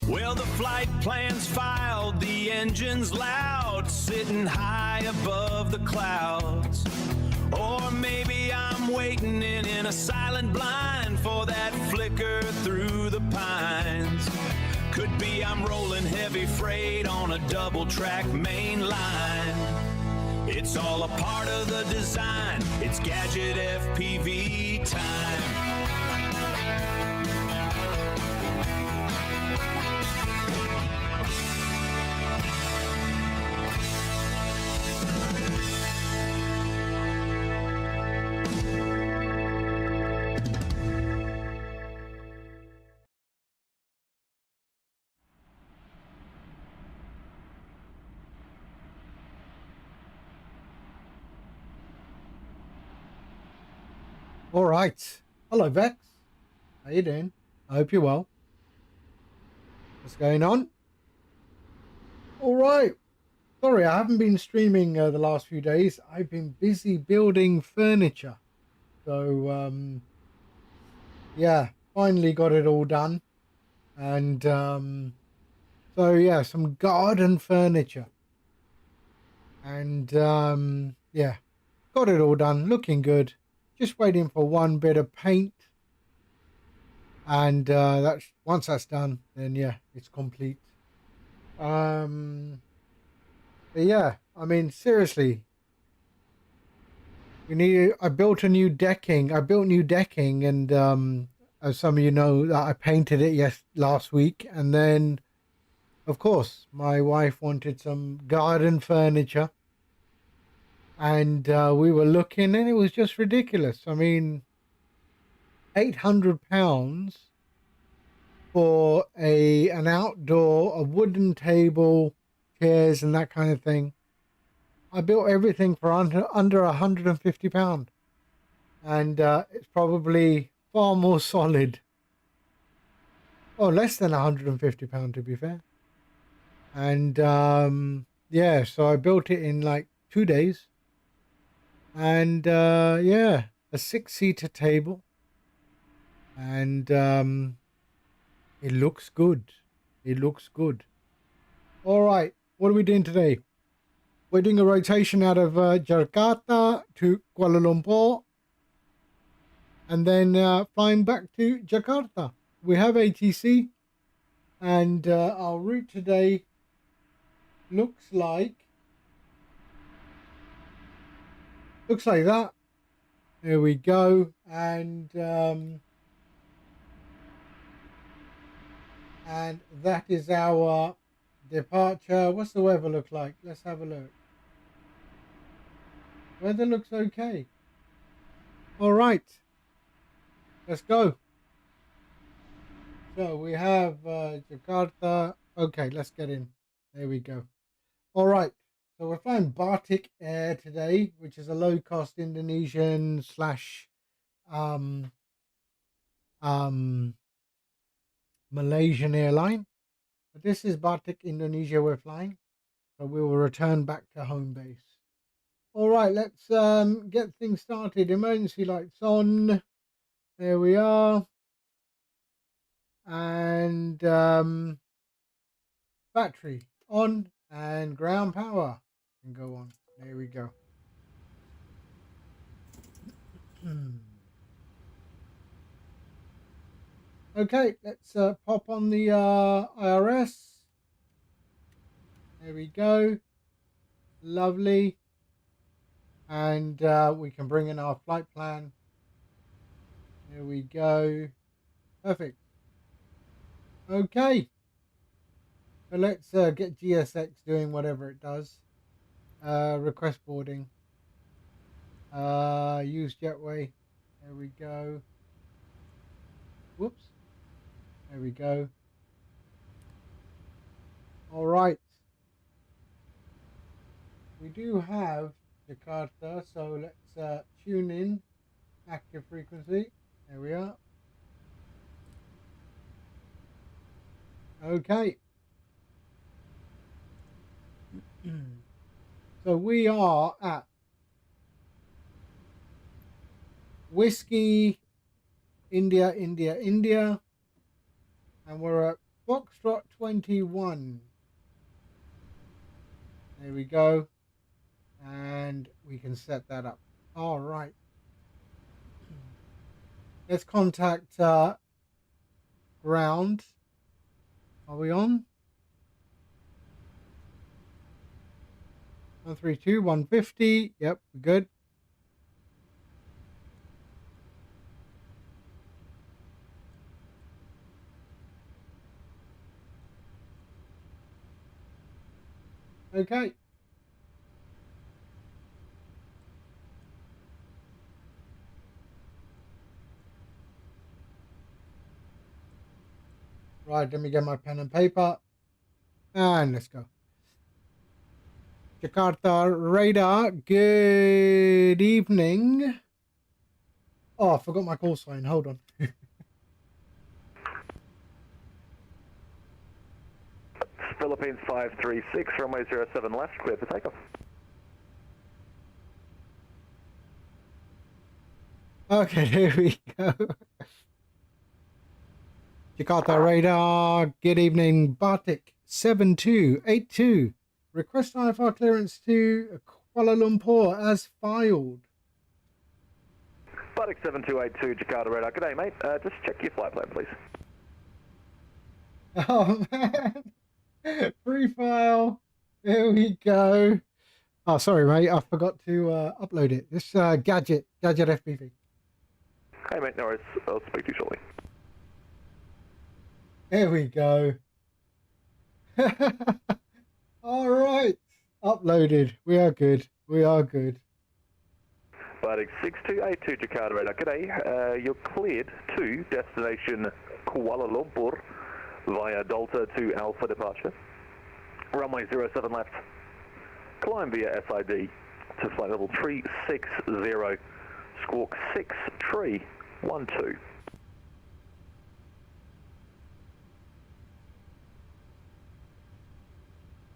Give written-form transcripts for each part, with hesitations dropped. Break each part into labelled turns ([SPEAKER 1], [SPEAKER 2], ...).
[SPEAKER 1] Well, the flight plan's filed, the engine's loud, sitting high above the clouds. Or maybe I'm waiting in a silent blind for that flicker through the pines. Could be I'm rolling heavy freight on a double-track main line. It's all a part of the design. It's Gadget FPV time.
[SPEAKER 2] All right. Hello, Vex. How you doing? I hope you're well. What's going on? All right. Sorry, I haven't been streaming the last few days. I've been busy building furniture. So, yeah, finally got it all done. And so, yeah, some garden furniture. And, yeah, got it all done. Looking good. Just waiting for one bit of paint. And that's once that's done, then yeah, it's complete. But yeah, I mean, seriously, I built new decking, and as some of you know, that I painted it last week. And then of course my wife wanted some garden furniture, and we were looking, and it was just ridiculous. I mean, £800 for an outdoor, a wooden table, chairs, and that kind of thing. I built everything for under £150, and it's probably far more solid. Oh, less than £150 to be fair. And yeah, so I built it in like 2 days, and yeah, a 6-seater table, and it looks good. It looks good. All right, what are we doing today? We're doing a rotation out of Jakarta to Kuala Lumpur, and then flying back to Jakarta. We have ATC, and our route today looks like that. There we go, and that is our departure. What's the weather look like? Let's have a look. Weather looks okay. All right, let's go. So we have Jakarta. Okay, let's get in. There we go. All right. So we're flying BATIK Air today, which is a low-cost Indonesian slash Malaysian airline. But this is BATIK Indonesia we're flying. So we will return back to home base. All right, let's get things started. Emergency lights on. There we are. And battery on, and ground power can go on. There we go. Okay, let's pop on the IRS. There we go. Lovely. And we can bring in our flight plan. There we go. Perfect. Okay. So let's get GSX doing whatever it does. Request boarding. Use jetway. There we go. Whoops. There we go. All right. We do have Jakarta, so let's tune in. Active frequency. There we are. Okay. So we are at Whiskey India, and we're at Foxtrot 21. There we go. And we can set that up. All right. Let's contact ground. Are we on? 132, 150. Yep, we're good. Okay. Right, let me get my pen and paper. And let's go. Jakarta radar, good evening. Oh, I forgot my call sign. Hold on.
[SPEAKER 3] Philippines 536, runway 07 left, clear for takeoff.
[SPEAKER 2] Okay, here we go. Jakarta radar, good evening. BATIK 7282. Request IFR clearance to Kuala Lumpur as filed.
[SPEAKER 3] BATIK 7282, Jakarta radar. Good day, mate. Just check your flight plan, please.
[SPEAKER 2] Oh, man. Free file. There we go. Oh, sorry, mate. I forgot to upload it. This Gadget FPV.
[SPEAKER 3] Hey, mate, no worries. I'll speak to you shortly.
[SPEAKER 2] There we go. All right. Uploaded. We are good. We are good.
[SPEAKER 3] BATIK 6282, Jakarta radar. Good day. You're cleared to destination Kuala Lumpur via Delta to Alpha departure. Runway 07 left. Climb via SID to flight level 360. Squawk 6312.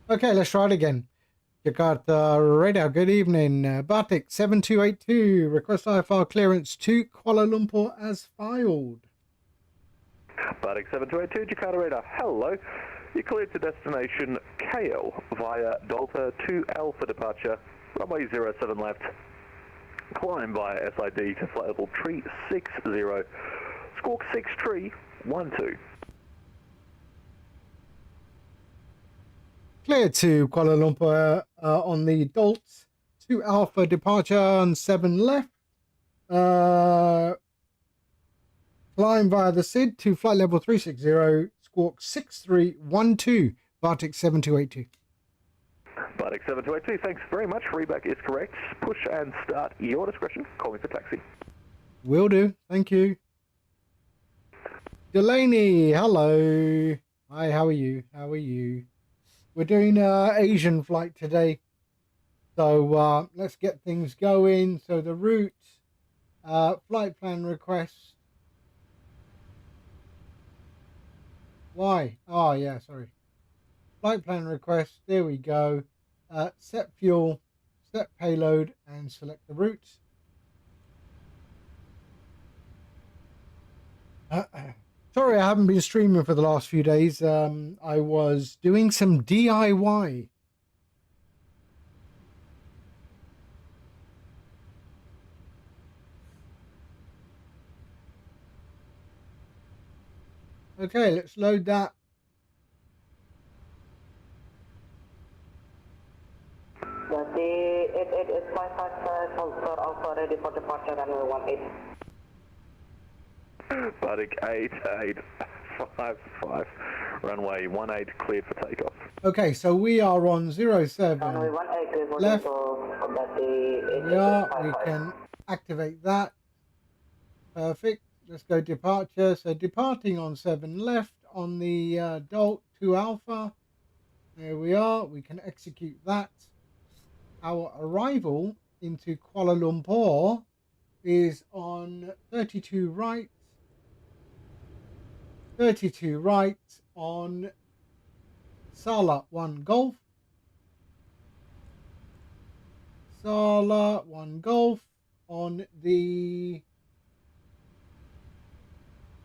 [SPEAKER 2] Okay, let's try it again. Jakarta radar, good evening. BATIK 7282, request IFR clearance to Kuala Lumpur as filed.
[SPEAKER 3] BATIK 7282, Jakarta radar. Hello. You're cleared to destination KL via Delta to Alpha departure. Runway 07 left. Climb via SID to flight level 360. Squawk 6312.
[SPEAKER 2] Cleared to Kuala Lumpur on the Dolt to Alpha departure on 7 left. Climb via the SID to flight level 360, squawk 6312, BATIK 7282.
[SPEAKER 3] BATIK 7282, thanks very much. Reback is correct. Push and start your discretion. Call me for taxi.
[SPEAKER 2] Will do. Thank you. Delaney, hello. Hi, how are you? How are you? We're doing Asian flight today. So let's get things going. So the route, flight plan request. Why? Oh, yeah, sorry. Flight plan request. There we go. Set fuel, set payload, and select the route. Sorry, I haven't been streaming for the last few days. I was doing some DIY. Okay, let's load that.
[SPEAKER 4] The 88 is 555, hold for Alpha, ready for departure, runway 18.
[SPEAKER 3] BATIK 8855, runway 18, cleared for takeoff.
[SPEAKER 2] Okay, so we are on 07.
[SPEAKER 4] Runway 18, clear for
[SPEAKER 2] Left.
[SPEAKER 4] takeoff. The
[SPEAKER 2] Yeah, we can activate that. Perfect. Let's go departure. So departing on 7 left on the Dolt to Alpha. There we are. We can execute that. Our arrival into Kuala Lumpur is on 32 right. 32 right on Sala 1 Golf. Sala 1 Golf on the...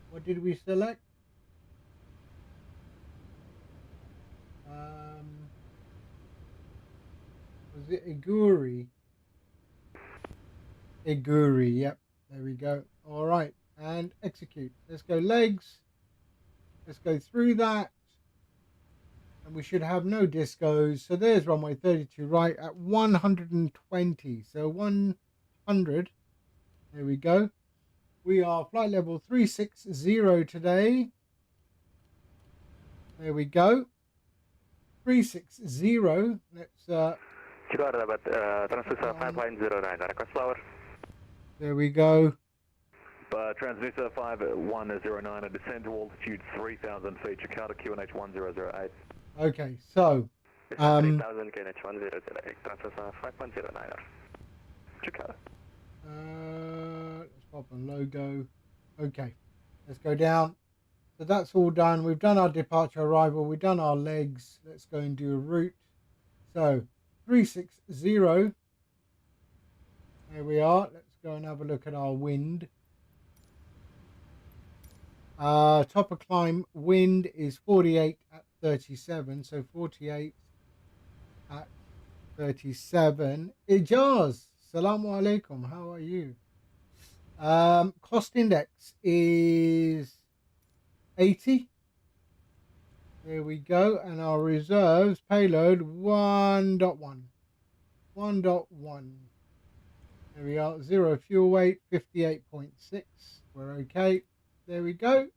[SPEAKER 2] What did we select? Was it Iguri? Iguri, yep. There we go. All right, and execute. Let's go legs. Let's go through that. And we should have no discos. So there's runway 32 right at 120. So 100. There we go. We are flight level 360 today. There we go. 360. Let's
[SPEAKER 3] Transducer 5.09, request flower.
[SPEAKER 2] there we go.
[SPEAKER 3] Transducer 5109, a descend to altitude 3,000 feet, Jakarta QNH 1008.
[SPEAKER 2] Okay, so
[SPEAKER 3] 3,000 QNH 1008, transducer 5.09. Jakarta.
[SPEAKER 2] let's pop a logo. Okay, let's go down. So that's all done. We've done our departure arrival. We've done our legs. Let's go and do a route. So 360. There we are. Let's go and have a look at our wind. Top of climb wind is 48 at 37. So 48 at 37. Ijaz, Assalamu alaikum. How are you? Cost index is 80. There we go. And our reserves payload 1.1. 1.1. There we are. 0 fuel weight 58.6. We're okay. There we go.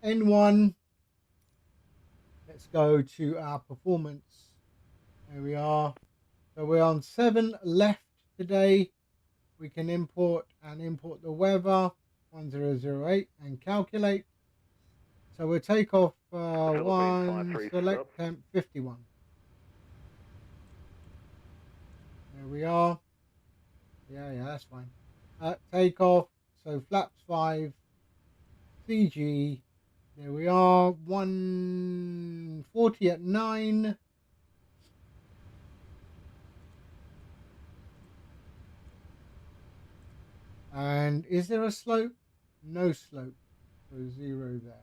[SPEAKER 2] N1. Let's go to our performance. There we are. So we're on 7 left today. We can import the weather 1008 and calculate. So we'll take off 1, select temp 51. There we are. Yeah, that's fine. Take off. So flaps 5, CG. There we are. 140 at 9. And is there a slope? No slope. So 0 there.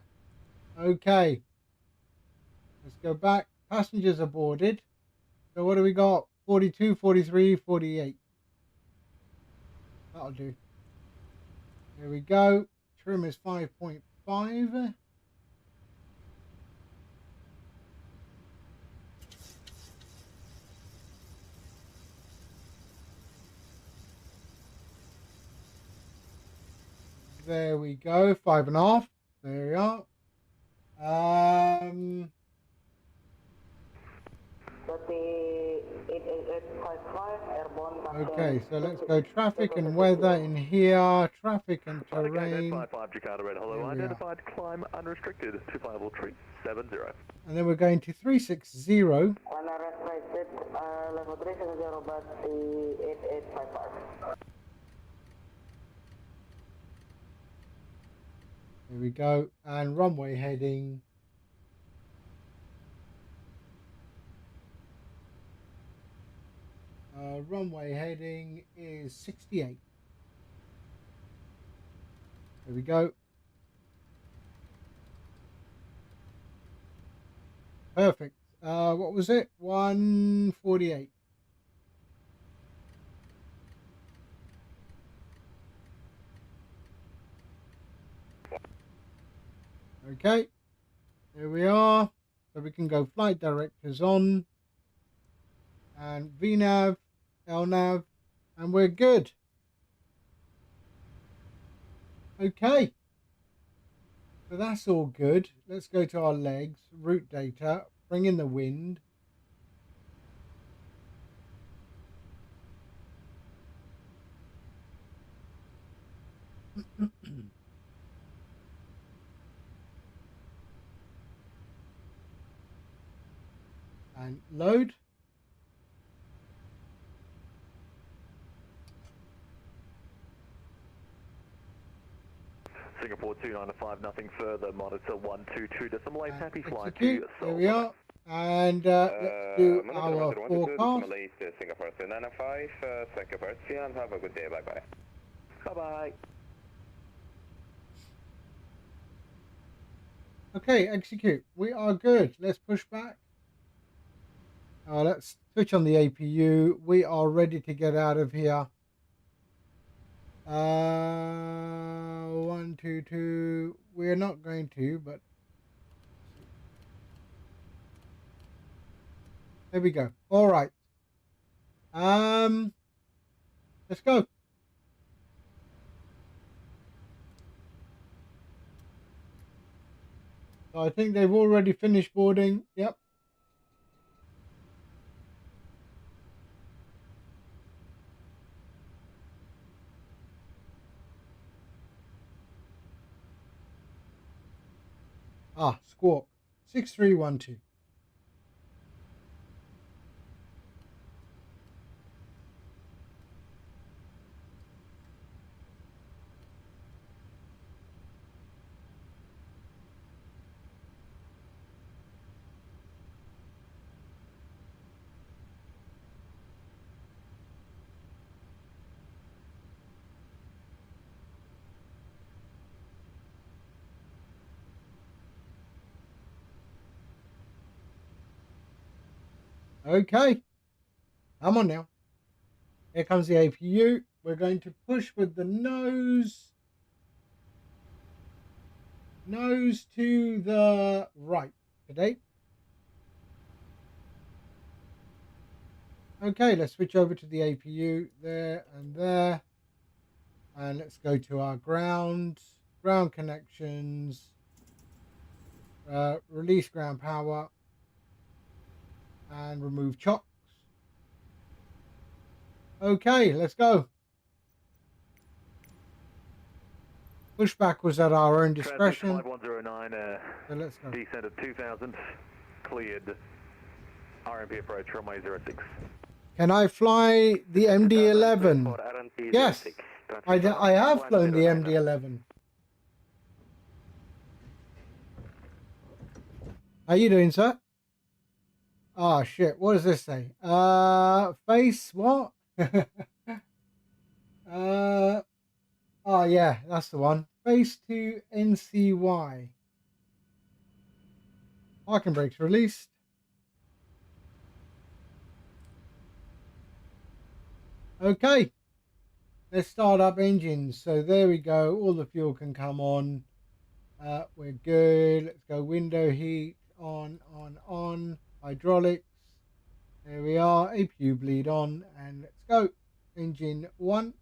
[SPEAKER 2] Okay. Let's go back. Passengers are boarded. So what do we got? 42, 43, 48. That'll do. There we go. Trim is 5.5. There we go. 5.5. There we are. Okay, so let's go traffic and weather in here. Traffic and terrain.
[SPEAKER 3] 55 Jakarta Red Hello, identified climb unrestricted to final tree 70.
[SPEAKER 2] And then we're going to 360.
[SPEAKER 4] Level 360, but the 8855.
[SPEAKER 2] There we go. And runway heading. Runway heading is 68. There we go. Perfect. What was it? 148. Okay. There we are. So we can go flight directors on. And VNAV, LNAV, and we're good. Okay. So that's all good. Let's go to our legs, route data, bring in the wind. And load.
[SPEAKER 3] Singapore 295, nothing further, monitor 122.8, happy flight to
[SPEAKER 2] Execute. There we are. And let's do our forecast.
[SPEAKER 3] Singapore 295, Singapore, and have a good day, bye-bye. Bye-bye.
[SPEAKER 2] Okay, execute. We are good. Let's push back. Let's switch on the APU. We are ready to get out of here. 1, 2, 2. We're not going to, but there we go. All right. Let's go. So I think they've already finished boarding. Yep. Squawk 6312. Okay. Come on now. Here comes the APU. We're going to push with the nose to the right today. Okay, let's switch over to the APU there and there. And let's go to our ground connections, release ground power, and remove chocks. Okay, let's go. Pushback was at our own discretion.
[SPEAKER 3] 5109,
[SPEAKER 2] So let's go.
[SPEAKER 3] descent at 2000, cleared, RMP approach, runway 06.
[SPEAKER 2] Can I fly the MD-11? Yes, I have flown the MD-11. How you doing, sir? Oh, shit. What does this say? Face what? Oh, yeah, that's the one. Face to NCY. Parking brakes released. Okay. Let's start up engines. So there we go. All the fuel can come on. We're good. Let's go window heat. On. Hydraulics. There we are. APU bleed on. And let's go. Engine 1.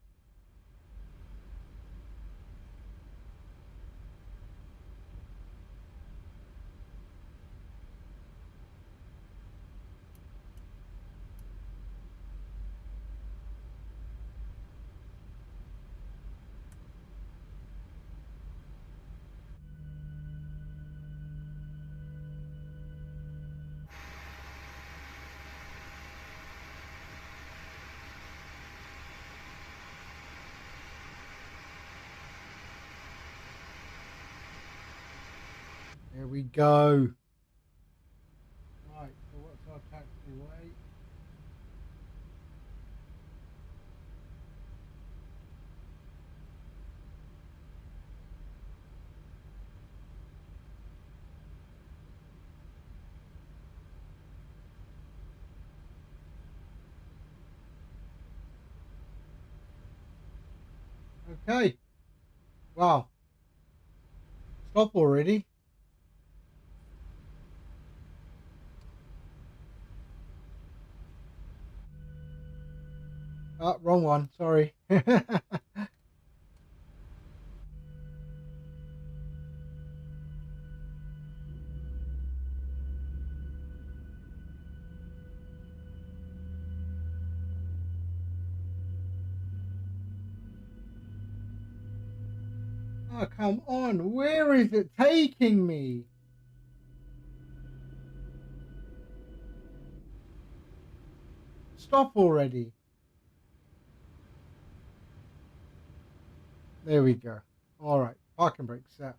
[SPEAKER 2] There we go. Right, so what's our taxiway? Okay. Wow. Stop already. Wrong one. Sorry. Oh, come on. Where is it taking me? Stop already. There we go. All right. Parking brake set.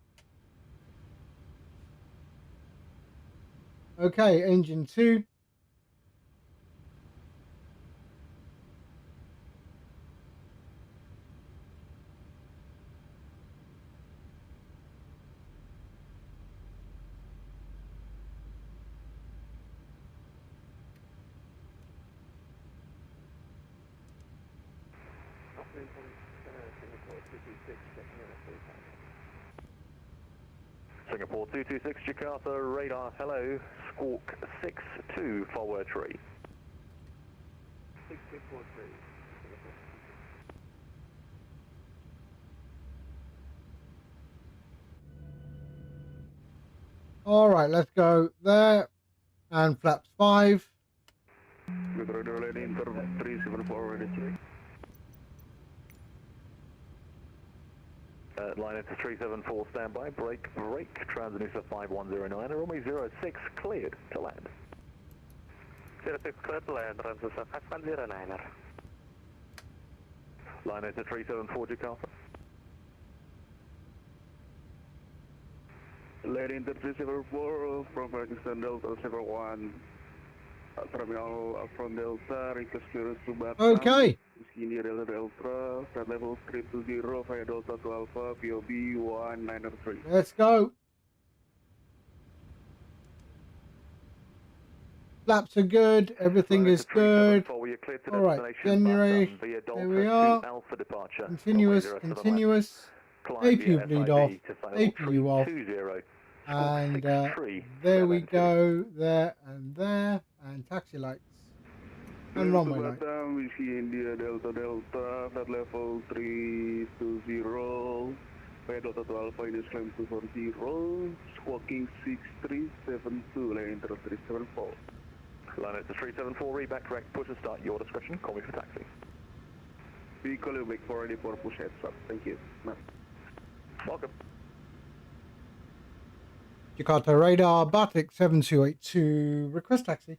[SPEAKER 2] Okay. Engine 2.
[SPEAKER 3] Singapore 226 Jakarta, radar, hello, squawk 62, forward tree. 6243.
[SPEAKER 2] All right, let's go there. And flaps 5.
[SPEAKER 3] Good radar, landing inter 374, ready 3. Line into 374, standby, brake, transducer 5109, runway 06, cleared to land. 06, cleared to land, transducer 5109. Line into 374, Jakarta. Landing into 374, from Pakistan Delta 01, terminal from Delta, request clearance to Batam.
[SPEAKER 2] Okay.
[SPEAKER 3] India Delta, flight level 320 via Delta to Alpha, POB 193.
[SPEAKER 2] Let's go. Flaps are good. Everything is good. All right, January. There we are. Continuous, continuous. APU bleed off. APU off. And there we go. There and there. And taxi lights. And runway lights.
[SPEAKER 3] Batam, Whiskey India Delta Delta, flight level 320. Via Delta to Alpha, Indian climb 240, squawking 6372, landing into 374. Line at the 374, reback correct, push and start, your discretion, call me for taxi. Vehicle will make 484, push heads up, thank you. Welcome.
[SPEAKER 2] Jakarta radar, BATIK 7282, request taxi.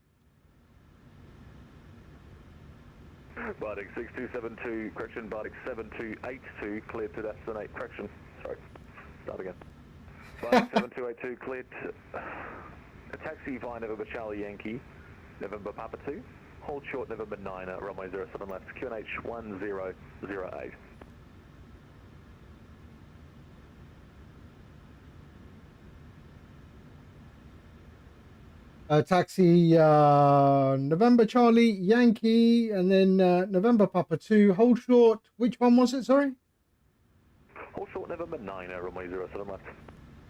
[SPEAKER 3] BATIK 6272, correction, BATIK 7282, cleared to destinate, correction, sorry, start again. BATIK 7282, cleared to, a taxi via November Charlie Yankee, November Papa 2, hold short November 9 at runway 07 left, QNH 1008.
[SPEAKER 2] Taxi November Charlie Yankee, and then November Papa 2, hold short. Which one was it, sorry?
[SPEAKER 3] Hold short November 9 at runway 07 left.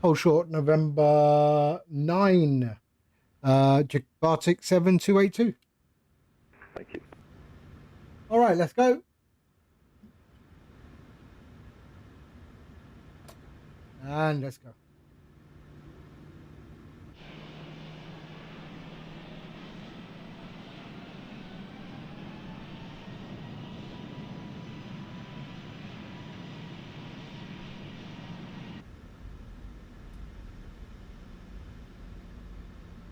[SPEAKER 2] Hold short November 9. Bartik 7282.
[SPEAKER 3] Thank you.
[SPEAKER 2] All right, let's go. And let's go.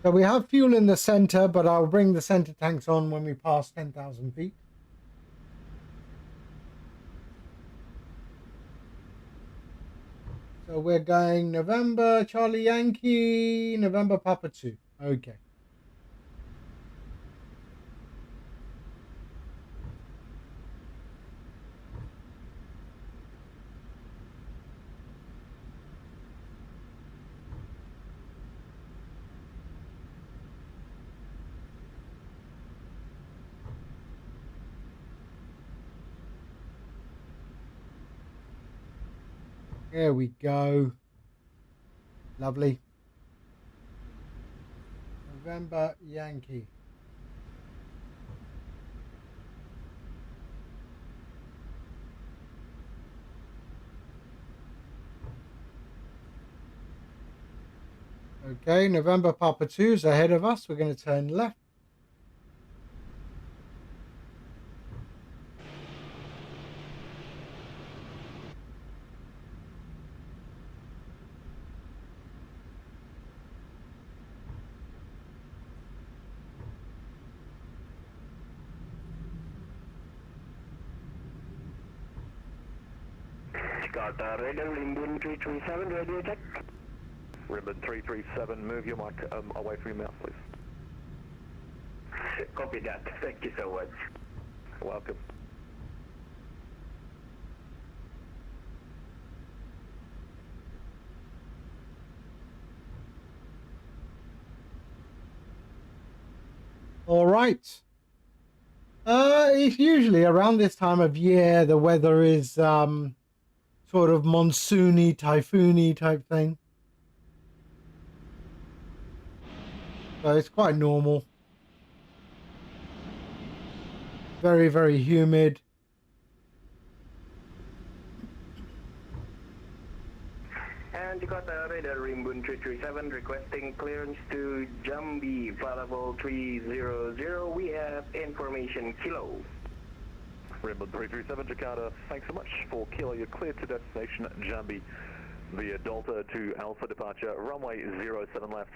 [SPEAKER 2] So we have fuel in the center, but I'll bring the center tanks on when we pass 10,000 feet. So we're going November Charlie Yankee, November Papa 2. Okay. There we go. Lovely. November Yankee. Okay, November Papa 2 is ahead of us. We're going to turn left.
[SPEAKER 3] Jakarta, radar, Rimbun 337, radio check. Rimbun 337, move your mic away from your mouth, please. Copy that, thank you so much. Welcome.
[SPEAKER 2] All right. It's usually around this time of year. The weather is sort of monsoony, typhoony type thing. So it's quite normal. Very, very humid.
[SPEAKER 5] And Jakarta Radar Rimbun 337 requesting clearance to Jambi, flight level 300. We have information kilo.
[SPEAKER 3] Rimbun 337 Jakarta, thanks so much for Kilo. You're cleared to destination Jambi via Delta to Alpha departure, runway 07 left.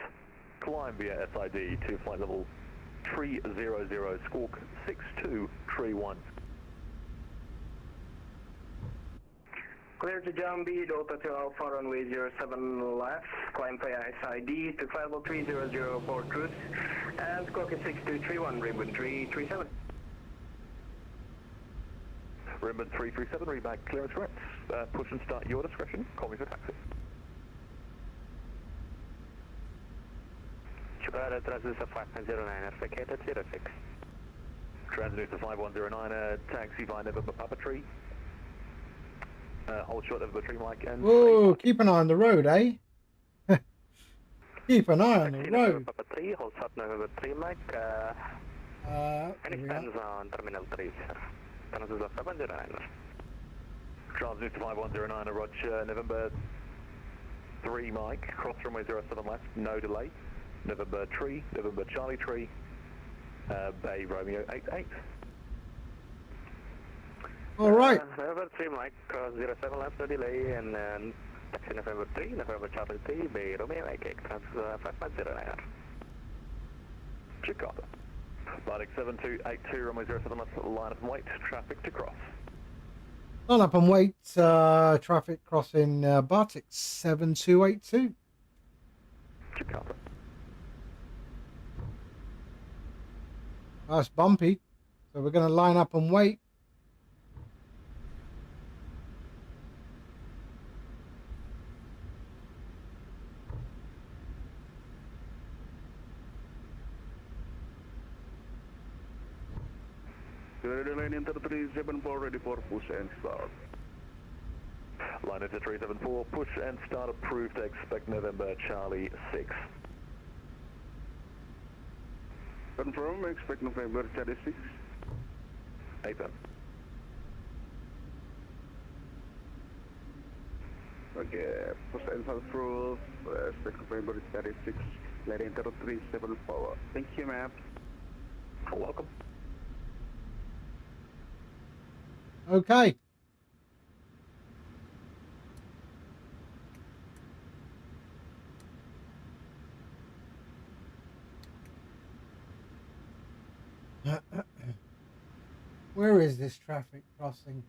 [SPEAKER 3] Climb via SID to flight level 300, squawk 6231.
[SPEAKER 5] Clear to Jambi, Delta to Alpha, runway 07 left, climb via SID to flight level 300 for cruise, and squawk is 6231, Rimbun 337.
[SPEAKER 3] Rimbun 337, read back clearance correct. Push and start your discretion. Call me for taxi.
[SPEAKER 5] Jakarta Transducer 5109, vacated 06.
[SPEAKER 3] Transducer 5109, taxi via November Papa Tree. Hold short of the tree mic and...
[SPEAKER 2] Whoa, keep an eye on the road, eh? Keep an eye on the road.
[SPEAKER 5] Papa 3, hold short November 3 mic,
[SPEAKER 2] Here we are.
[SPEAKER 5] stands on Terminal 3, sir. Transducer 5109.
[SPEAKER 3] Transducer 5109, Roger, November 3 mic, cross runway 07 left, no delay. November tree, November Charlie tree, Bay Romeo 88.
[SPEAKER 2] All right.
[SPEAKER 5] November 3 mic, cross 07 left, no delay, and then taxi November 3, November Charlie 3, Bay Romeo 88, transducer 5109.
[SPEAKER 3] Jakarta. BATIK 7282, runway 07 left, line up and wait, traffic to cross.
[SPEAKER 2] Line up and wait. Traffic crossing BATIK 7282.
[SPEAKER 3] Jakarta.
[SPEAKER 2] That's bumpy. So we're going to line up and wait.
[SPEAKER 6] Line enter 374, ready for push and start.
[SPEAKER 3] Line enter 374, push and start approved, expect November Charlie 6.
[SPEAKER 6] Confirm, expect November Charlie 6.
[SPEAKER 3] 8 then.
[SPEAKER 6] Okay, push and start approved, expect November Charlie 6. Line enter 374. Thank you, ma'am.
[SPEAKER 3] Welcome.
[SPEAKER 2] Okay. Where is this traffic crossing?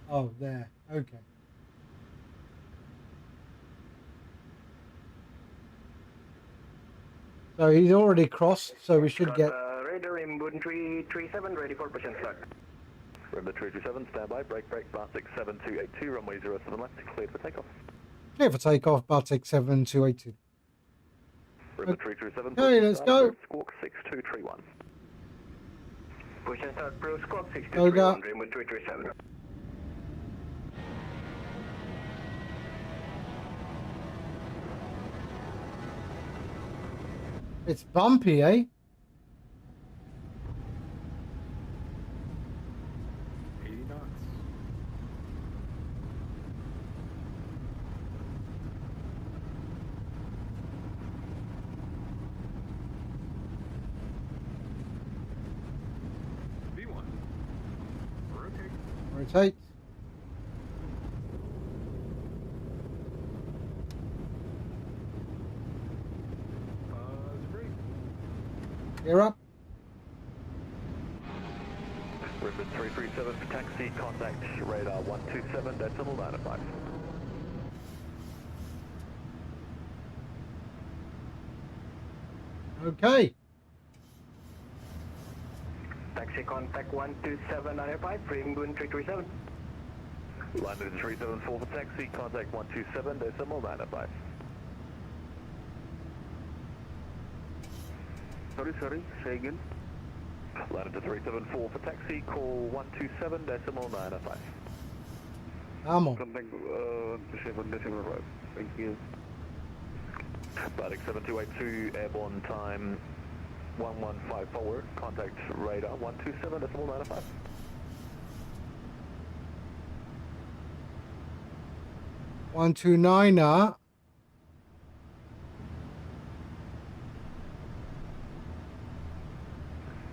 [SPEAKER 2] Oh, there. Okay. So he's already crossed, so we should get...
[SPEAKER 5] Radar Rimbun 337, ready for push and start.
[SPEAKER 3] Rimbun 337, standby, brake, BATIK 7282, runway 07 left, cleared for takeoff.
[SPEAKER 2] Clear for takeoff, BATIK 7282.
[SPEAKER 3] Rimbun 337,
[SPEAKER 2] Okay, let's go.
[SPEAKER 3] Squawk 6231.
[SPEAKER 5] Push and start, pro squawk
[SPEAKER 2] Over.
[SPEAKER 5] 6231, Rimbun 337.
[SPEAKER 2] It's bumpy, eh?
[SPEAKER 7] 80 knots. B1. Rotate.
[SPEAKER 2] Rotate.
[SPEAKER 7] Brake.
[SPEAKER 2] Gear up.
[SPEAKER 3] Rimbun 337 for taxi, contact radar 127, decimal 905.
[SPEAKER 2] Okay.
[SPEAKER 5] Taxi contact 12795, Rimbun 337.
[SPEAKER 3] London 374 for taxi, contact 127, decimal 905.
[SPEAKER 6] Sorry, say again.
[SPEAKER 3] Latitude 374 for taxi, call 127.905.
[SPEAKER 2] Come on.
[SPEAKER 6] Contact 27.5. Thank you.
[SPEAKER 3] BATIK 7282, airborne time 115 forward, contact radar 127.905.
[SPEAKER 2] 129er.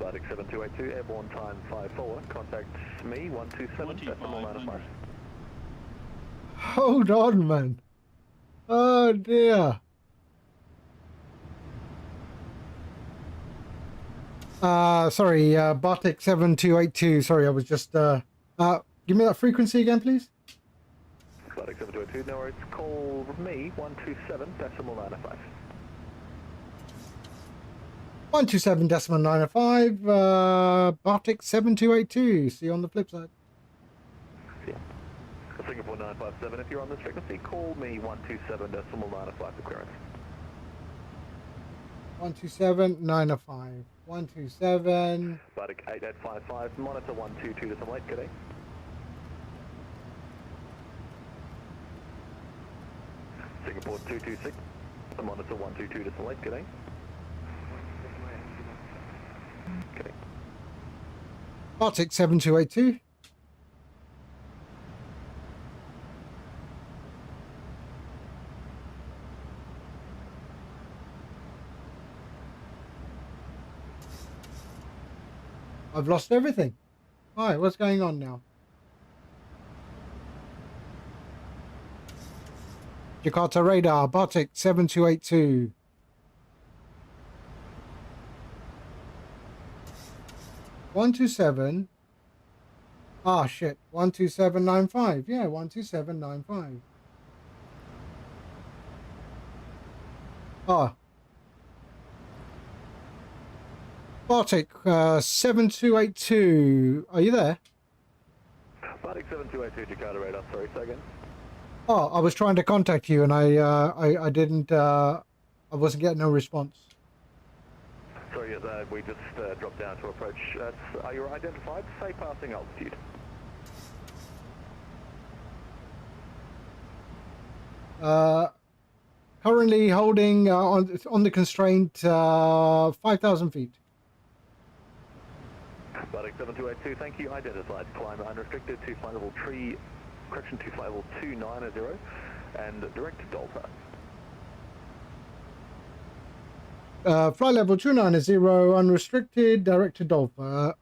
[SPEAKER 3] BATIK 7282, airborne time 54, contact me 127.905.
[SPEAKER 2] Hold on, man. Oh dear. Sorry, BATIK 7282. Sorry, I was just give me that frequency again, please.
[SPEAKER 3] BATIK 7282, no worries, call me 127.905.
[SPEAKER 2] 127.905, BATIK 7282. See you on the flip side.
[SPEAKER 3] Yeah. Singapore 957, if you're on this frequency, call me 127.905 for clearance.
[SPEAKER 2] 127.905. 127.
[SPEAKER 3] BATIK 8855, monitor 122.8, good day. Singapore 226, monitor 122.8, good day. Okay.
[SPEAKER 2] BATIK 7282. I've lost everything. Hi, what's going on now? Jakarta radar, BATIK 7282. 127. Ah, shit. 127.95. Yeah, 127.95. Ah. BATIK 7282. Are you there?
[SPEAKER 3] BATIK 7282, Jakarta radar, sorry, say again.
[SPEAKER 2] Oh, I was trying to contact you and I didn't, I wasn't getting no response.
[SPEAKER 3] Sorry, we just dropped down to approach. Are you identified? Say passing altitude.
[SPEAKER 2] Currently holding on the constraint 5,000 feet.
[SPEAKER 3] BATIK 7282, thank you. Identified. Climb unrestricted to flight level 3, correction to flight level 290 and direct to Delta.
[SPEAKER 2] Flight level 290, unrestricted, direct to Delta.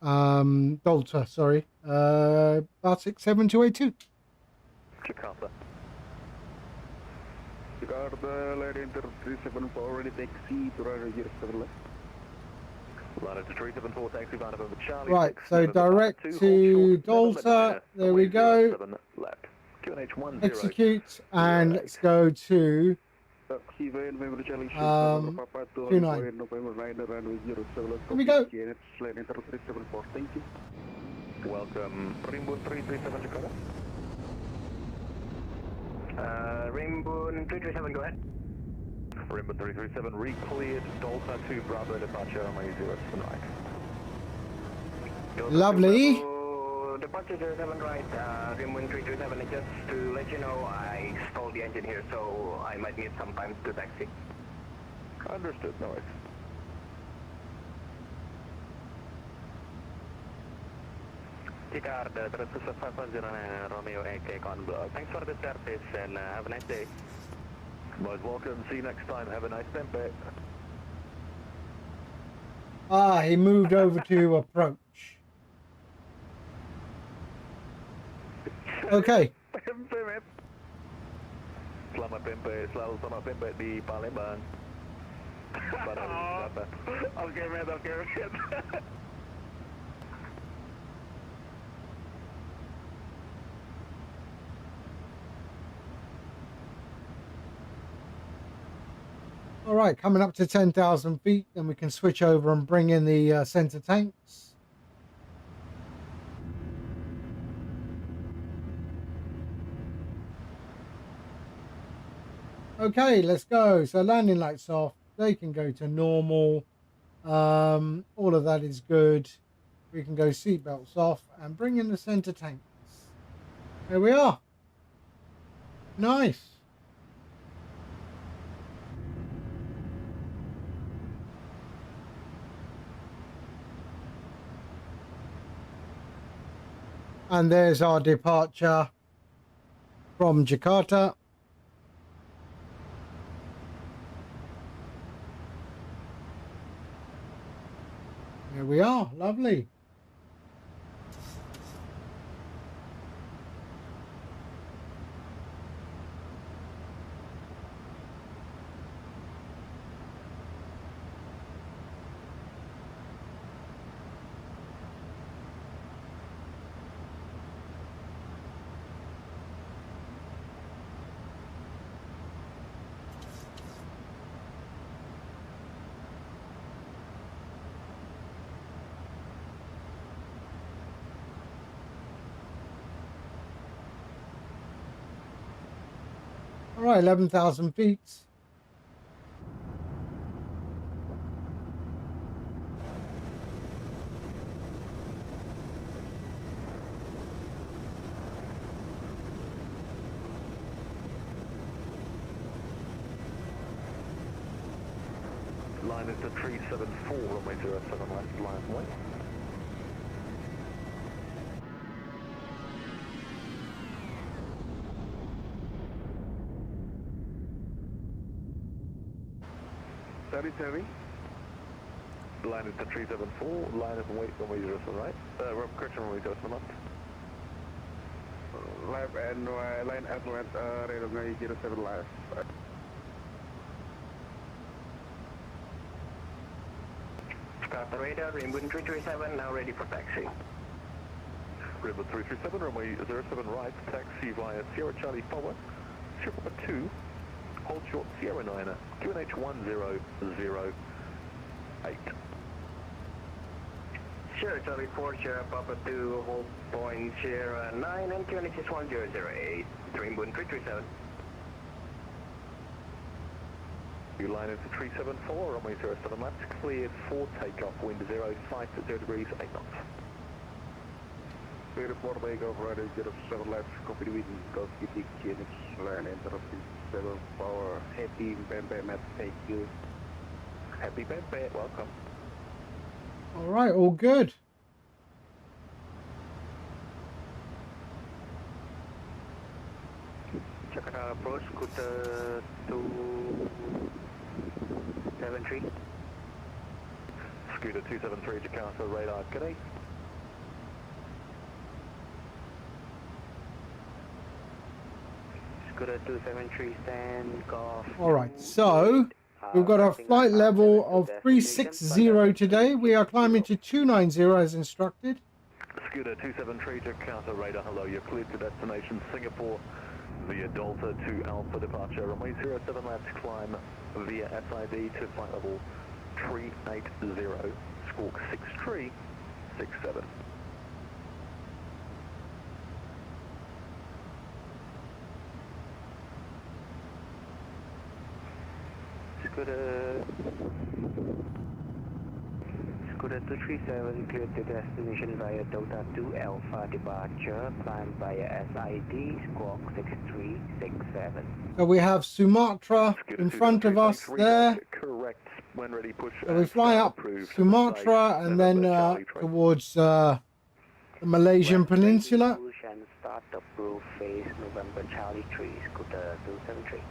[SPEAKER 2] Delta, sorry. BATIK 7282.
[SPEAKER 3] Jakarta.
[SPEAKER 6] Jakarta, latitude 374, ready taxi to radar 07 left.
[SPEAKER 3] Latitude 374, taxi by November Charlie.
[SPEAKER 2] Right,
[SPEAKER 3] 6,
[SPEAKER 2] so
[SPEAKER 3] November
[SPEAKER 2] direct
[SPEAKER 3] Papa 2,
[SPEAKER 2] to
[SPEAKER 3] hold short,
[SPEAKER 2] Delta.
[SPEAKER 3] November
[SPEAKER 2] There we go.
[SPEAKER 3] 07 left. QNH 10.
[SPEAKER 2] Execute, and let's go to
[SPEAKER 6] Taxi by November Charlie,
[SPEAKER 2] 29.
[SPEAKER 6] Papa 2, November 9, runway 07 left.
[SPEAKER 2] Here we go.
[SPEAKER 6] QNH latitude 374, thank you.
[SPEAKER 3] Welcome, Rainbow 337 Jakarta.
[SPEAKER 5] Rainbow 337, go ahead.
[SPEAKER 3] Rainbow 337, re-cleared Delta to Bravo departure on my 07 right.
[SPEAKER 2] Lovely.
[SPEAKER 5] Departure 07 right, Rainbow 337, just to let you know, I stalled the engine here, so I might need some time to taxi.
[SPEAKER 3] Understood, no worries. Jakarta, 509 Romeo AK on block. Thanks for the service and have a nice day. Most welcome, see you next time, have a nice tempe.
[SPEAKER 2] Ah, he moved over to approach. Okay.
[SPEAKER 3] Tempe, man. Selamat tempe, selalu sama tempe di Palembang. Okay, man, okay, man.
[SPEAKER 2] All right, coming up to 10,000 feet, then we can switch over and bring in the center tanks. Okay, let's go. So landing lights off. They can go to normal. All of that is good. We can go seatbelts off and bring in the center tanks. There we are. Nice. And there's our departure from Jakarta. There we are. Lovely. All right, 11,000 feet.
[SPEAKER 3] Line is to 374, runway 07 left, line away.
[SPEAKER 6] Terry.
[SPEAKER 3] Line is to 374, line is away, runway 07 right. Correction, runway 07 left.
[SPEAKER 6] Left and line at left, runway 07 left.
[SPEAKER 5] Start the radar, Rimbun 337, now ready for taxi.
[SPEAKER 3] Rimbun 337, runway 07 right, taxi via Sierra Charlie forward, Sierra 2, hold short Sierra 9, QNH 1008.
[SPEAKER 5] Sierra Charlie 4, Sierra Papa 2, hold point Sierra 9, and QNH is 1008, Rimbun 337.
[SPEAKER 3] Your line is to 374, runway 07 left, cleared for takeoff, wind 0, 0 degrees, 8 knots.
[SPEAKER 6] Clear for takeoff, right 07 left, copy the wind, Golf BATIK GNH, line enter 7 power, happy Bambi Matt, thank you.
[SPEAKER 3] Happy Bambi, welcome.
[SPEAKER 2] All right, all good.
[SPEAKER 5] Jakarta approach, scooter 273.
[SPEAKER 3] Scooter 273, Jakarta, radar, g'day.
[SPEAKER 5] Scooter 273, stand off.
[SPEAKER 2] All right, so we've got our flight level of 360 today. We are climbing to 290 as instructed.
[SPEAKER 3] Scooter 273, Jakarta, radar, hello, you're cleared to destination Singapore via Delta to Alpha departure, runway 07 left, climb via SID to flight level 380, squawk 6367.
[SPEAKER 5] Scooter 237 cleared to destination via Delta 2 Alpha departure, climb via SID, squawk 6367.
[SPEAKER 2] So we have Sumatra in front of us there.
[SPEAKER 3] Correct. When ready, push.
[SPEAKER 2] So we fly up Sumatra and then towards the Malaysian Peninsula.
[SPEAKER 5] Push and start approve phase November Charlie 3, Scooter 273.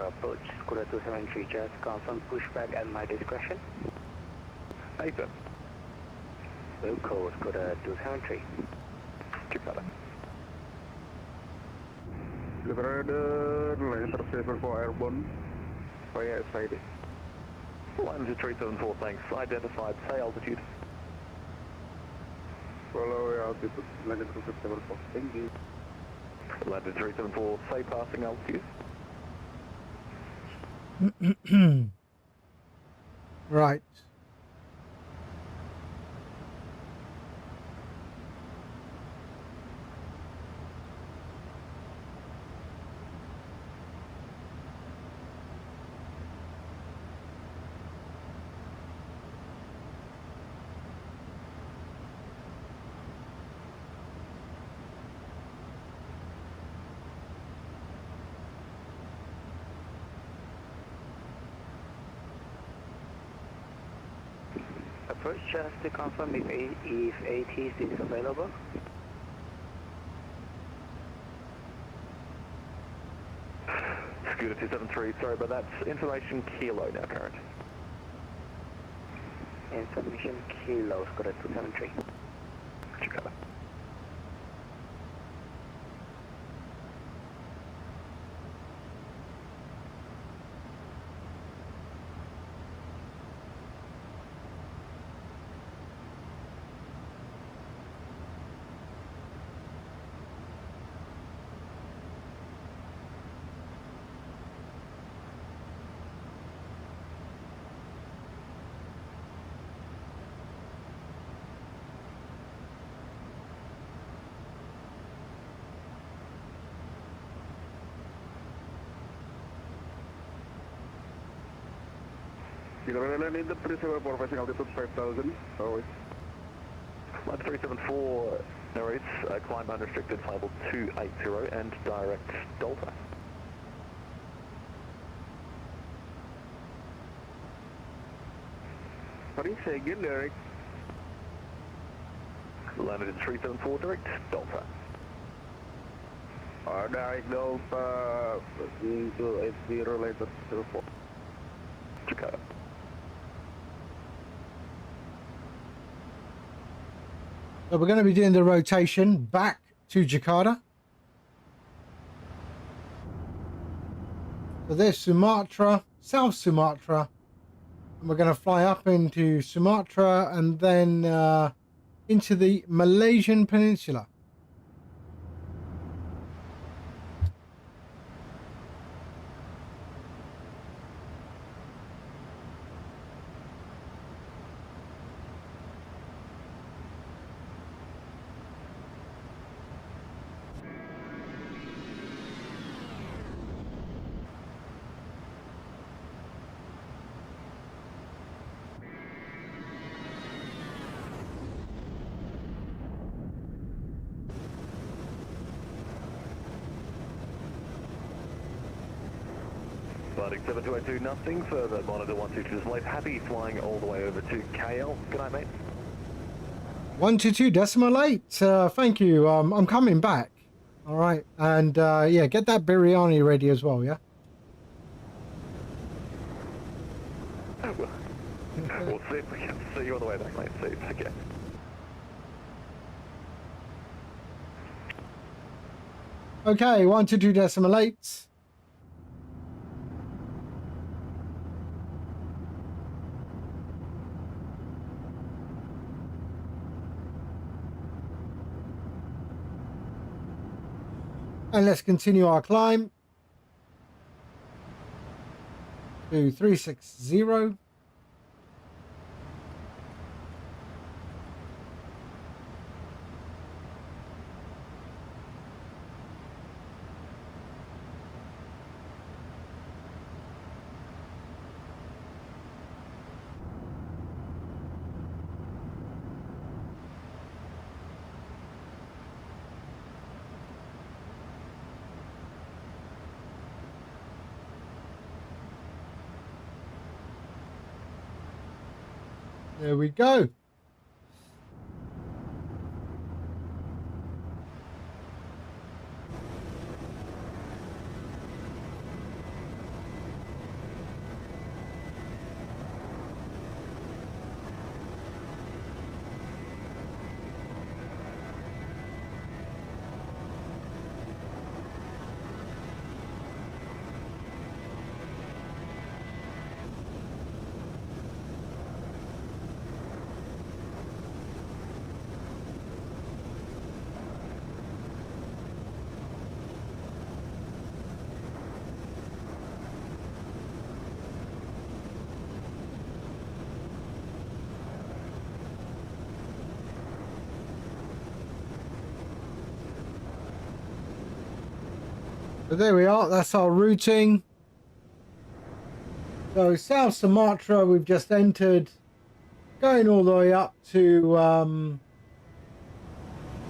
[SPEAKER 5] Approach Scooter 273, just confirm pushback at my discretion.
[SPEAKER 3] Nathan.
[SPEAKER 5] Local Scooter 273.
[SPEAKER 3] Jakarta.
[SPEAKER 6] Radar, line enter 74 airborne, via SID.
[SPEAKER 3] Line is 374, thanks. Identified, say altitude.
[SPEAKER 6] Follow altitude, line enter 374, thank you.
[SPEAKER 3] Line is 374, say passing altitude.
[SPEAKER 2] Right.
[SPEAKER 6] First, just to confirm if ATC is available.
[SPEAKER 3] Scooter 273, sorry, but that's information kilo now, current.
[SPEAKER 6] Information kilo, Scooter 273.
[SPEAKER 3] Chicago.
[SPEAKER 6] Land in the 374 facing altitude 5000, always.
[SPEAKER 3] Line 374, no worries, climb unrestricted, flight level 280 and direct Delta.
[SPEAKER 6] Sorry, say again, direct.
[SPEAKER 3] Landed in 374, direct Delta.
[SPEAKER 6] Direct Delta into 80 later 04.
[SPEAKER 3] Chicago.
[SPEAKER 2] So we're going to be doing the rotation back to Jakarta. So there's Sumatra, South Sumatra. And we're going to fly up into Sumatra and then into the Malaysian Peninsula.
[SPEAKER 3] BATIK 7282, nothing further, monitor 122 late, happy flying all the way over to KL. Good night, mate.
[SPEAKER 2] 122.8. Thank you. I'm coming back. All right. And yeah, get that biryani ready as well, yeah?
[SPEAKER 3] We'll see if we can see you on the way back, mate. See you. Take care.
[SPEAKER 2] Okay, 122.8. And let's continue our climb to 360. There we go. So there we are, that's our routing. So South Sumatra we've just entered, going all the way up to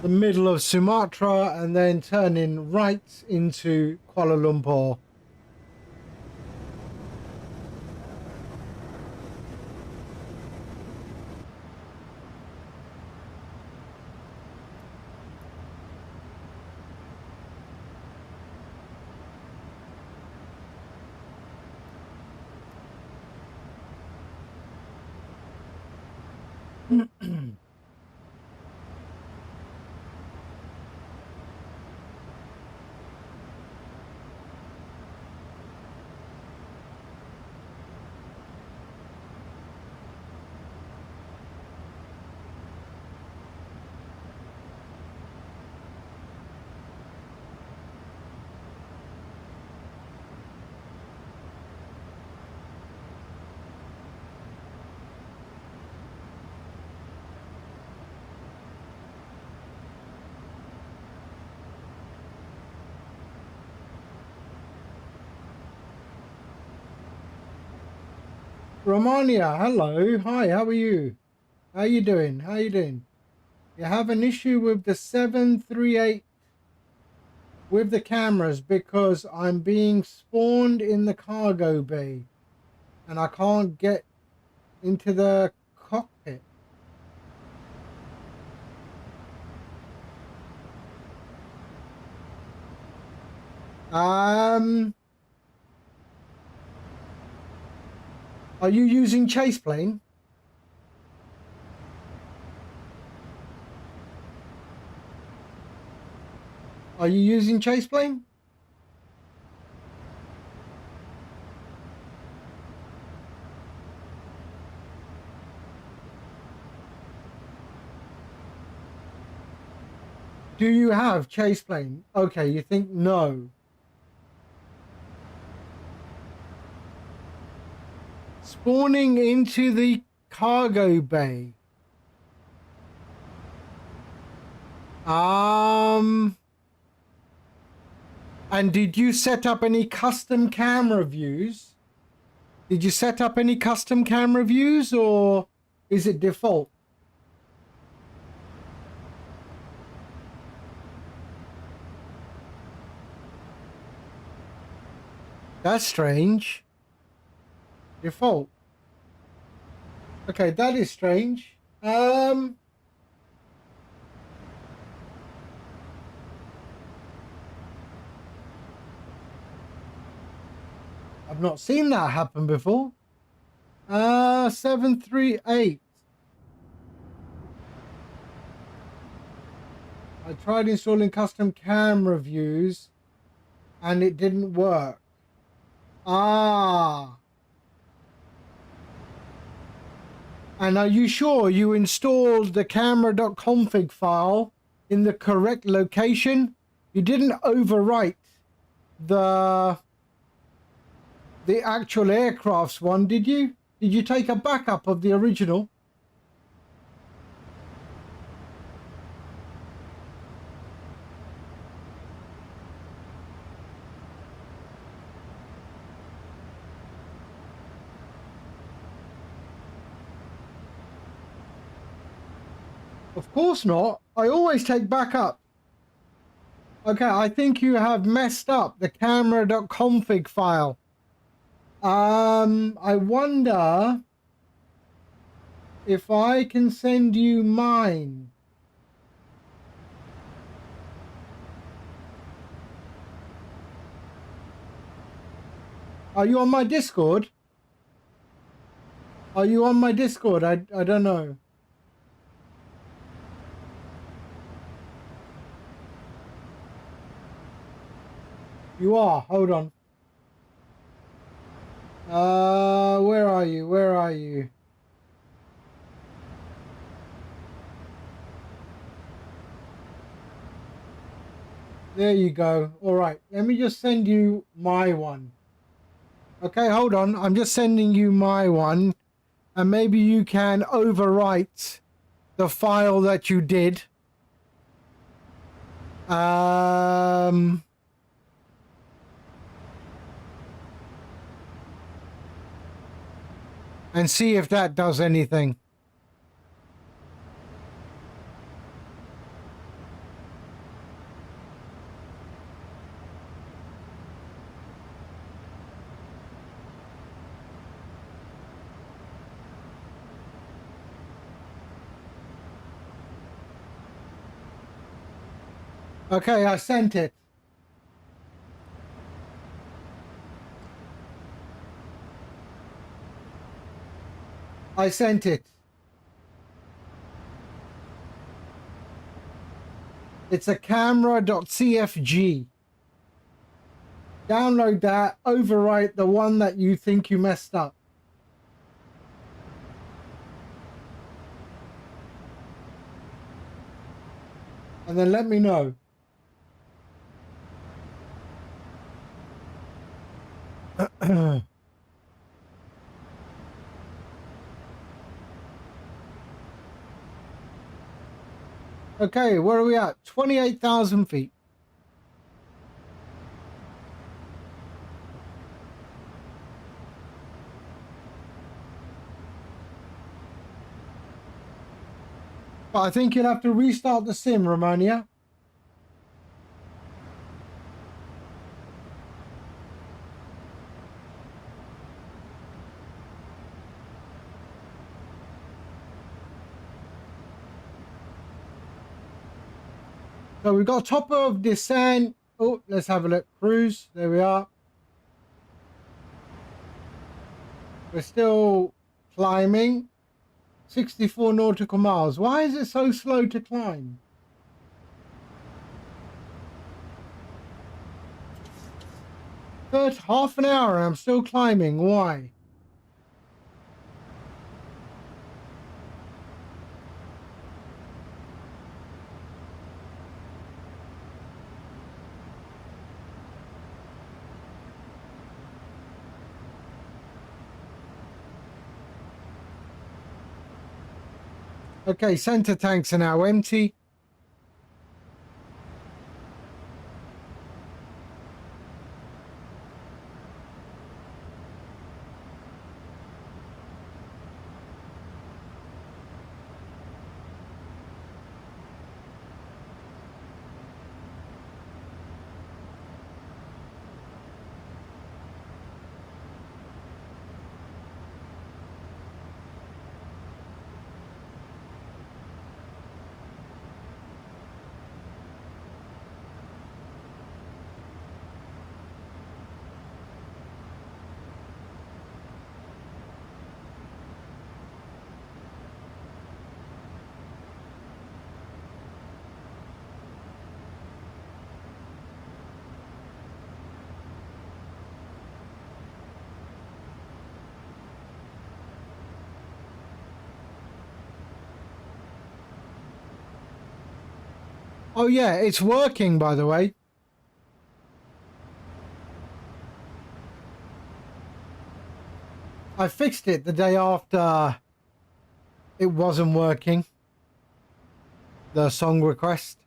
[SPEAKER 2] the middle of Sumatra and then turning right into Kuala Lumpur. Romania, hello. Hi, how are you? How you doing? How you doing? You have an issue with the 738 with the cameras because I'm being spawned in the cargo bay and I can't get into the cockpit. Are you using chase plane? Are you using chase plane? Do you have chase plane? Okay, you think no. Spawning into the cargo bay. And did you set up any custom camera views? Did you set up any custom camera views or is it default? That's strange. Default. Okay, that is strange. I've not seen that happen before. 738. I tried installing custom camera views and it didn't work. Ah. And are you sure you installed the camera.config file in the correct location? You didn't overwrite the actual aircraft's one, did you? Did you take a backup of the original? Of course not. I always take backup. Okay, I think you have messed up the camera.config file. I wonder if I can send you mine. Are you on my Discord? Are you on my Discord? I don't know. You are. Hold on. Where are you? Where are you? There you go. All right. Let me just send you my one. Okay, hold on. I'm just sending you my one. And maybe you can overwrite the file that you did. And see if that does anything. Okay, I sent it. I sent it. It's a camera.cfg. Download that, overwrite the one that you think you messed up. And then let me know. Okay, where are we at? 28,000 feet. But I think you'll have to restart the sim, Romania. So we've got top of descent. Oh, let's have a look. Cruise. There we are. We're still climbing. 64 nautical miles. Why is it so slow to climb? Half an hour and I'm still climbing. Why? Okay, center tanks are now empty. Oh yeah, it's working, by the way. I fixed it the day after it wasn't working. The song request.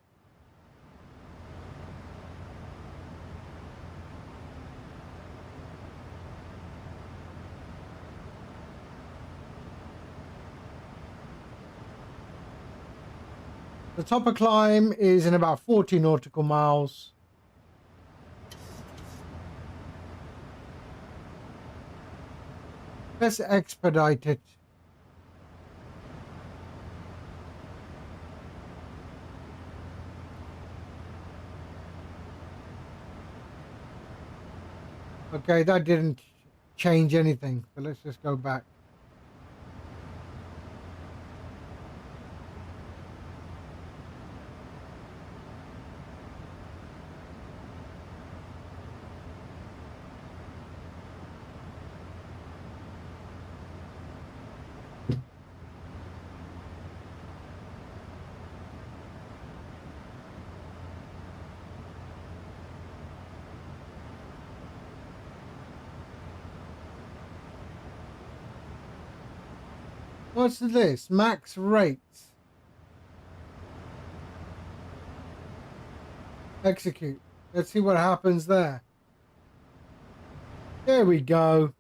[SPEAKER 2] The top of climb is in about 40 nautical miles. Let's expedite it. Okay, that didn't change anything. So let's just go back. What's this? Max rates. Execute. Let's see what happens there. There we go.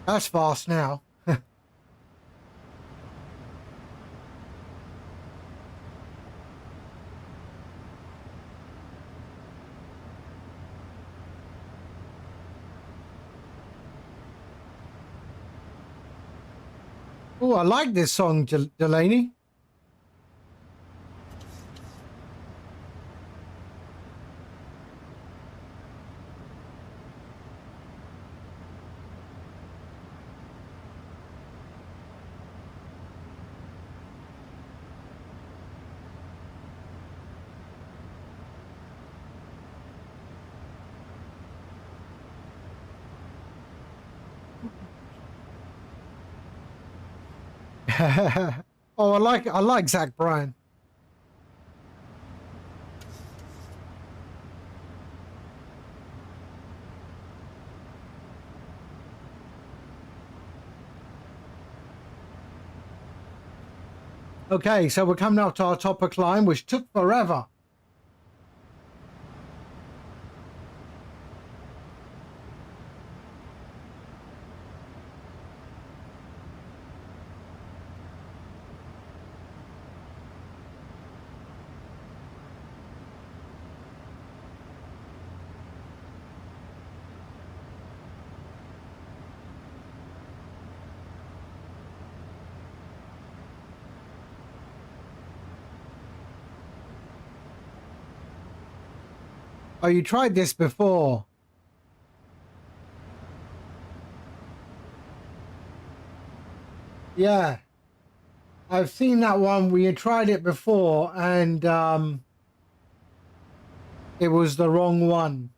[SPEAKER 2] That's fast now. Oh, I like this song, Delaney. Oh, I like Zach Bryan. Okay, so we're coming up to our topper climb, which took forever. Oh, you tried this before? Yeah, I've seen that one. We had tried it before, and it was the wrong one.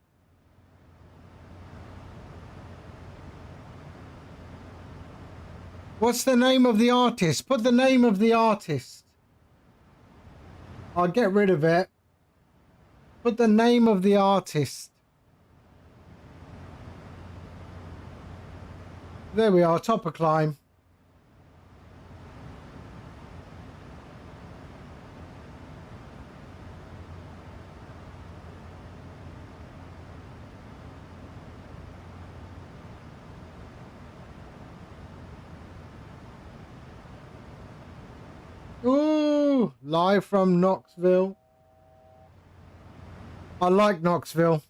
[SPEAKER 2] What's the name of the artist? Put the name of the artist. I'll get rid of it. Put the name of the artist. There we are, topper climb. Ooh, live from Knoxville. I like Knoxville.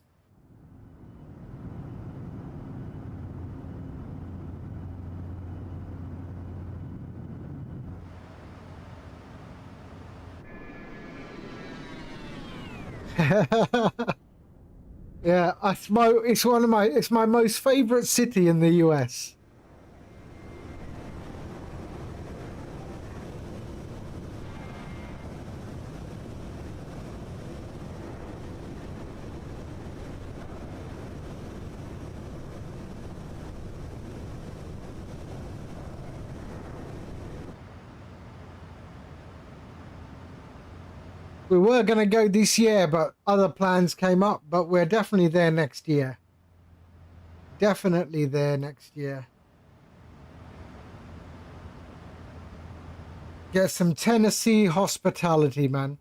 [SPEAKER 2] Yeah, it's my most favorite city in the US. We were going to go this year, but other plans came up, but we're definitely there next year. Definitely there next year. Get some Tennessee hospitality, man.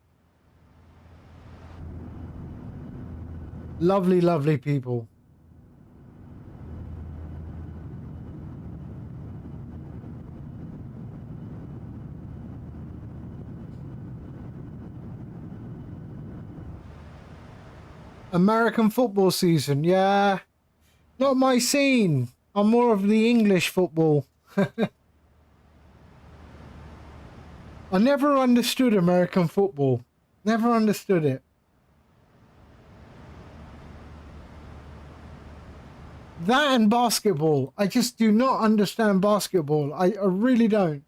[SPEAKER 2] Lovely, lovely people. American football season, yeah. Not my scene. I'm more of the English football. I never understood American football. Never understood it. That and basketball. I just do not understand basketball. I really don't.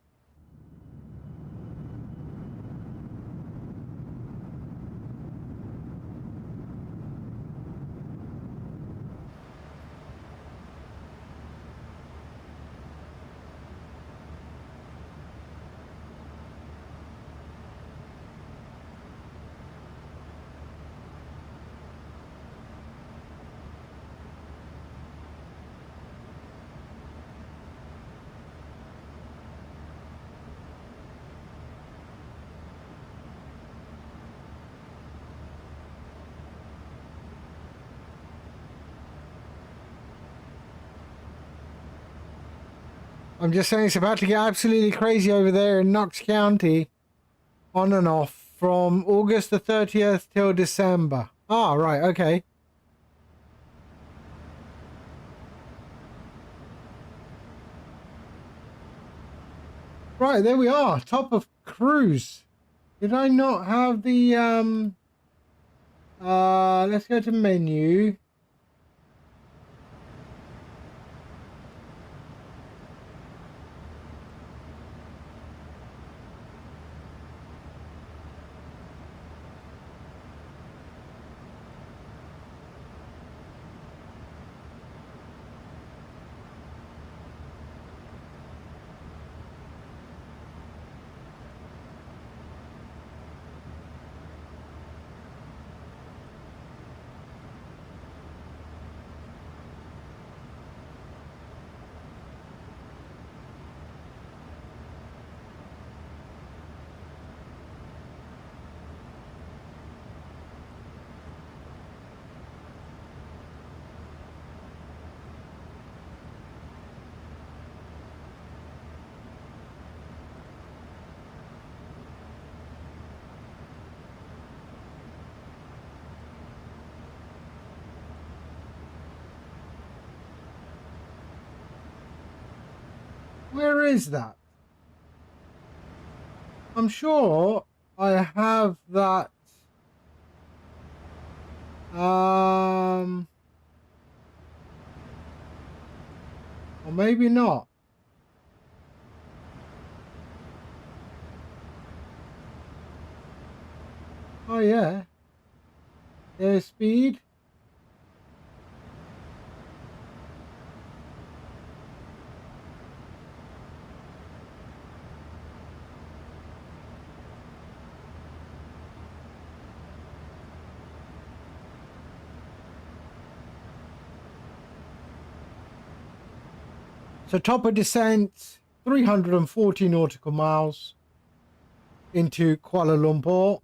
[SPEAKER 2] I'm just saying it's about to get absolutely crazy over there in Knox County, on and off, from August the 30th till December. Ah, right, okay. Right, there we are, top of cruise. Did I not have the, let's go to menu. Where is that? I'm sure I have that. Or maybe not. Oh yeah. Airspeed. So top of descent, 340 nautical miles into Kuala Lumpur.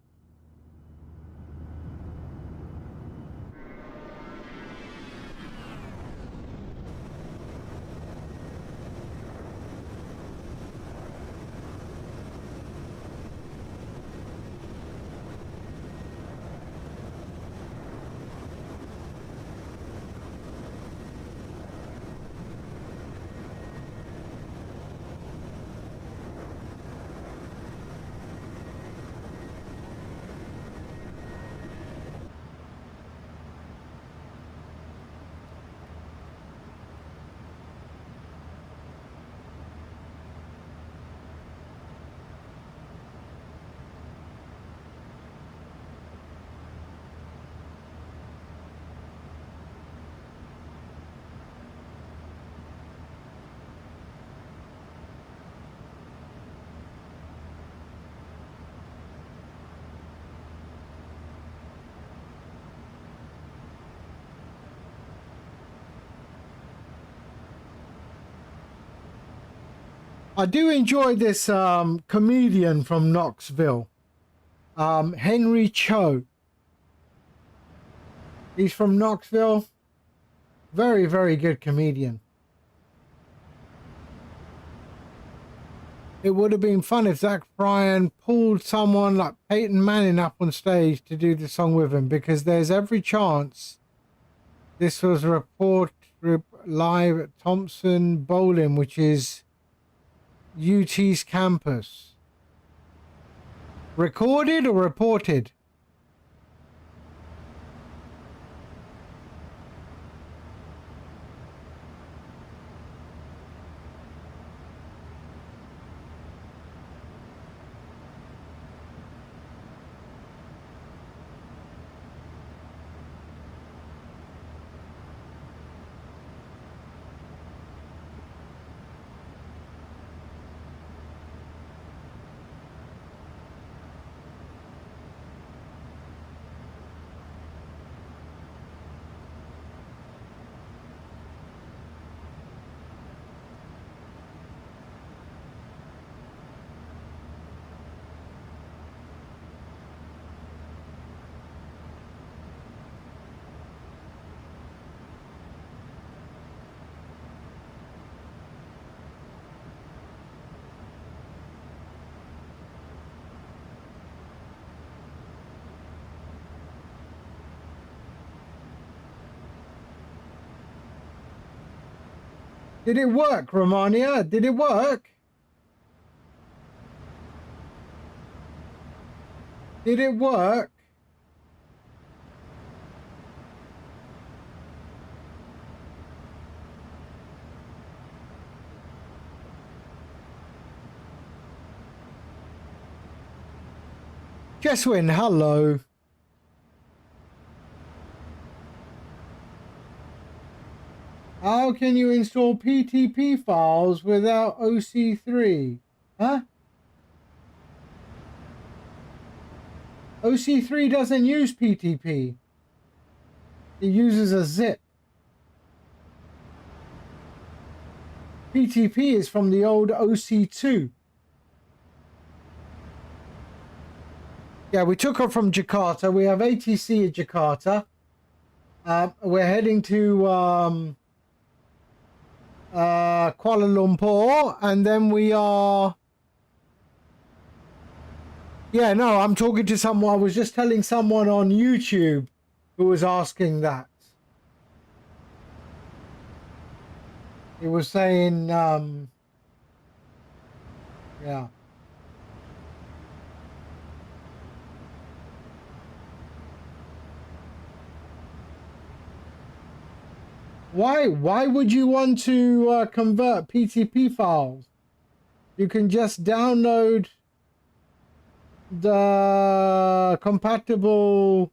[SPEAKER 2] I do enjoy this comedian from Knoxville, Henry Cho. He's from Knoxville. Very, very good comedian. It would have been fun if Zach Bryan pulled someone like Peyton Manning up on stage to do the song with him, because there's every chance this was reported live at Thompson Bowling, which is UT's campus. Recorded or reported? Did it work, Romania? Did it work? Did it work? Jeswin, hello. How can you install PTP files without OC3? Huh? OC3 doesn't use PTP. It uses a zip. PTP is from the old OC2. Yeah, we took her from Jakarta. We have ATC at Jakarta. We're heading to Kuala Lumpur, and then we are... Yeah, no, I'm talking to someone. I was just telling someone on YouTube who was asking that. He was saying, Yeah. Why would you want to convert PTP files? You can just download the compatible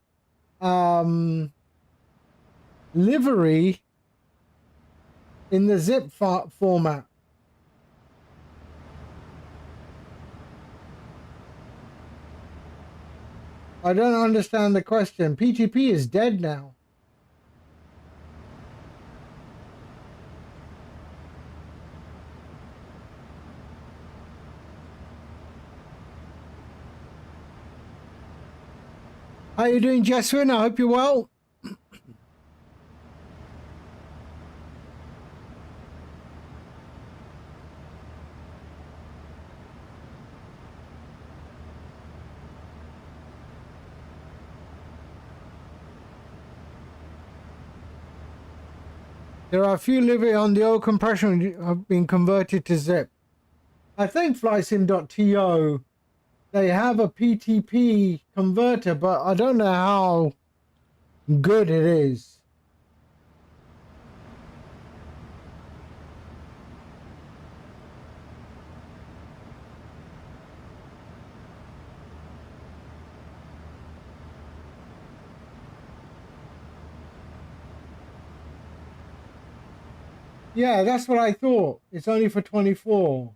[SPEAKER 2] livery in the zip format. I don't understand the question. PTP is dead now. How you doing, Jeswin? I hope you're well. There are a few living on the old compression have been converted to zip. I think flightsim.to, they have a PTP converter, but I don't know how good it is. Yeah, that's what I thought. It's only for 24.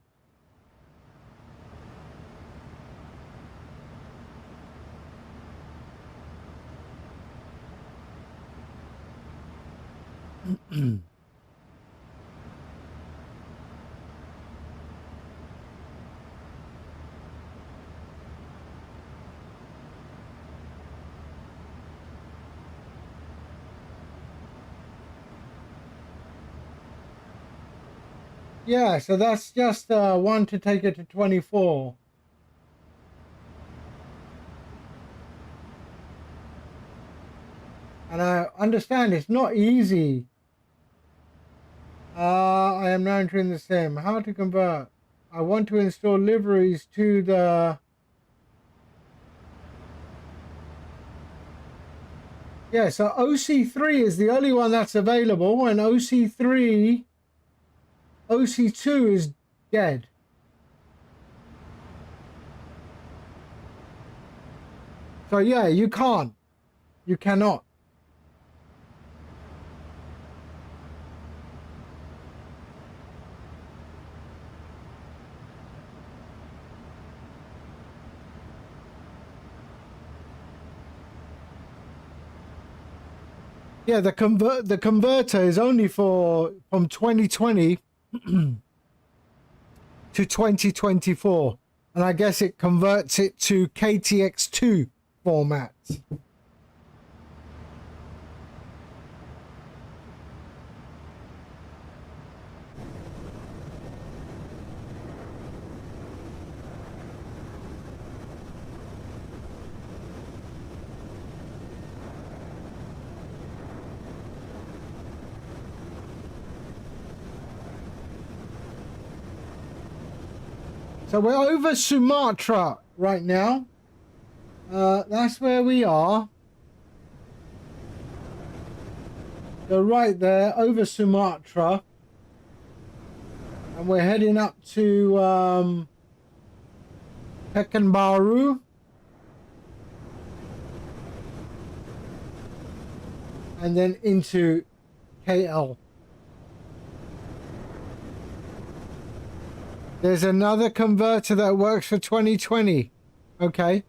[SPEAKER 2] Yeah, so that's just one to take it to 24. And I understand it's not easy. I am now entering the sim. How to convert? I want to install liveries to the... Yeah, so OC3 is the only one that's available, and OC2 is dead. So yeah, you can't. You cannot. Yeah, the converter is only for from 2020 to 2024, and I guess it converts it to KTX2 format. So we're over Sumatra right now. That's where we are. So right there, over Sumatra. And we're heading up to Pekanbaru. And then into KL. There's another converter that works for 2020. Okay.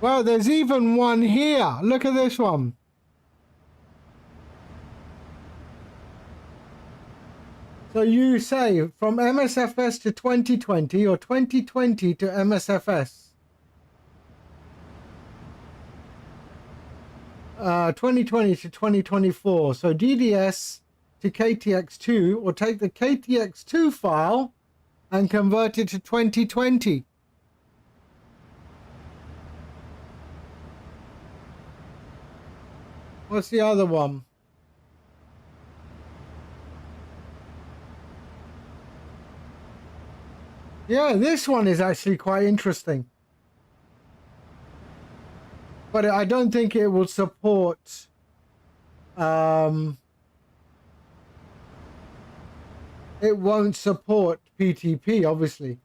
[SPEAKER 2] Well, there's even one here. Look at this one. So you say from MSFS to 2020 or 2020 to MSFS. 2020 to 2024. So DDS to KTX2, or take the KTX2 file and convert it to 2020. What's the other one? Yeah, this one is actually quite interesting. But I don't think it will support it won't support PTP, obviously.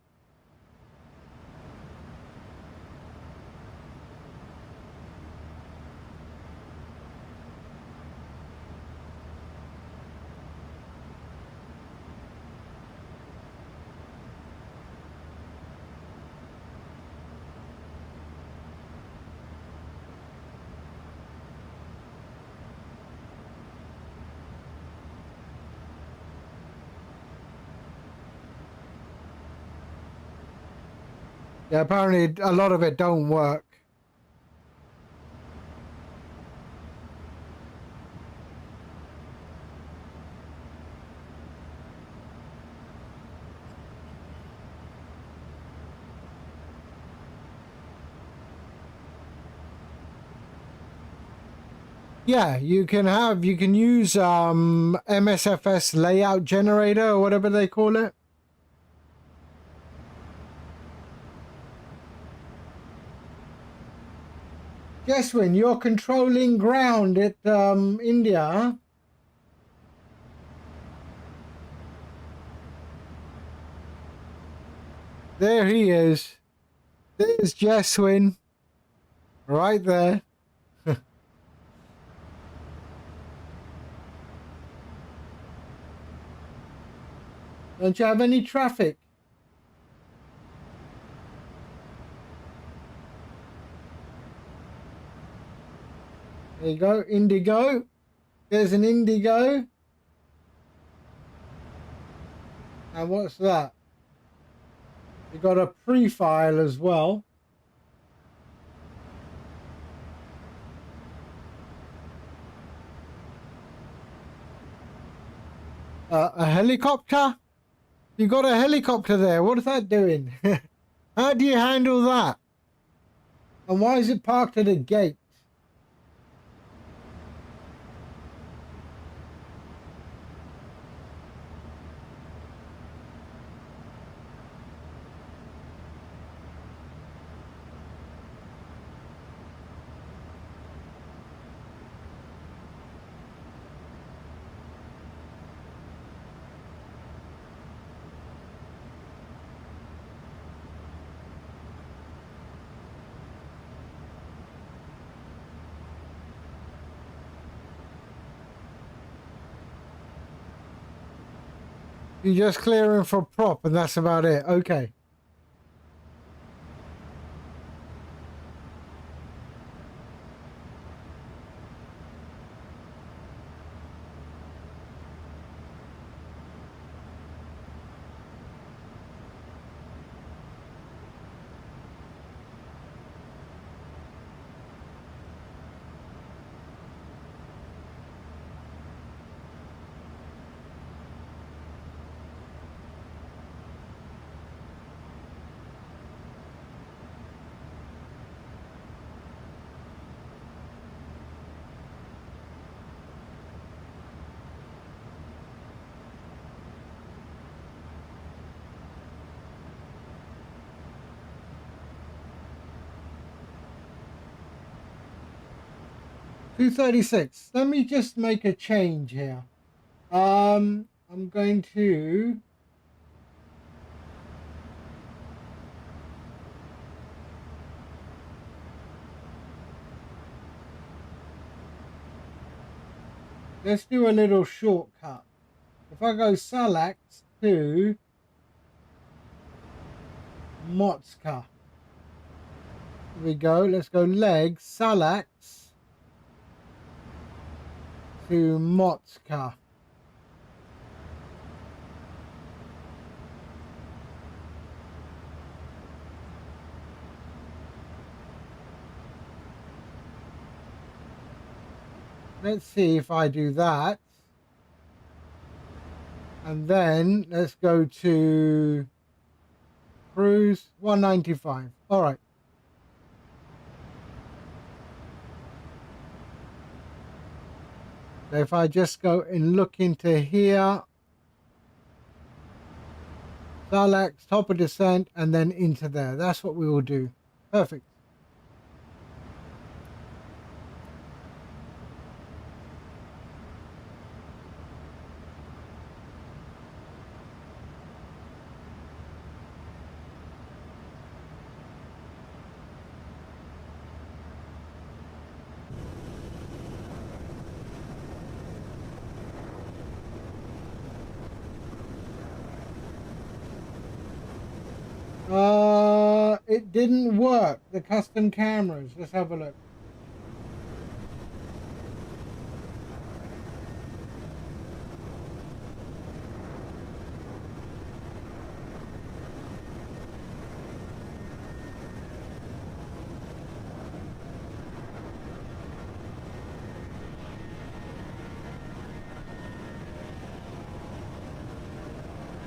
[SPEAKER 2] Yeah, apparently a lot of it don't work. Yeah, you can use MSFS layout generator or whatever they call it. Jeswin, you're controlling ground at India, huh? There he is. There's Jeswin. Right there. Don't you have any traffic? There you go, Indigo. There's an Indigo. And what's that? You got a pre-file as well. A helicopter? You got a helicopter there. What is that doing? How do you handle that? And why is it parked at a gate? You're just clearing for prop and that's about it. Okay. $236. Let me just make a change here. I'm going to let's do a little shortcut. If I go select to Motska. Here we go. Let's go leg Salax to Motka. Let's see if I do that. And then let's go to cruise 195. All right. So if I just go and look into here, Salax, top of descent, and then into there. That's what we will do. Perfect. It didn't work. The custom cameras. Let's have a look.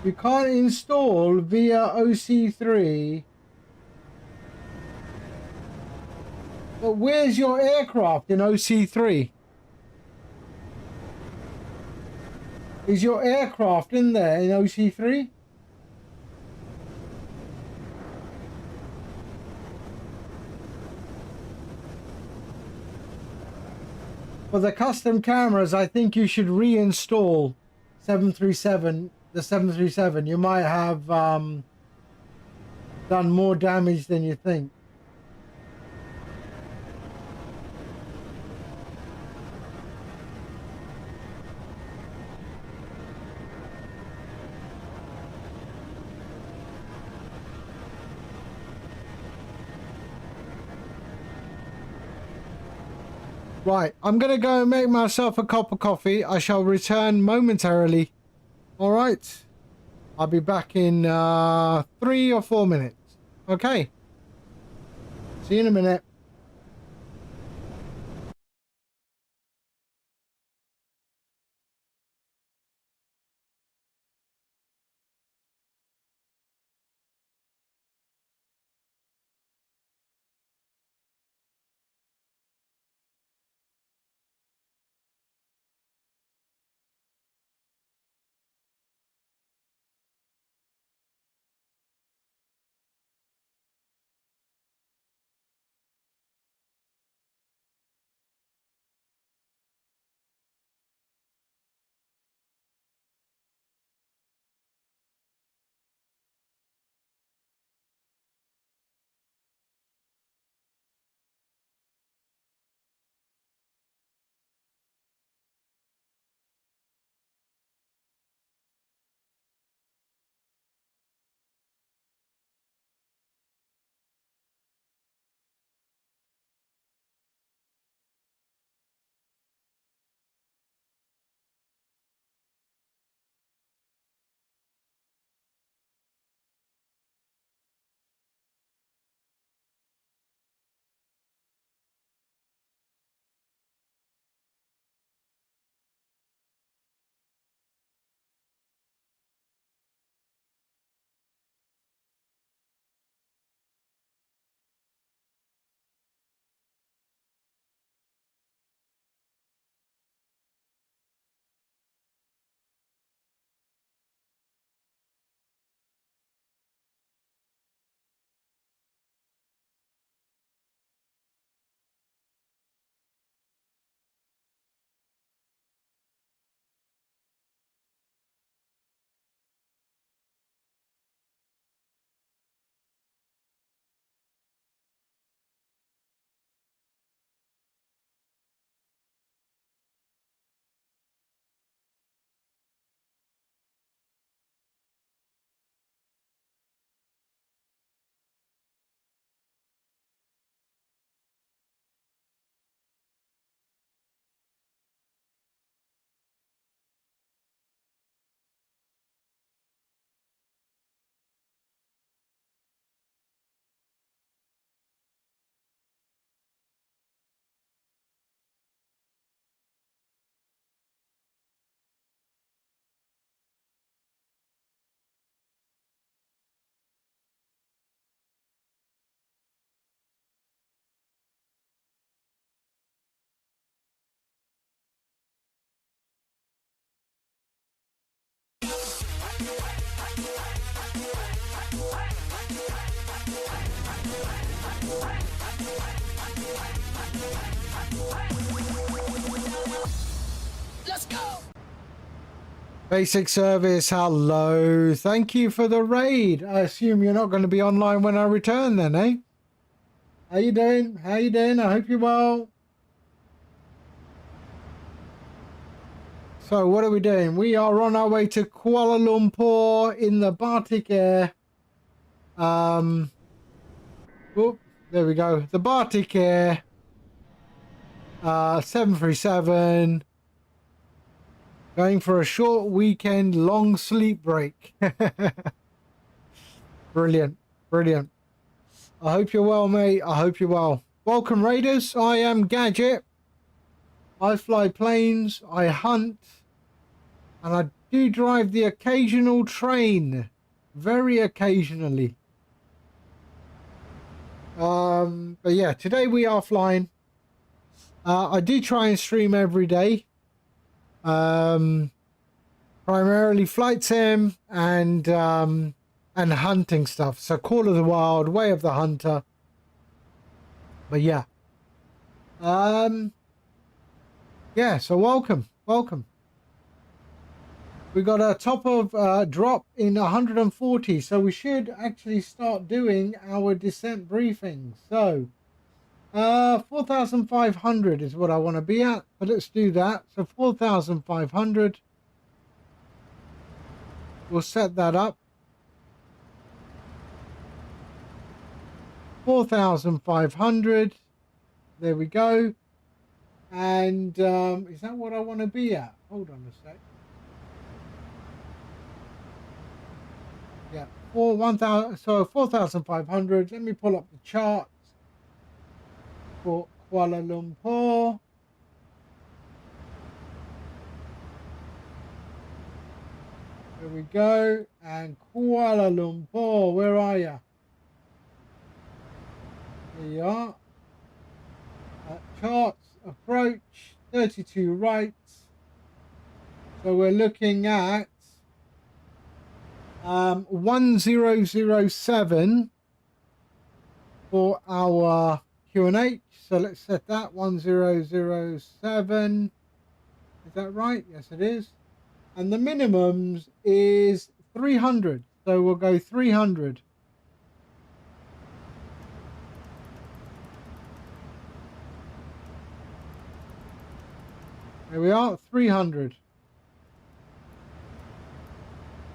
[SPEAKER 2] You can't install via OC3. But where's your aircraft in OC3? Is your aircraft in there in OC3? For the custom cameras, I think you should reinstall 737, the 737. You might have done more damage than you think. Right, I'm going to go and make myself a cup of coffee. I shall return momentarily. All right. I'll be back in 3 or 4 minutes. Okay. See you in a minute. Basic service, hello. Thank you for the raid. I assume you're not going to be online when I return then, eh? How you doing? How you doing? I hope you're well. So what are we doing? We are on our way to Kuala Lumpur in the BATIK Air. Whoop, there we go. The BATIK Air 737. Going for a short weekend, long sleep break. Brilliant, brilliant. I hope you're well, mate. I hope you're well. Welcome, Raiders. I am Gadget. I fly planes, I hunt, and I do drive the occasional train. Very occasionally. But yeah, today we are flying. I do try and stream every day. Primarily flight sim and hunting stuff. So Call of the Wild, Way of the Hunter. But yeah. Yeah, so welcome. We got a top of drop in 140, so we should actually start doing our descent briefings. So 4,500 is what I want to be at, but let's do that. So 4,500. We'll set that up. 4,500. There we go. And is that what I want to be at? Hold on a sec. Yeah, 4,500. Let me pull up the charts for Kuala Lumpur. There we go. And Kuala Lumpur, where are you? There you are. Charts, approach, 32 rights. So we're looking at 1007 for our Q&H. So let's set that 1007. Is that right? Yes, it is. And the minimums is 300. So we'll go 300. There we are, 300.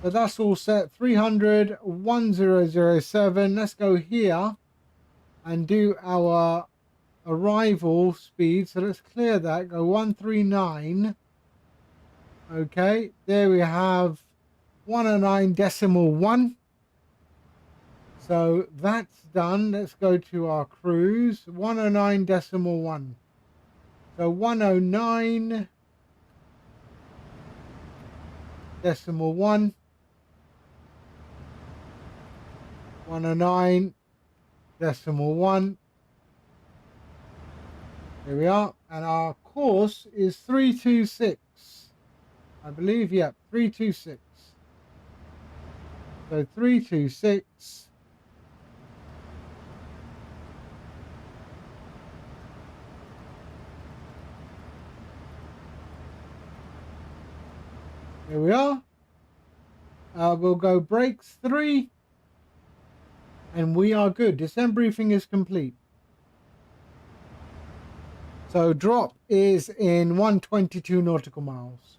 [SPEAKER 2] So that's all set. 300, 1007. Let's go here and do our arrival speed. So let's clear that. Go 139. Okay, there we have 109.1. So that's done. Let's go to our cruise. 109.1. So 109.1. 109.1. There we are. And our course is 326. I believe, yeah, 326. So 326. Here we are. We'll go brakes 3. And we are good. Descent briefing is complete. So drop is in 122 nautical miles.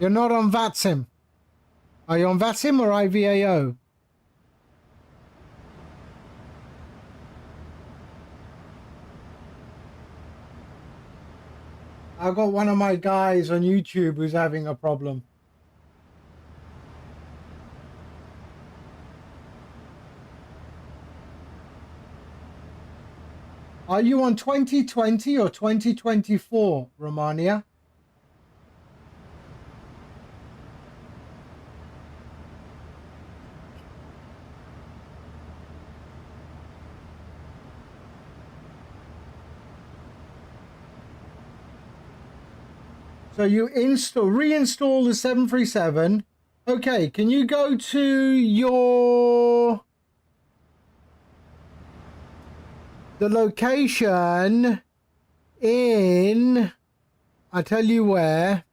[SPEAKER 2] You're not on VATSIM. Are you on VATSIM or IVAO? I've got one of my guys on YouTube who's having a problem. Are you on 2020 or 2024, Romania? So you reinstall the 737. Okay, can you go to the location in, I'll tell you where.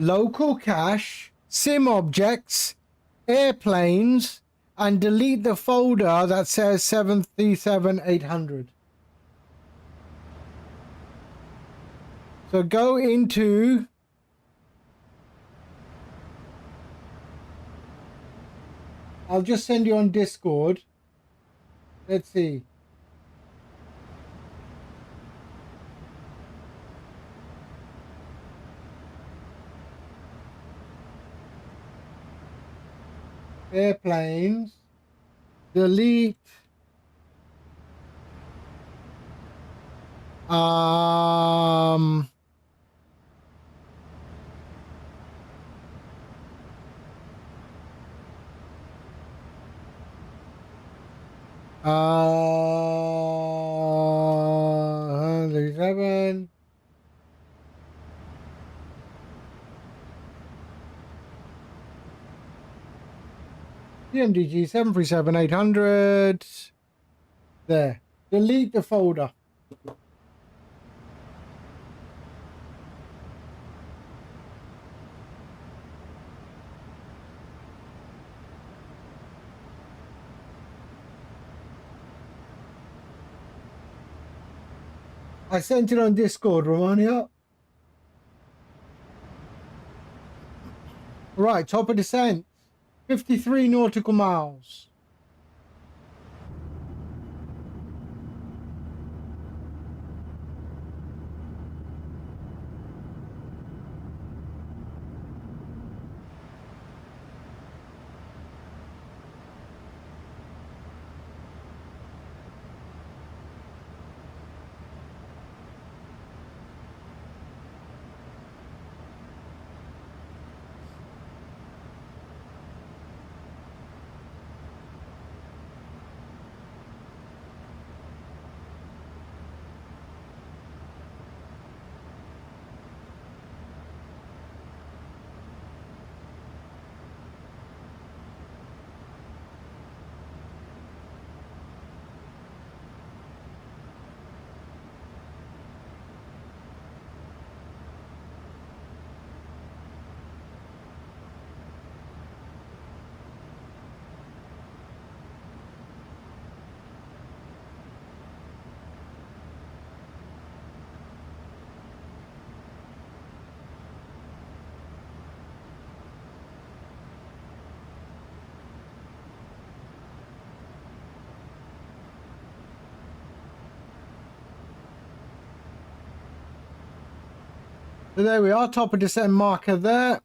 [SPEAKER 2] Local cache, sim objects, airplanes, and delete the folder that says 737-800. So go into I'll just send you on Discord. Let's see. Airplanes. Delete. Seven. CMDG 737-800. There. Delete the folder. I sent it on Discord, Romania. Right, top of descent. 53 nautical miles. So there we are, top of descent marker there.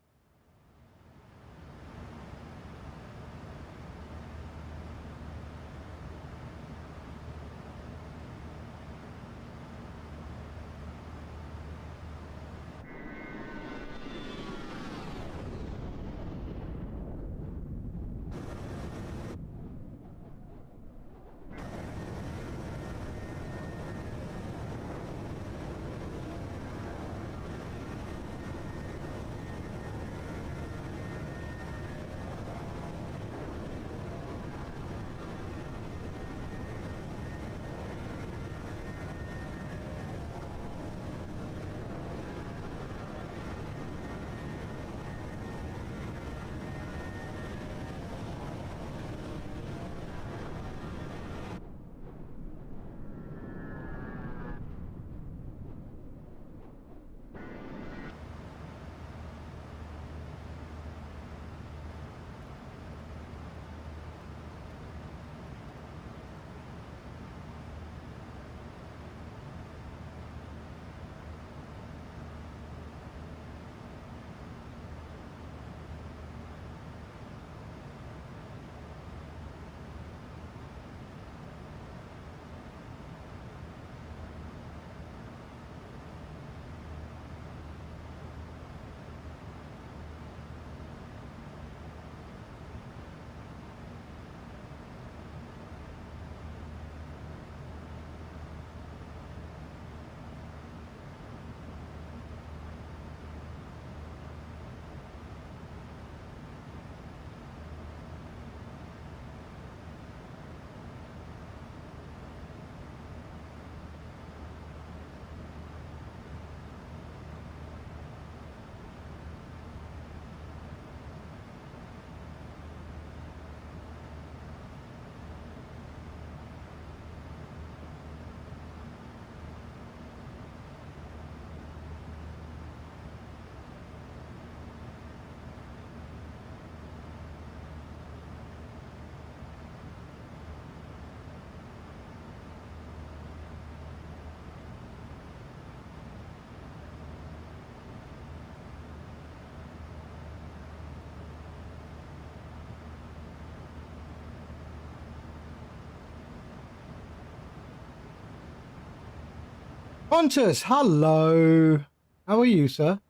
[SPEAKER 2] Pontus, hello. How are you, sir?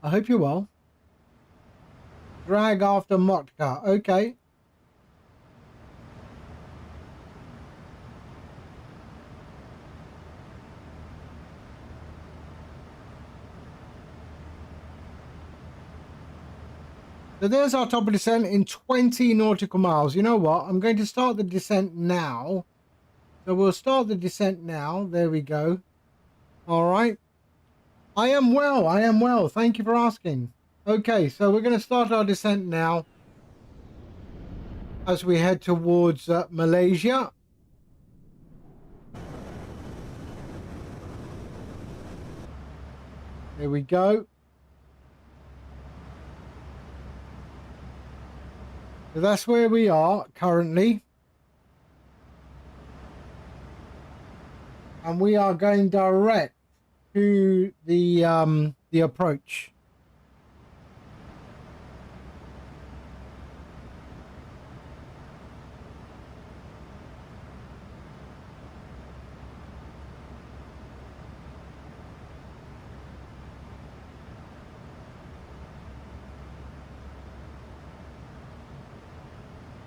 [SPEAKER 2] I hope you're well. Drag after Motka. Okay. So there's our top of descent in 20 nautical miles. You know what? I'm going to start the descent now. So we'll start the descent now. There we go. All right. I am well. I am well. Thank you for asking. Okay, so we're going to start our descent now as we head towards Malaysia. There we go. So that's where we are currently. And we are going direct to the approach.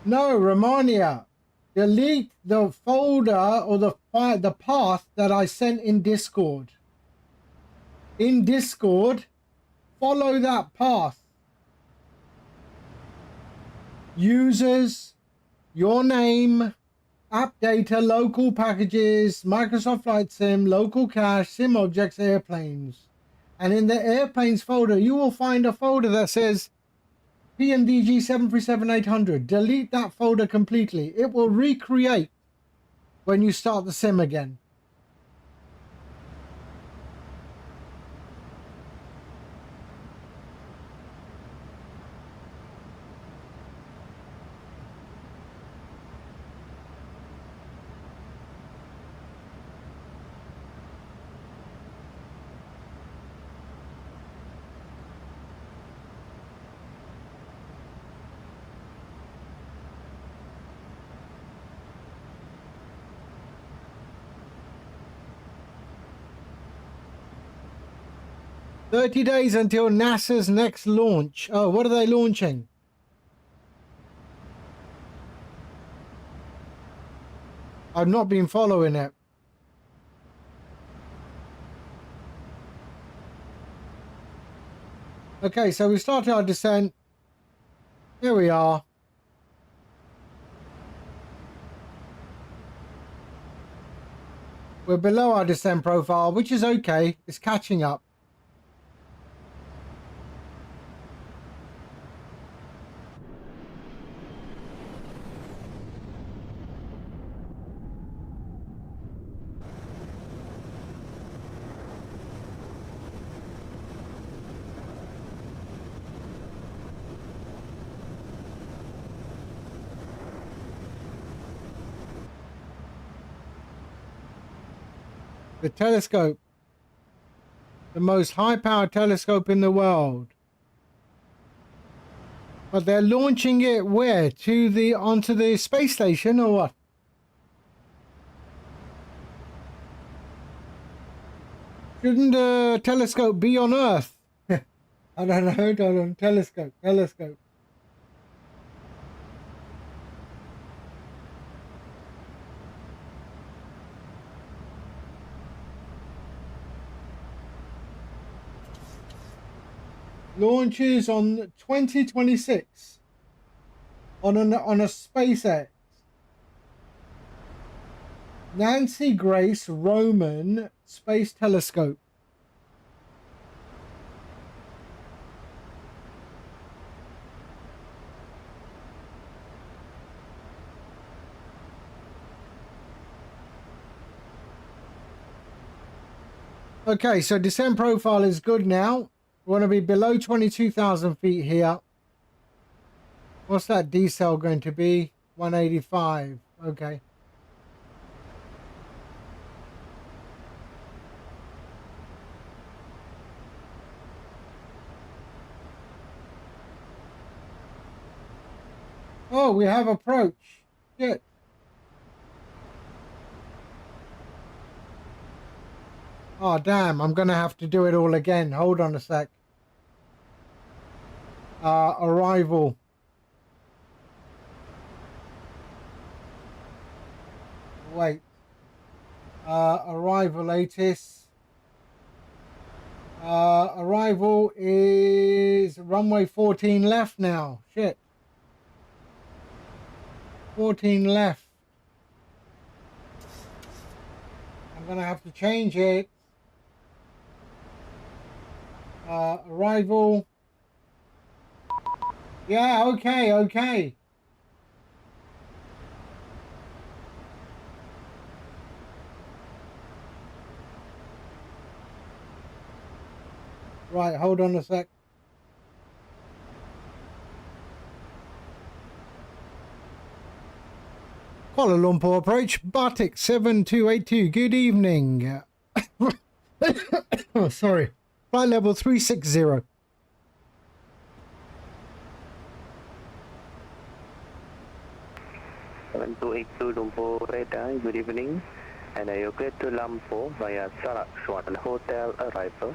[SPEAKER 2] No, Romania, delete the folder or the file, the path that I sent in Discord. In Discord, follow that path. Users, your name, app data, local packages, Microsoft Flight Sim, local cache, sim objects, airplanes. And in the airplanes folder, you will find a folder that says PMDG 737-800. Delete that folder completely. It will recreate when you start the sim again. $30 days until NASA's next launch. Oh, what are they launching? I've not been following it. Okay, so we started our descent. Here we are. We're below our descent profile, which is okay. It's catching up. The telescope, the most high-powered telescope in the world. But they're launching it where? Onto the space station or what? Shouldn't a telescope be on Earth? I don't know. Hold on. Telescope. Launches on 2026 on a SpaceX. Nancy Grace Roman Space Telescope. Okay, so descent profile is good now. We want to be below 22,000 feet here. What's that decel going to be? 185. Okay. Oh, we have approach. Shit. Oh, damn. I'm going to have to do it all again. Hold on a sec. Arrival. Wait. Arrival, Atis. Arrival is runway 14 left now. Shit. 14 left. I'm going to have to change it. Arrival. Yeah, okay, okay. Right, hold on a sec. Kuala Lumpur approach, BATIK 7282. Good evening. Oh, sorry. Flight level 360.
[SPEAKER 5] Lumpur radar, good evening. And you clear to Lumpur via Sarak Swan Hotel arrival.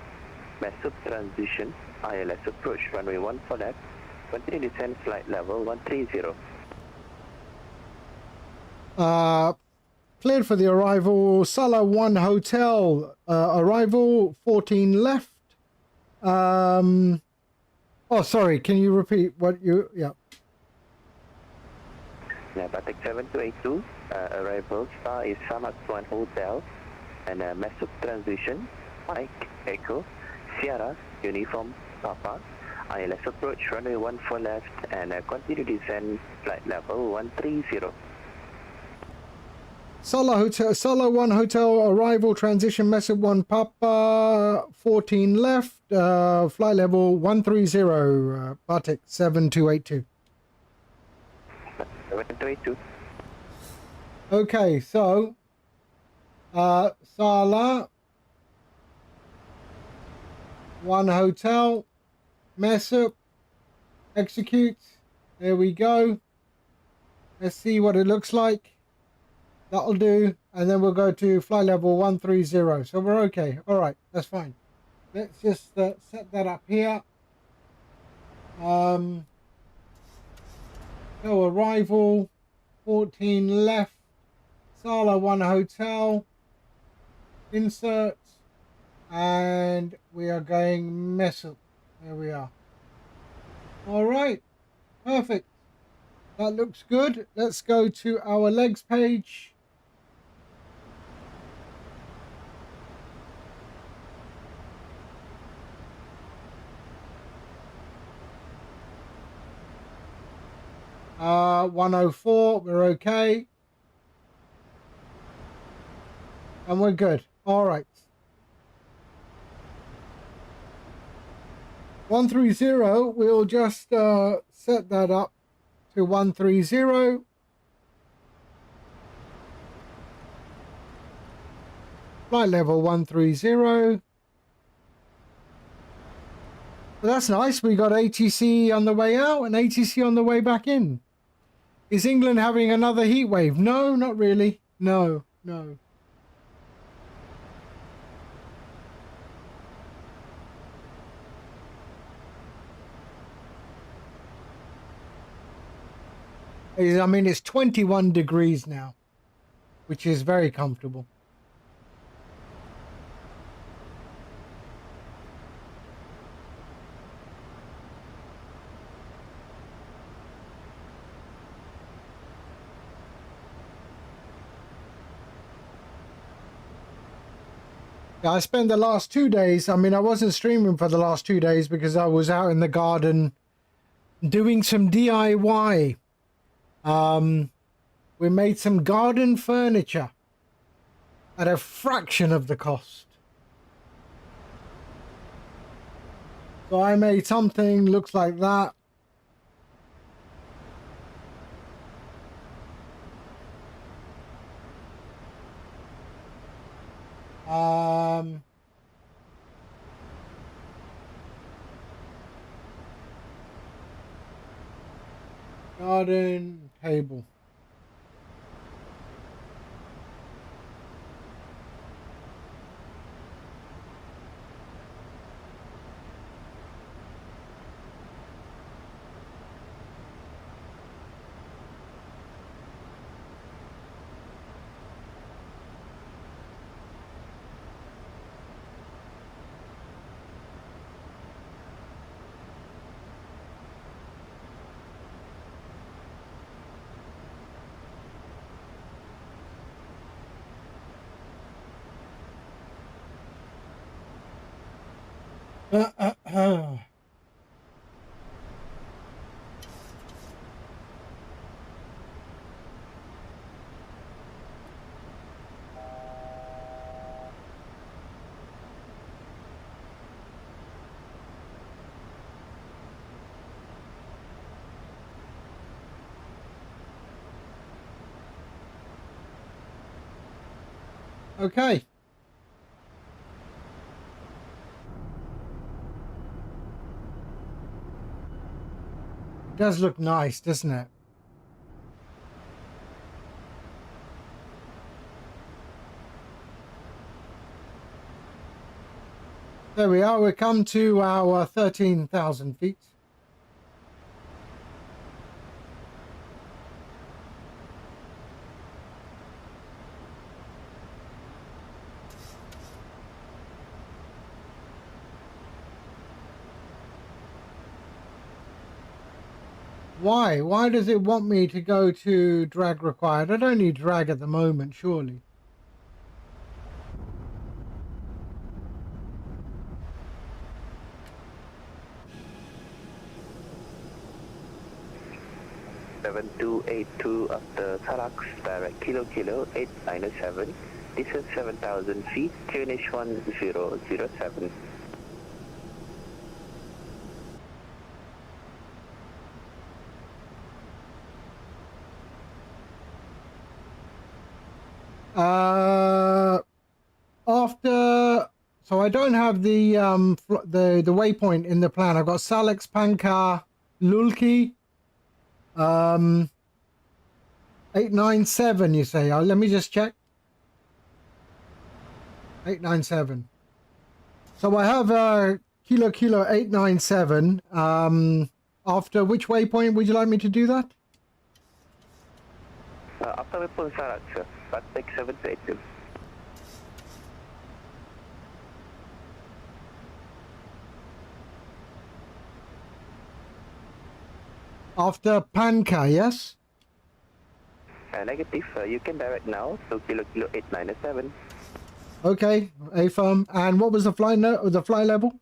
[SPEAKER 5] Massive transition, ILS approach runway 14 left. Continue descent flight level 130.
[SPEAKER 2] Cleared for the arrival. Sala 1 Hotel. Arrival 14 left. Oh, sorry. Can you repeat what you... Yeah.
[SPEAKER 5] Yeah, BATIK 7282, arrival star is Samak Swan Hotel, and massive transition, Mike, Echo, Sierra, Uniform, Papa, ILS approach runway 14 left, and continue descent flight level 130.
[SPEAKER 2] Sala Hotel, Sala 1 Hotel, arrival, transition, message 1 Papa, 14 left, flight level 130, BATIK 7282.
[SPEAKER 5] 7282.
[SPEAKER 2] Okay, so, Sala 1 Hotel, mess up, execute, there we go. Let's see what it looks like. That'll do, and then we'll go to flight level 130. So we're okay. All right, that's fine. Let's just set that up here. So arrival 14 left, Sala 1 Hotel, insert, and we are going mess up. There we are. All right, perfect. That looks good. Let's go to our legs page. Uh, 104, we're okay. And we're good. All right. 130, we'll just set that up to 130. Flight level 130. Well, that's nice. We got ATC on the way out and ATC on the way back in. Is England having another heat wave? No, not really. No, no. I mean, it's 21 degrees now, which is very comfortable. I spent the last 2 days, I mean, I wasn't streaming for the last 2 days because I was out in the garden doing some DIY. We made some garden furniture at a fraction of the cost. So I made something looks like that. Garden table. Okay. It does look nice, doesn't it? There we are. We come to our 13,000 feet. Why? Why does it want me to go to drag required? I don't need drag at the moment, surely.
[SPEAKER 3] Seven two 8282 after Sarax, direct Kilo 8907. This is 7,000 feet, QNH 1007.
[SPEAKER 2] After, so I don't have the the waypoint in the plan. I've got Salix, Pankar, Lulki, 897. You say? Let me just check. 897. So I have Kilo 897. After which waypoint would you like me to do that?
[SPEAKER 3] After we pull Sarax, sir, BATIK 738.
[SPEAKER 2] After Panka, yes?
[SPEAKER 3] Negative, you can direct now to Kilo 897.
[SPEAKER 2] Okay, affirm. And what was the flight the flight level?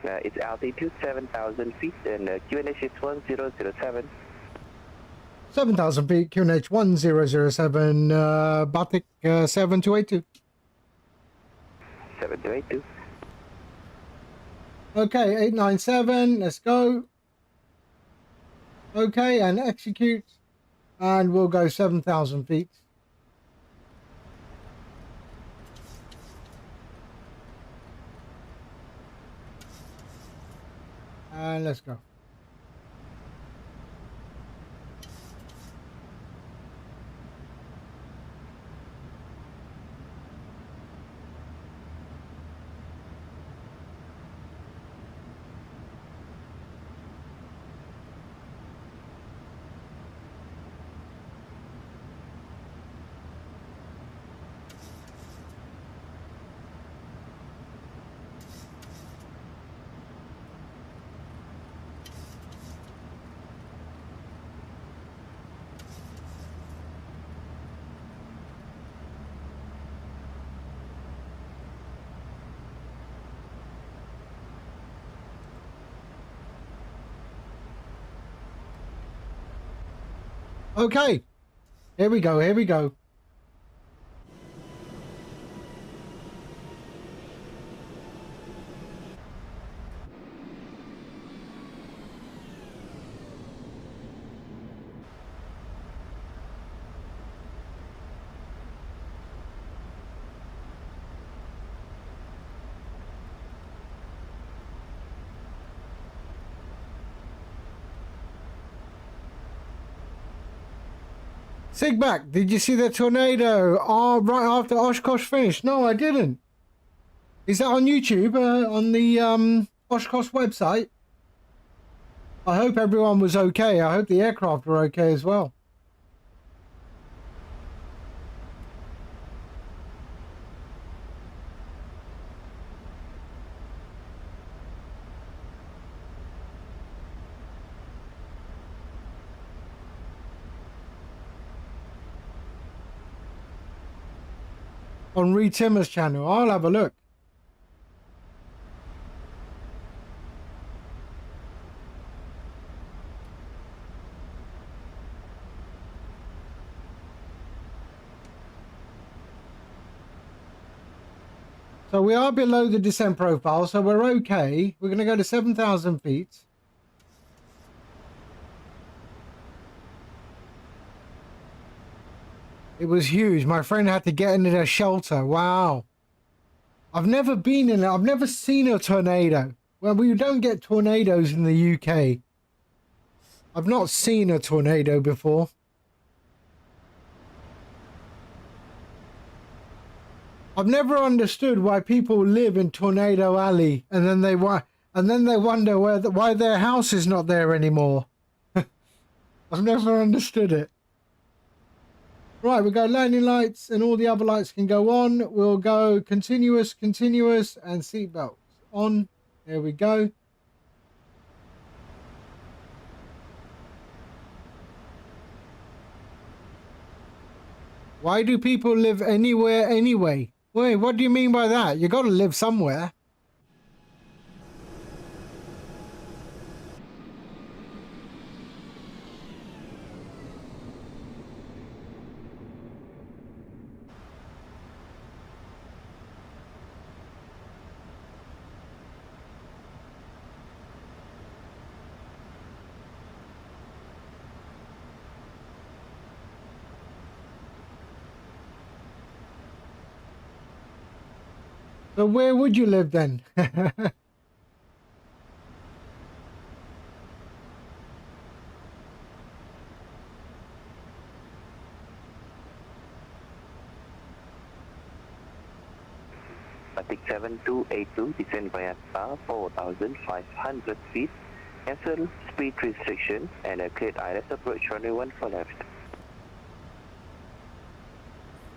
[SPEAKER 3] It's altitude 7,000 feet and QNH is 1007.
[SPEAKER 2] 7,000 feet, QNH 1007, BATIK 7282.
[SPEAKER 3] 7282.
[SPEAKER 2] Okay, 897, let's go. Okay, and execute. And we'll go 7,000 feet. And let's go. Okay, here we go, here we go. Sigback, did you see the tornado? Oh, right after Oshkosh finished? No, I didn't. Is that on YouTube, on the Oshkosh website? I hope everyone was okay. I hope the aircraft were okay as well. On Reed Timmer's channel. I'll have a look. So we are below the descent profile, so we're okay. We're going to go to 7,000 feet. It was huge. My friend had to get into a shelter. Wow. I've never been in it. I've never seen a tornado. Well, we don't get tornadoes in the UK. I've not seen a tornado before. I've never understood why people live in Tornado Alley and then they wonder why their house is not there anymore. I've never understood it. Right, we go landing lights and all the other lights can go on. We'll go continuous, and seatbelts on. There we go. Why do people live anywhere anyway? Wait, what do you mean by that? You got to live somewhere. So where would you live then?
[SPEAKER 8] BATIK 7282, descend via star 4,500 feet, cancel speed restriction, and a cleared ILS approach runway 14 left.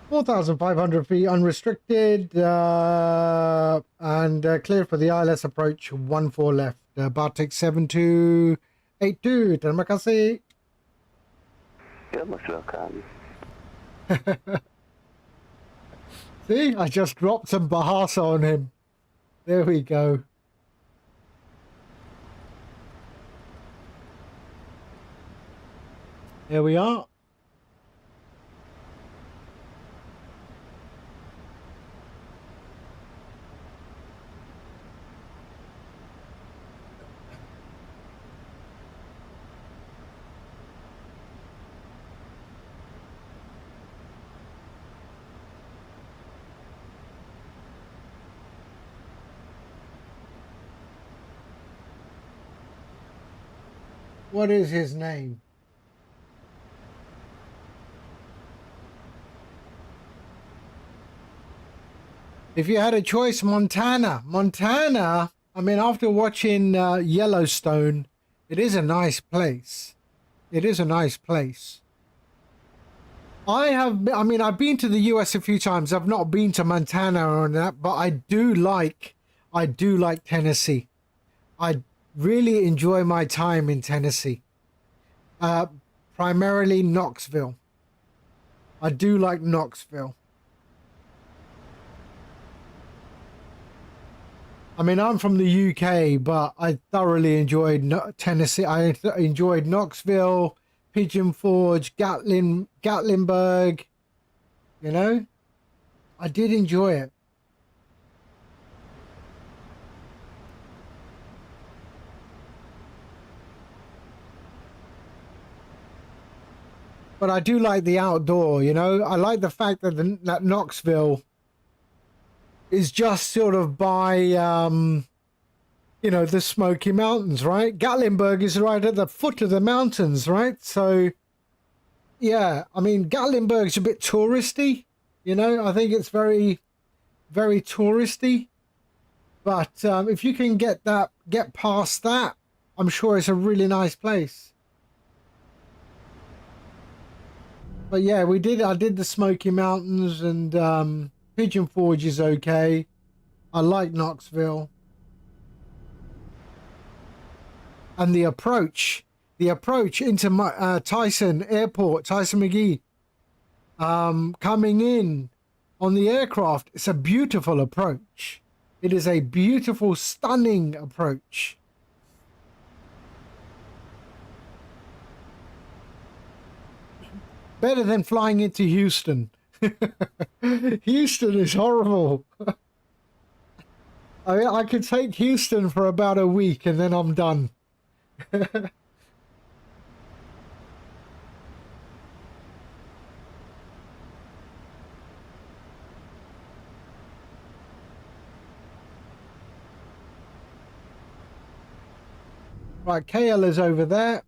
[SPEAKER 2] 4,500 feet unrestricted and cleared for the ILS approach 14 left. BATIK 7282. Terima kasih.
[SPEAKER 8] You're most welcome.
[SPEAKER 2] See, I just dropped some Bahasa on him. There we go. Here we are. What is his name? If you had a choice, Montana. Montana, I mean, after watching Yellowstone, it is a nice place. It is a nice place. I've been to the US a few times. I've not been to Montana or that, but I do like Tennessee. I really enjoy my time in Tennessee. Primarily Knoxville. I do like Knoxville. I mean, I'm from the UK, but I thoroughly enjoyed Tennessee. I enjoyed Knoxville, Pigeon Forge, Gatlinburg. You know, I did enjoy it. But I do like the outdoor, you know. I like the fact that that Knoxville is just sort of by, you know, the Smoky Mountains, right? Gatlinburg is right at the foot of the mountains, right? So, yeah, I mean, Gatlinburg's a bit touristy, you know. I think it's very, very touristy. But if you can get past that, I'm sure it's a really nice place. But yeah, I did the Smoky Mountains, and Pigeon Forge is okay. I like Knoxville. And the approach into Tyson Airport, Tyson McGee, coming in on the aircraft, it's a beautiful approach. It is a beautiful, stunning approach. Better than flying into Houston. Houston is horrible. I could take Houston for about a week and then I'm done. Right, KL is over there.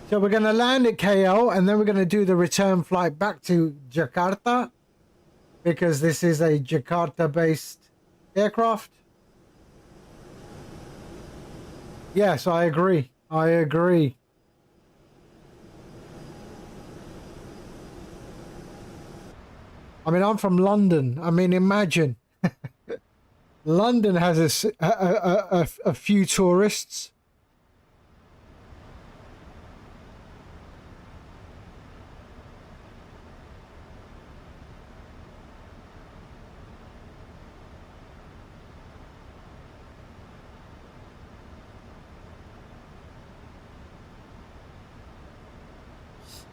[SPEAKER 2] So we're going to land at KL and then we're going to do the return flight back to Jakarta because this is a Jakarta-based aircraft. Yes, I agree. I agree. I mean, I'm from London. I mean, imagine. London has a few tourists.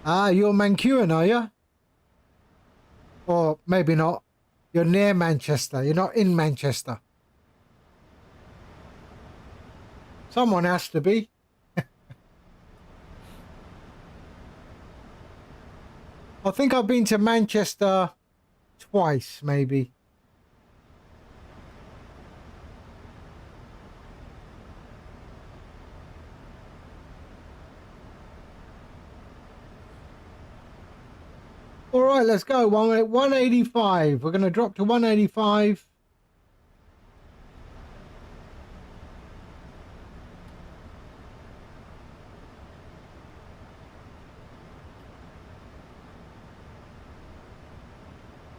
[SPEAKER 2] Ah, you're Mancuan, are you? Or maybe not. You're near Manchester. You're not in Manchester. Someone has to be. I think I've been to Manchester twice, maybe. All right, let's go. 185. We're going to drop to 185.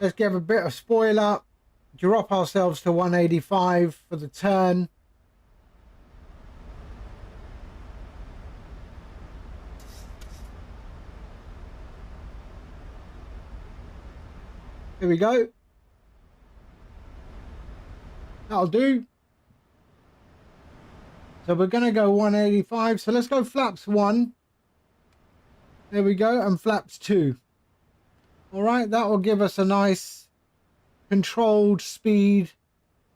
[SPEAKER 2] Let's give a bit of spoiler. Drop ourselves to 185 for the turn. Here we go. That'll do. So we're going to go 185. So let's go flaps 1. There we go. And flaps 2. All right. That will give us a nice controlled speed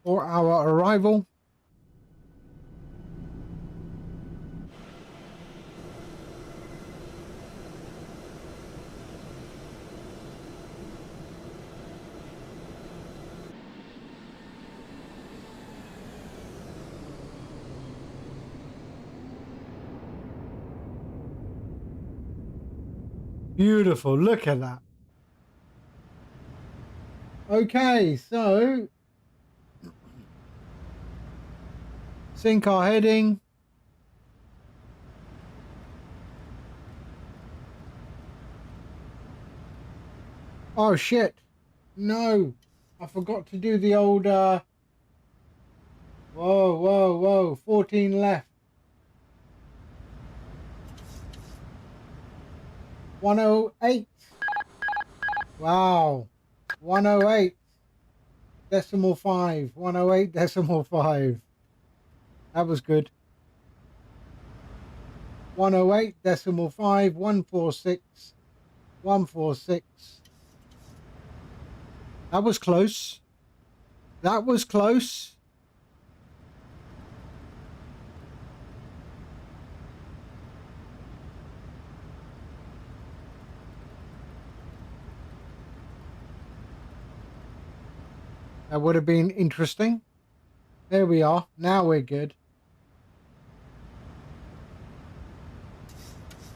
[SPEAKER 2] for our arrival. Beautiful. Look at that. Okay, so sync our heading. Oh shit. No. I forgot to do the old whoa. 14 left. 108. Wow. 108 decimal 5. 108 decimal 5. That was good. 108 decimal 5. 146. 146. That was close. That was close. That would have been interesting. There we are. Now we're good.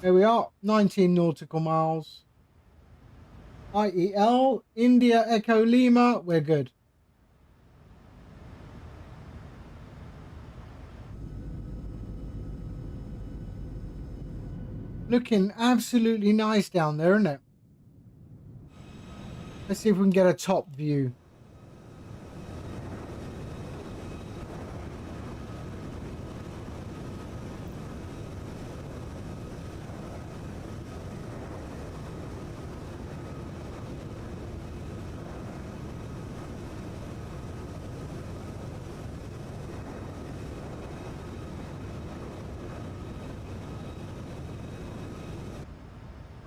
[SPEAKER 2] There we are. 19 nautical miles. IEL, India Echo Lima. We're good. Looking absolutely nice down there, isn't it? Let's see if we can get a top view.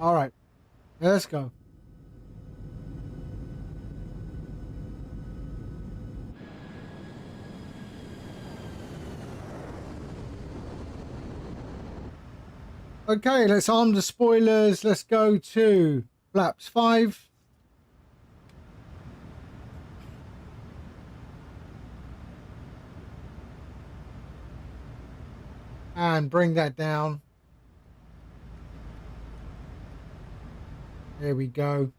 [SPEAKER 2] All right, let's go. Okay, let's arm the spoilers. Let's go to flaps 5. And bring that down. There we go.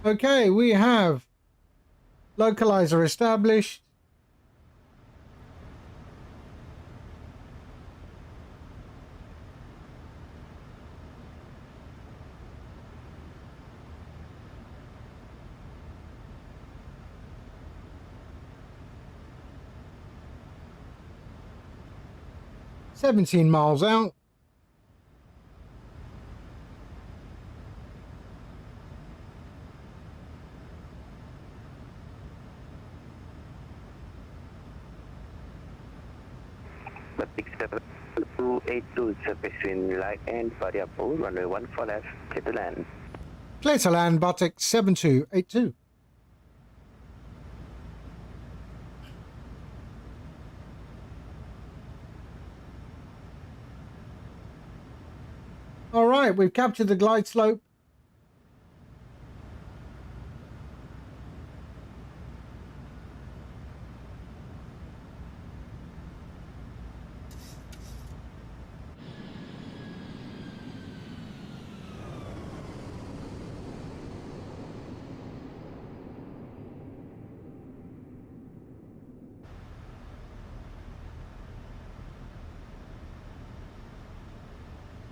[SPEAKER 2] Okay, we have localizer established. "17 miles out.
[SPEAKER 8] BATIK 7282, surfacing light and variable, runway 14 left, clear to land.
[SPEAKER 2] Clear to land, BATIK 7282. All right, we've captured the glide slope.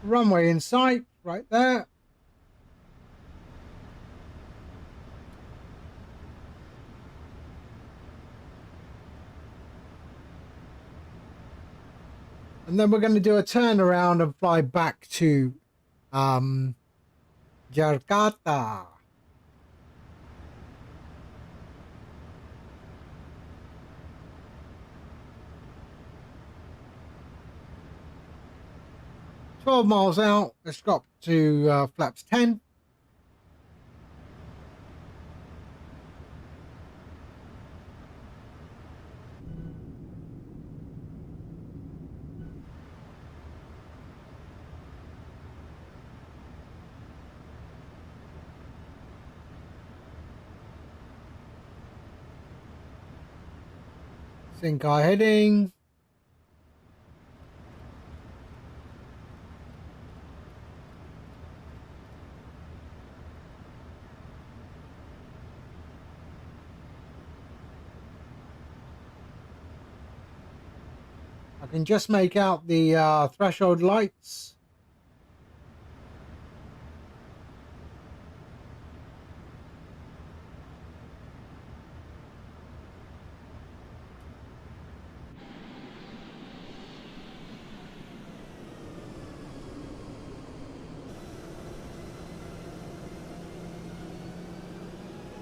[SPEAKER 2] Runway in sight, right there. And then we're going to do a turnaround and fly back to Jakarta. "12 miles out. Let's drop to flaps 10. Sync our heading. I can just make out the threshold lights.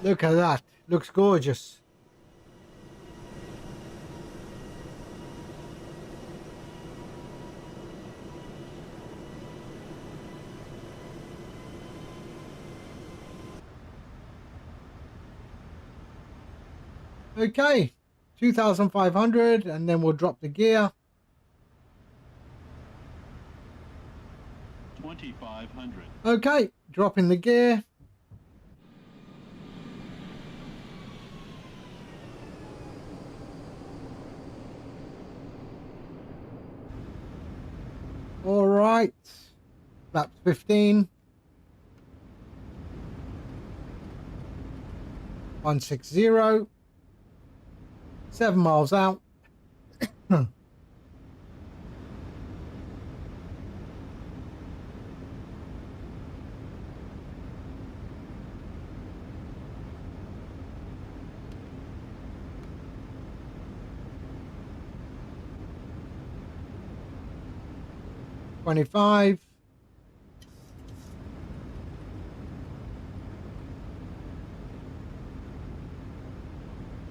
[SPEAKER 2] Look at that. Looks gorgeous. Okay, 2,500, and then we'll drop the gear.
[SPEAKER 9] 2,500.
[SPEAKER 2] Okay, dropping the gear. All right, flaps 15. 160. 7 miles out. $25.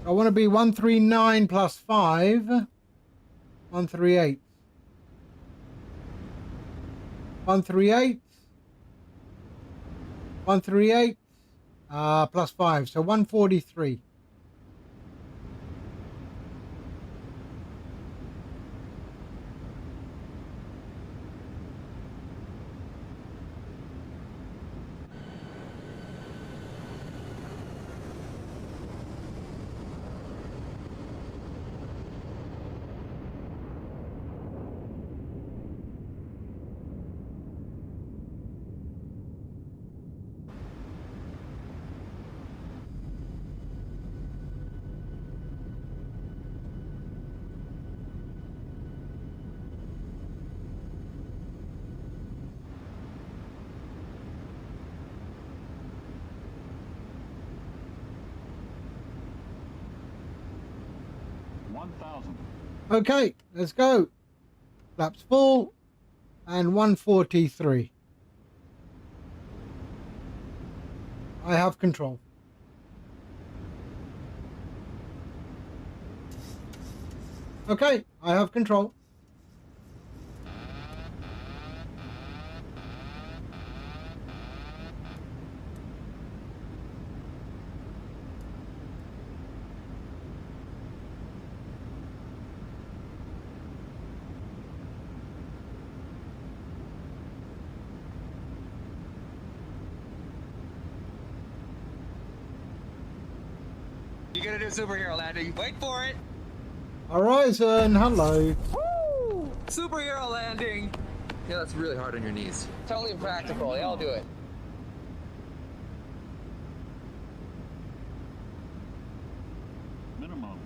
[SPEAKER 2] I want to be 139 plus 5. 138. 138. 138 plus 5, so 143. Okay, let's go. Flaps full and 143. I have control. Okay, I have control.
[SPEAKER 9] You're gonna do superhero landing. Wait for it.
[SPEAKER 2] Horizon, hello.
[SPEAKER 9] Woo! Superhero landing. Yeah, that's really hard on your knees. Totally impractical. Yeah, I'll do it.
[SPEAKER 10] Minimums.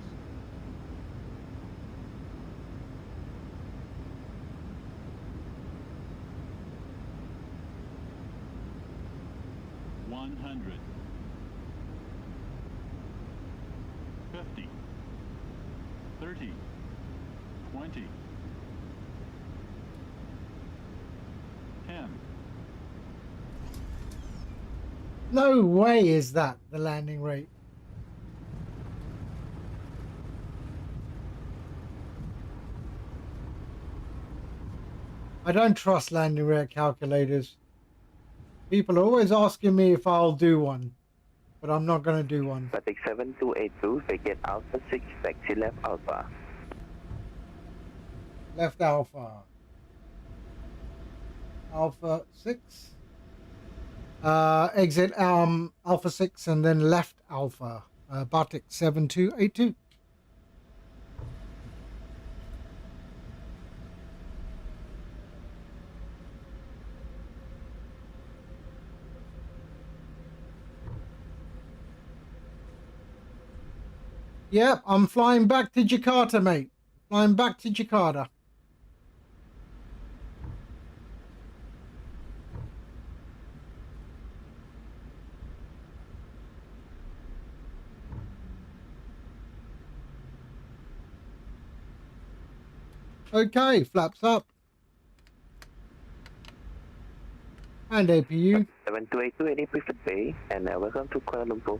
[SPEAKER 10] $100. 50. 30. 20. 10.
[SPEAKER 2] No way is that the landing rate. I don't trust landing rate calculators. People are always asking me if I'll do one, but I'm not going to do one.
[SPEAKER 8] BATIK 7282, Vacate Alpha 6, taxi left Alpha.
[SPEAKER 2] Left Alpha. Alpha 6. Exit Alpha 6 and then left Alpha. BATIK 7282. Yep, I'm flying back to Jakarta, mate. Flying back to Jakarta. Okay, flaps up. And APU.
[SPEAKER 8] 7282, any preferred bay, and welcome to Kuala Lumpur.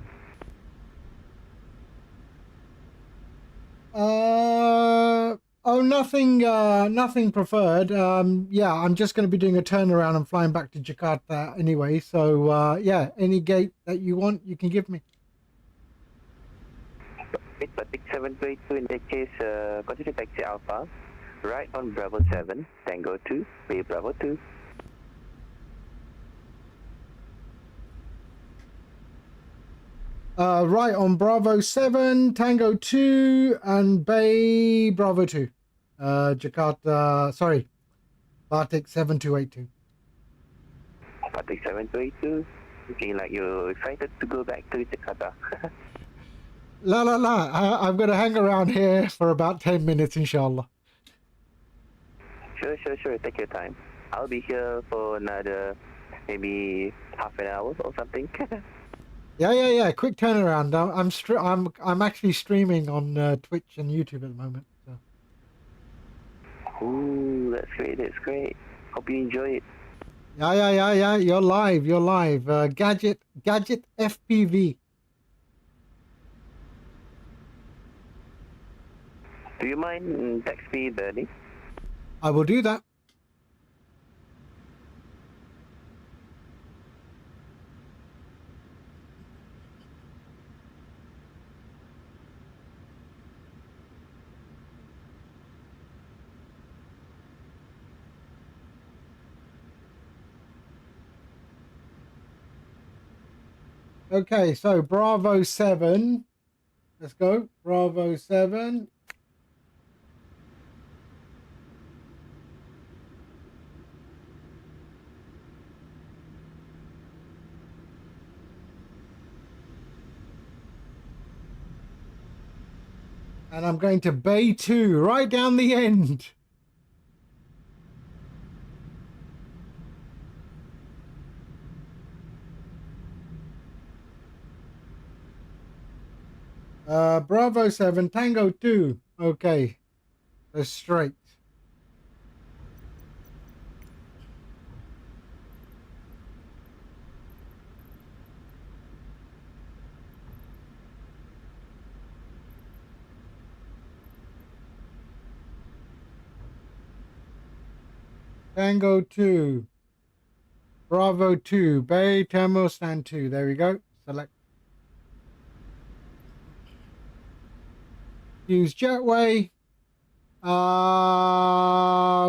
[SPEAKER 2] Oh, nothing preferred. Yeah, I'm just going to be doing a turnaround and flying back to Jakarta anyway. So, yeah, any gate that you want, you can give me.
[SPEAKER 8] With BATIK 7282, in that case, continue taxi Alpha, right on Bravo 7, Tango 2, Bay Bravo 2.
[SPEAKER 2] Right on Bravo 7, Tango 2, and Bay Bravo 2. Jakarta, sorry, BATIK 7282.
[SPEAKER 8] BATIK 7282, looking like you're excited to go back to Jakarta.
[SPEAKER 2] I'm going to hang around here for about 10 minutes, inshallah.
[SPEAKER 8] Sure, take your time. I'll be here for another, maybe half an hour or something.
[SPEAKER 2] Yeah. Quick turnaround. I'm actually streaming on Twitch and YouTube at the moment. So.
[SPEAKER 8] Ooh, that's great. Hope you enjoy it.
[SPEAKER 2] Yeah. You're live. Gadget FPV.
[SPEAKER 8] Do you mind text me the link?
[SPEAKER 2] I will do that. Okay, so Bravo 7. Let's go. Bravo 7. And I'm going to Bay 2, right down the end. Bravo 7, Tango 2. Okay, go straight. Tango 2. Bravo 2. Bay Terminal Stand 2. There we go. Select. Use jetway.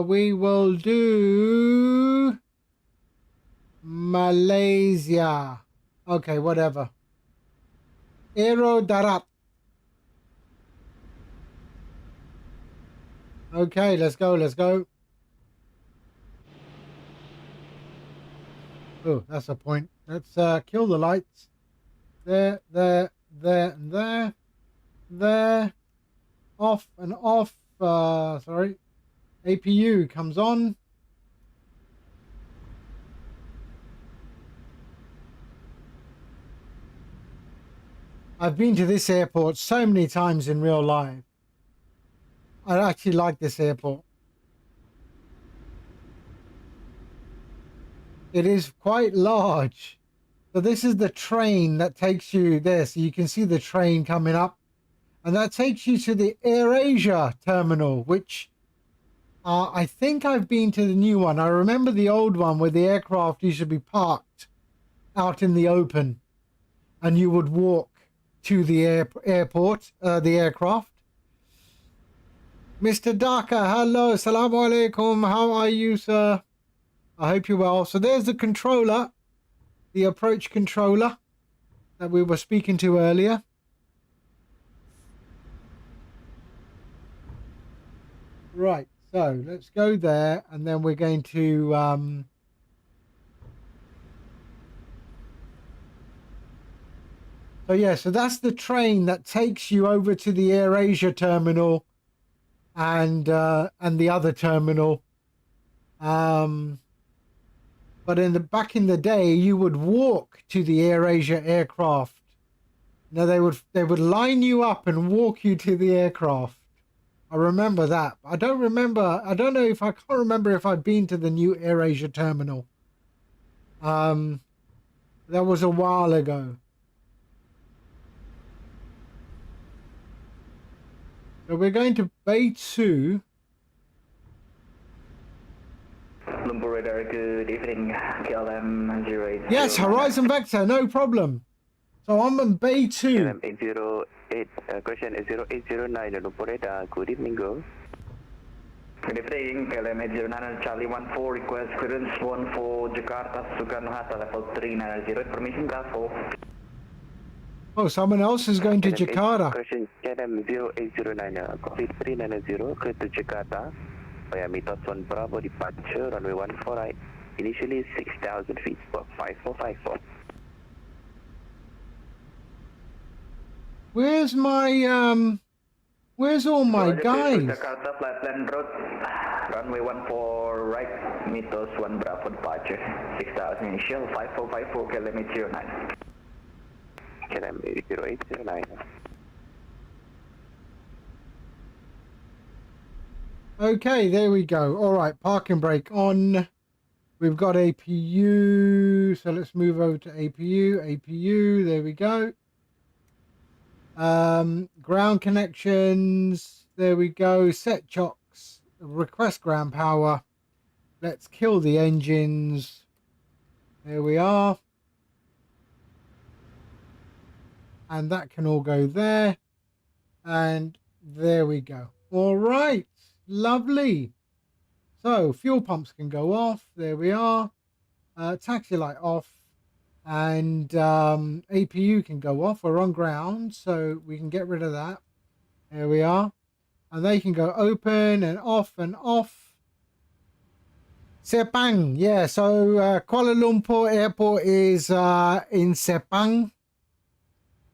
[SPEAKER 2] We will do Malaysia. Okay, whatever. Aero Darat. Okay, let's go. Let's go. Oh, that's a point. Let's kill the lights. There, there, there, and there. There. Off and off. Sorry. APU comes on. I've been to this airport so many times in real life. I actually like this airport. It is quite large. So this is the train that takes you there. So you can see the train coming up. And that takes you to the AirAsia terminal, which I think I've been to the new one. I remember the old one where the aircraft used to be parked out in the open. And you would walk to the airport, the aircraft. Mr. Dhaka, hello, assalamu alaikum. How are you, sir? I hope you're well. So there's the controller, the approach controller that we were speaking to earlier. Right, so let's go there, and then we're going to so yeah, so that's the train that takes you over to the AirAsia terminal and the other terminal. But back in the day, you would walk to the AirAsia aircraft. Now they would line you up and walk you to the aircraft. I remember that. I don't remember. I don't know if I can't remember if I've been to the new AirAsia terminal. That was a while ago. So we're going to Bay 2.
[SPEAKER 5] Lumpur Radar, good evening. KLM 08.
[SPEAKER 2] Yes, Horizon Vector, no problem. So I'm on Bay 2.
[SPEAKER 8] KLM 808, question 0809, Lumpur Radar, good evening, go.
[SPEAKER 5] Good evening, KLM 809, Charlie 14, request clearance 14 Jakarta, Soekarno-Hatta, level 390, permission Bravo.
[SPEAKER 2] Oh, someone else is going to Jakarta.
[SPEAKER 8] Question KLM 0809, copy 390, clear to Jakarta. Via Mythos 1 Bravo departure, runway 14 right. Initially 6,000 feet for 5454.
[SPEAKER 2] Where's my where's all my guys?
[SPEAKER 5] Jakarta flight plan route, runway 14 right, Mythos 1 Bravo departure, 6,000 initial, 5454 KLM 809.
[SPEAKER 8] KLM 0809.
[SPEAKER 2] Okay, there we go. All right, parking brake on. We've got APU, so let's move over to APU. APU, there we go. Ground connections, there we go. Set chocks, request ground power. Let's kill the engines. There we are. And that can all go there. And there we go. All right. Lovely. So fuel pumps can go off. There we are. Taxi light off. and APU can go off. We're on ground, so we can get rid of that. There we are. And they can go open and off and off. Sepang, yeah, so Kuala Lumpur Airport is in Sepang,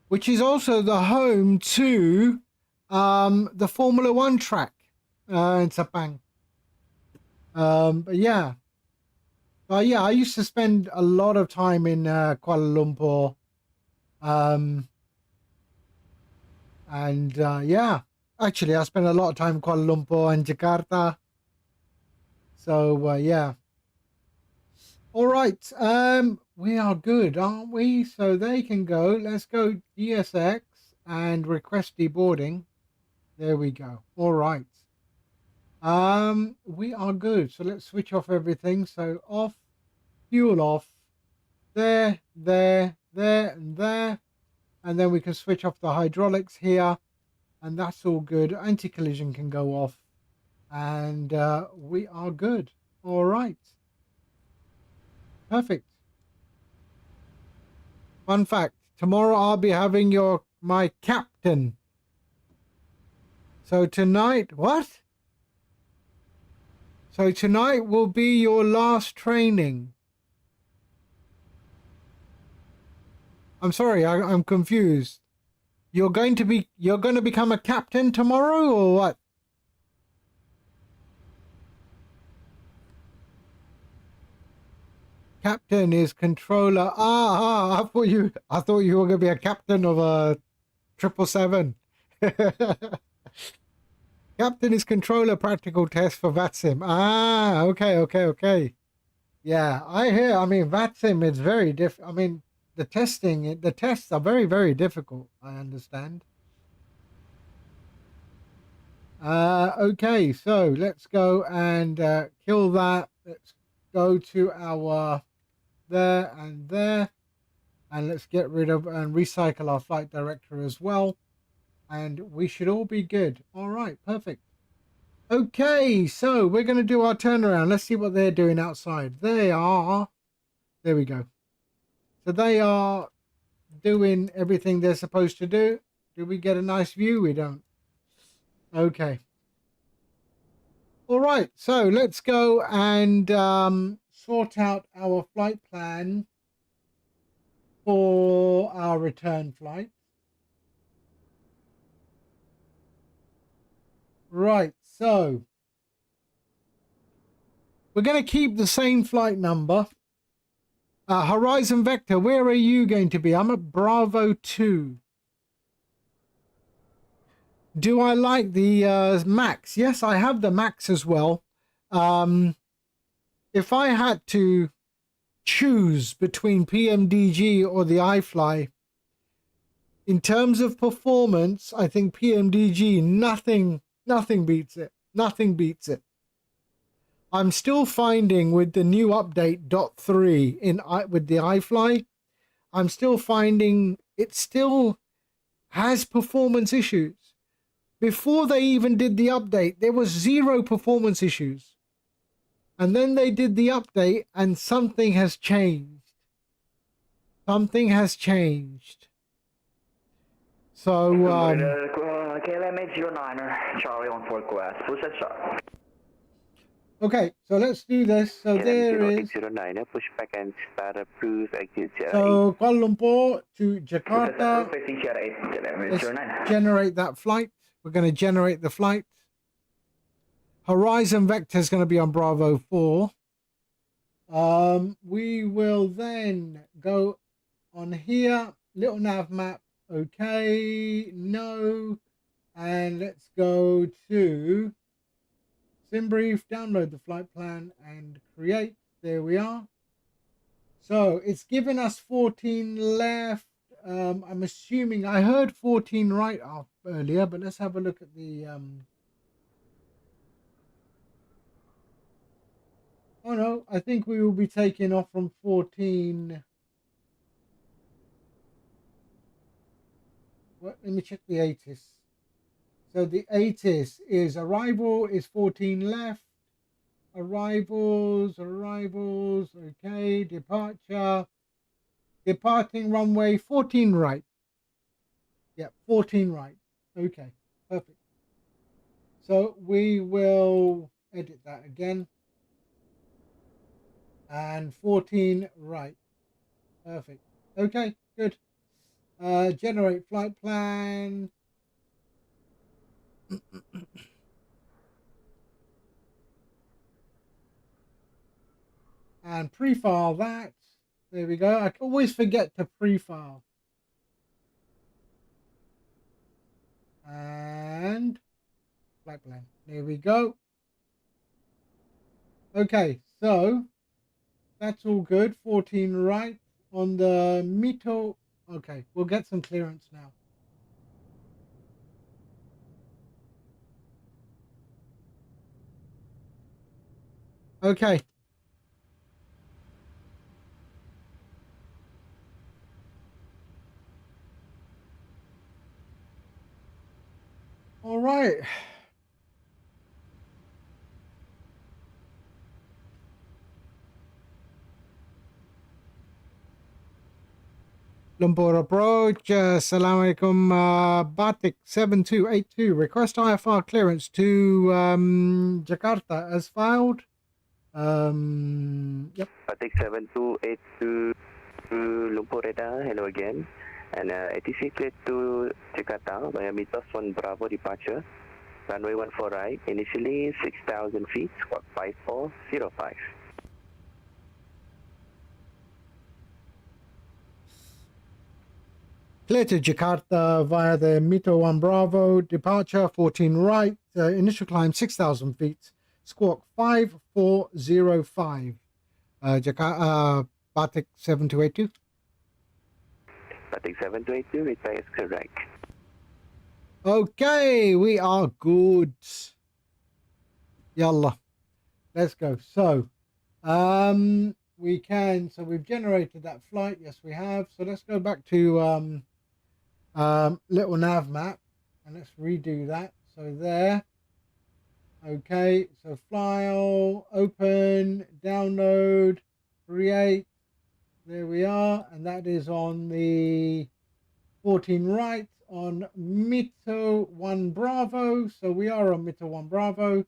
[SPEAKER 2] which is also the home to the Formula One track in Sepang. But yeah. Yeah, I used to spend a lot of time in Kuala Lumpur. Yeah, actually, I spent a lot of time in Kuala Lumpur and Jakarta. So, yeah. All right. We are good, aren't we? So they can go. Let's go DSX and request deboarding. There we go. All right. We are good. So let's switch off everything. So off, fuel off, there, there, and there. And then we can switch off the hydraulics here. And that's all good. Anti-collision can go off. And we are good. All right. Perfect. Fun fact. Tomorrow I'll be having my captain. So tonight, what? So tonight will be your last training. I'm sorry, I'm confused. You're going to become a captain tomorrow or what? Captain is controller. I thought you were going to be a captain of a 777. Captain is controller practical test for VATSIM. Okay. Yeah, I hear. I mean, VATSIM is very different. I mean, the tests are very, very difficult. I understand. Okay, so let's go and kill that. Let's go to our there and there, and let's get rid of and recycle our flight director as well. And we should all be good. All right, perfect. Okay, so we're going to do our turnaround. Let's see what they're doing outside. There we go. So they are doing everything they're supposed to do. Do we get a nice view? We don't. Okay. All right, so let's go and sort out our flight plan for our return flight. Right, so we're going to keep the same flight number. Horizon Vector, where are you going to be? I'm at Bravo 2. Do I like the Max? Yes, I have the Max as well. If I had to choose between PMDG or the iFly, in terms of performance, I think PMDG, nothing beats it. Nothing beats it. I'm still finding with the new update .3 with the iFly, I'm still finding it still has performance issues. Before they even did the update, there was 0 performance issues. And then they did the update and something has changed. Something has changed. So,
[SPEAKER 5] KLM 809er, Charlie on 4 Quest, push that shot.
[SPEAKER 2] Okay, so let's do this. So there is.
[SPEAKER 8] 809er, push back and start approve exit 08.
[SPEAKER 2] So Kuala Lumpur to Jakarta. Let's generate that flight. We're going to generate the flight. Horizon Vector is going to be on Bravo 4. We will then go on here. Little nav map. Okay. No. And let's go to SimBrief, download the flight plan and create. There we are. So it's given us 14 left. I'm assuming I heard 14 right off earlier, but let's have a look at the oh no, I think we will be taking off from 14. Let me check the ATIS. So the ATIS is arrival is 14 left. Arrivals, okay, departure departing runway 14 right. Yep, 14 right. Okay, perfect. So we will edit that again. And 14 right. Perfect. Okay, good. Generate flight plan. And pre-file that. There we go. I always forget to pre-file. And flight plan. There we go. Okay, so that's all good. 14 right on the Mito. Okay, we'll get some clearance now. Okay. All right. Lumpur approach. Assalamualaikum. BATIK 7282. Request IFR clearance to Jakarta as filed. Yep.
[SPEAKER 8] BATIK 7282 Lumpur radar. Hello again. And ATC cleared to Jakarta via Mythos 1 Bravo departure. Runway 14 right. Initially 6,000 feet. Squawk 5405.
[SPEAKER 2] Clear to Jakarta via the Mito 1 Bravo, departure 14 right, initial climb 6,000 feet, squawk 5405. Jakarta, BATIK 7282.
[SPEAKER 8] BATIK 7282, reply is correct.
[SPEAKER 2] Okay, we are good. Yallah, let's go. So, we can, so we've generated that flight. Yes, we have. So let's go back to little nav map and let's redo that. So there. Okay, so file, open, download, create. There we are, and that is on the 14 right on Mito 1 Bravo. So we are on Mito 1 Bravo.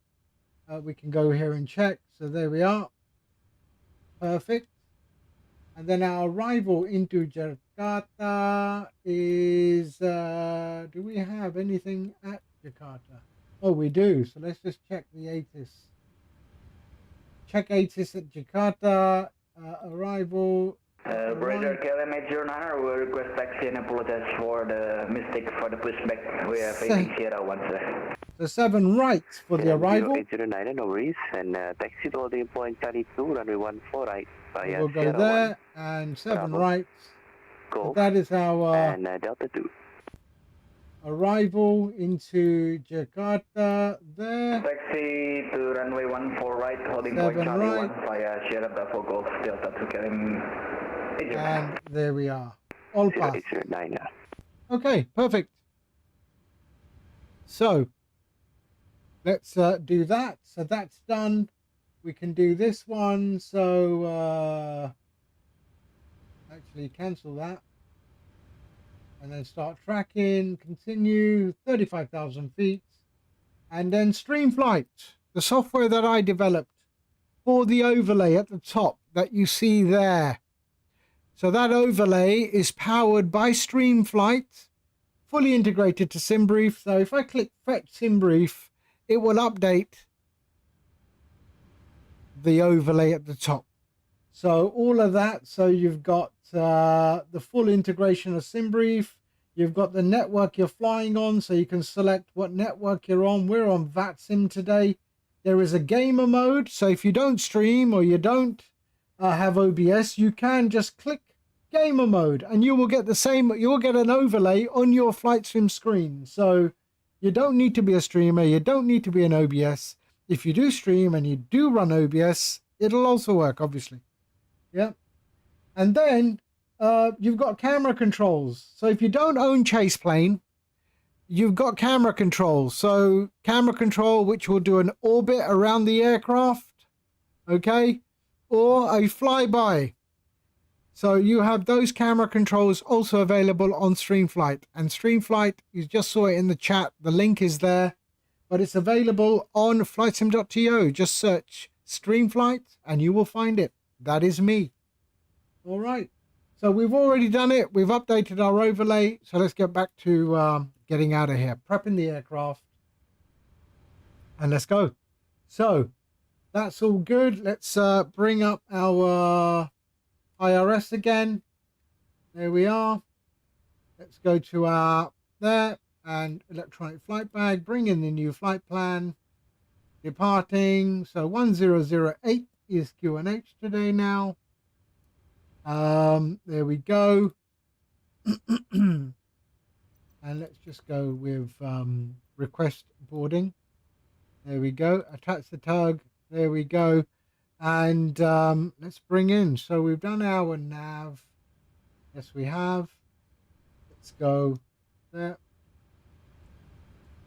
[SPEAKER 2] We can go here and check. So there we are. Perfect. And then our arrival into Jakarta is, do we have anything at Jakarta? Oh, we do. So let's just check the ATIS. Check ATIS at Jakarta. Arrival.
[SPEAKER 5] Brother KLM 809, we request taxi and apologize for the mistake for the pushback. We are facing Sierra 1, sir.
[SPEAKER 2] So 7 right for the arrival.
[SPEAKER 8] 0809, no worries. And taxi to holding point 32, runway 14 right.
[SPEAKER 2] We'll go Sierra there 1. And 7 right.
[SPEAKER 8] Go.
[SPEAKER 2] So that is our
[SPEAKER 8] and Delta 2.
[SPEAKER 2] Arrival into Jakarta there.
[SPEAKER 5] Taxi to runway 14 right, holding point Charlie right. 1 via Sierra Bravo Golf Delta 2 KLM.
[SPEAKER 2] And there we are. All passed.
[SPEAKER 8] 0809.
[SPEAKER 2] Okay, perfect. So let's do that. So that's done. We can do this one. So actually cancel that. And then start tracking, continue, 35,000 feet. And then StreamFlight, the software that I developed for the overlay at the top that you see there. So that overlay is powered by StreamFlight, fully integrated to SimBrief. So if I click Fetch SimBrief, it will update the overlay at the top. So all of that, so you've got the full integration of SimBrief. You've got the network you're flying on, so you can select what network you're on. We're on VATSIM today. There is a gamer mode, so if you don't stream or you don't have OBS, you can just click gamer mode and you will get the same, you will get an overlay on your flight sim screen. So you don't need to be a streamer, you don't need to be an OBS. If you do stream and you do run OBS, it'll also work, obviously. Yeah. And then you've got camera controls. So if you don't own Chase Plane, you've got camera controls. So camera control, which will do an orbit around the aircraft, okay, or a flyby. So you have those camera controls also available on StreamFlight. And StreamFlight, you just saw it in the chat. The link is there. But it's available on flightsim.to. Just search StreamFlight and you will find it. That is me. All right. So we've already done it. We've updated our overlay. So let's get back to getting out of here. Prepping the aircraft. And let's go. So that's all good. Let's bring up our IRS again. There we are. Let's go to our there and electronic flight bag. Bring in the new flight plan. Departing. So 1008 is QNH today now. There we go. And let's just go with request boarding. There we go. Attach the tug. There we go. And let's bring in. So we've done our nav. Yes, we have. Let's go there.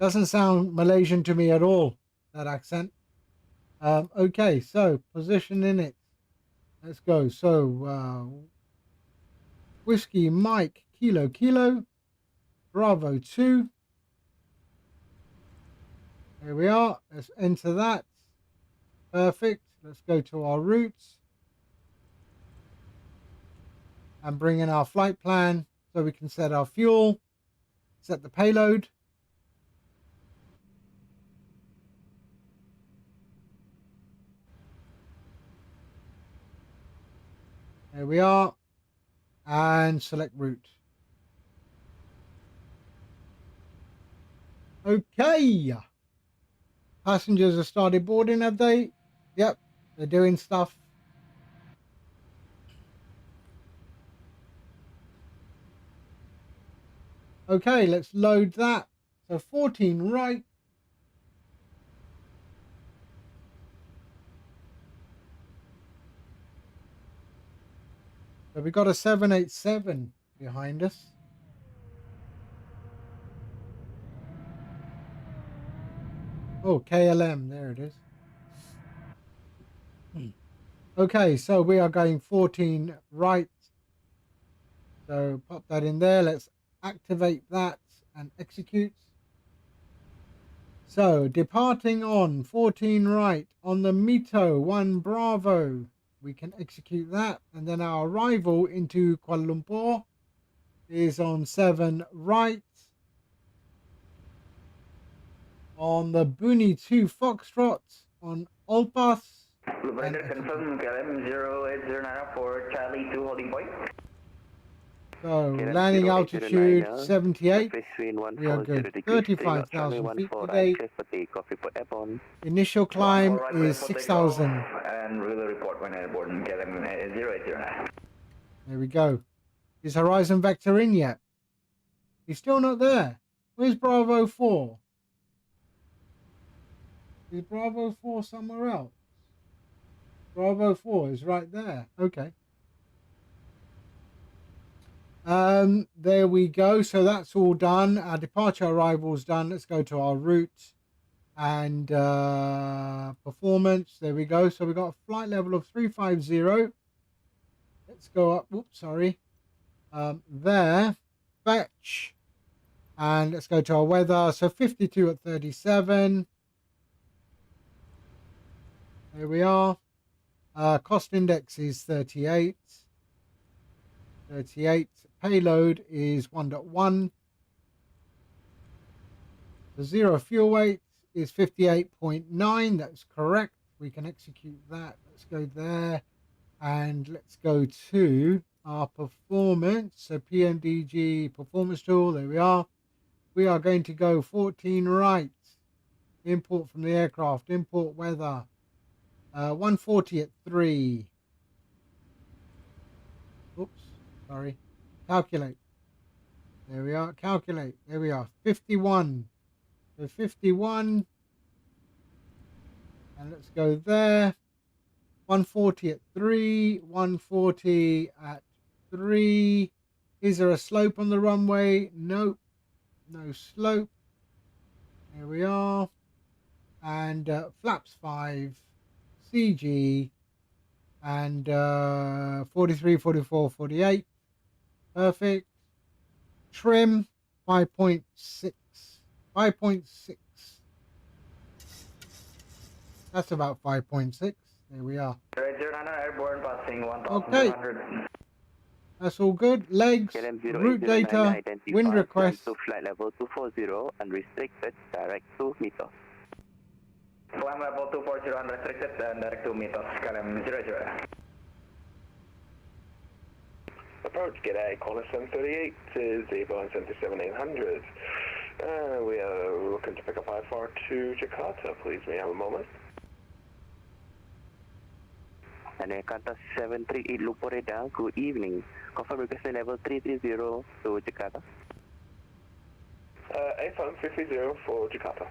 [SPEAKER 2] Doesn't sound Malaysian to me at all, that accent. Okay, so position in it. Let's go. So Whiskey Mike Kilo Kilo Bravo 2. There we are. Let's enter that. Perfect. Let's go to our routes and bring in our flight plan so we can set our fuel, set the payload. There we are. And select route. Okay. Passengers have started boarding, have they? Yep, they're doing stuff. Okay, let's load that. So 14 right. So we got a 787 behind us. Oh, KLM, there it is. Okay, so we are going 14 right. So pop that in there. Let's activate that and execute. So departing on 14 right on the Mito 1 Bravo. We can execute that. And then our arrival into Kuala Lumpur is on 7 right. On the Buni 2 Foxtrot on Olpas.
[SPEAKER 5] Lubricator confirm KLM 0809 for Charlie 2 holding point.
[SPEAKER 2] So landing altitude 78. We are good. 35,000 feet today. Initial climb is 6,000.
[SPEAKER 5] And we will report when airborne KLM 0809.
[SPEAKER 2] There we go. Is Horizon Vector in yet? He's still not there. Where's Bravo 4? Is Bravo 4 somewhere else? Bravo 4 is right there. Okay. There we go. So that's all done. Our departure arrival's done. Let's go to our route and performance. There we go. So we got a flight level of 350. Let's go up. Whoops, sorry. There. Fetch. And let's go to our weather. So 52 at 37. There we are. Cost index is 38. 38. Payload is 1.1. The zero fuel weight is 58.9. That's correct. We can execute that. Let's go there. And let's go to our performance. So PMDG performance tool. There we are. We are going to go 14 right. Import from the aircraft. Import weather. 140 at 3. Oops, sorry. Calculate. There we are. Calculate. There we are. 51. So 51. And let's go there. 140 at 3. 140 at 3. Is there a slope on the runway? Nope. No slope. There we are. And flaps 5. CG. And 43, 44, 48. Perfect. Trim 5.6. 5.6. That's about 5.6. There we are.
[SPEAKER 5] Airborne passing
[SPEAKER 2] Okay.
[SPEAKER 5] 1200.
[SPEAKER 2] That's all good. Legs, route data, wind request.
[SPEAKER 8] To flight level 240, unrestricted, direct to Mythos.
[SPEAKER 5] Climb level 240 unrestricted and direct to Mythos, KLM 00.
[SPEAKER 3] Approach, g'day, caller 738 is Avon 77800. We are looking to pick up I-4 to Jakarta, please. May I have a moment?
[SPEAKER 8] And Jakarta 738 Lumpur Radar, good evening. Confirm request level 330 to Jakarta.
[SPEAKER 3] A-Phone 50 for Jakarta.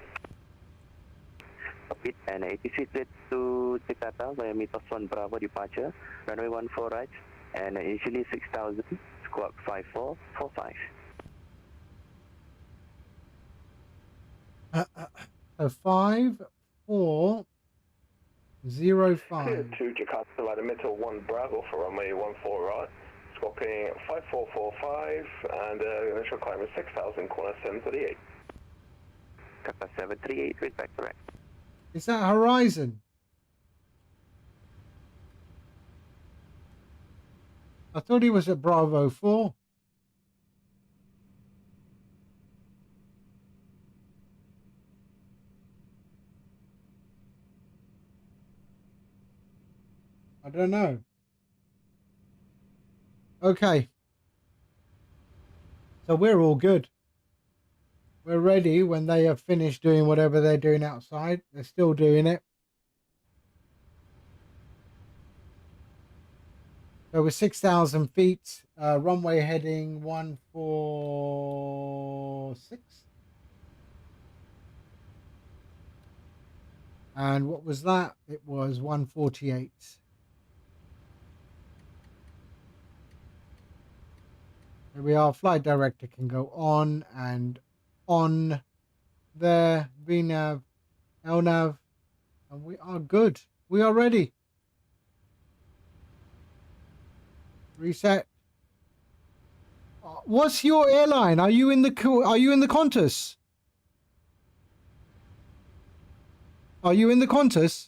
[SPEAKER 8] Repeat, and ATC cleared to Jakarta via Mythos 1 Bravo departure, runway 14 right, and initially 6000, squawk 5445.
[SPEAKER 2] So 5405.
[SPEAKER 3] To Jakarta, Nevada Middle 1 Bravo for runway 14 right, squawking 5445, and initial climb is 6000, corner 738.
[SPEAKER 8] Jakarta 738, read back correct.
[SPEAKER 2] Is that Horizon? I thought he was at Bravo 4. I don't know. Okay. So we're all good. We're ready when they have finished doing whatever they're doing outside. They're still doing it. So we're 6,000 feet, runway heading 146. And what was that? It was 148. Here we are. Flight director can go on and on there. VNAV, LNAV, and we are good. We are ready. Reset. What's your airline? Are you in the Qantas? Are you in the Qantas?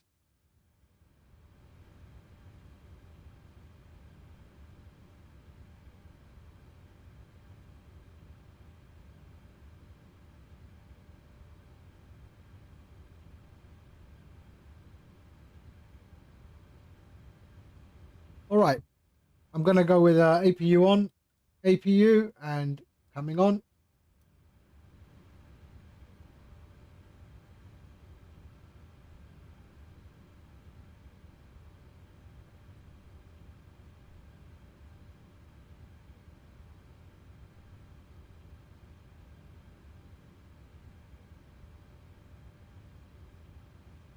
[SPEAKER 2] All right. I'm going to go with APU on. APU and coming on.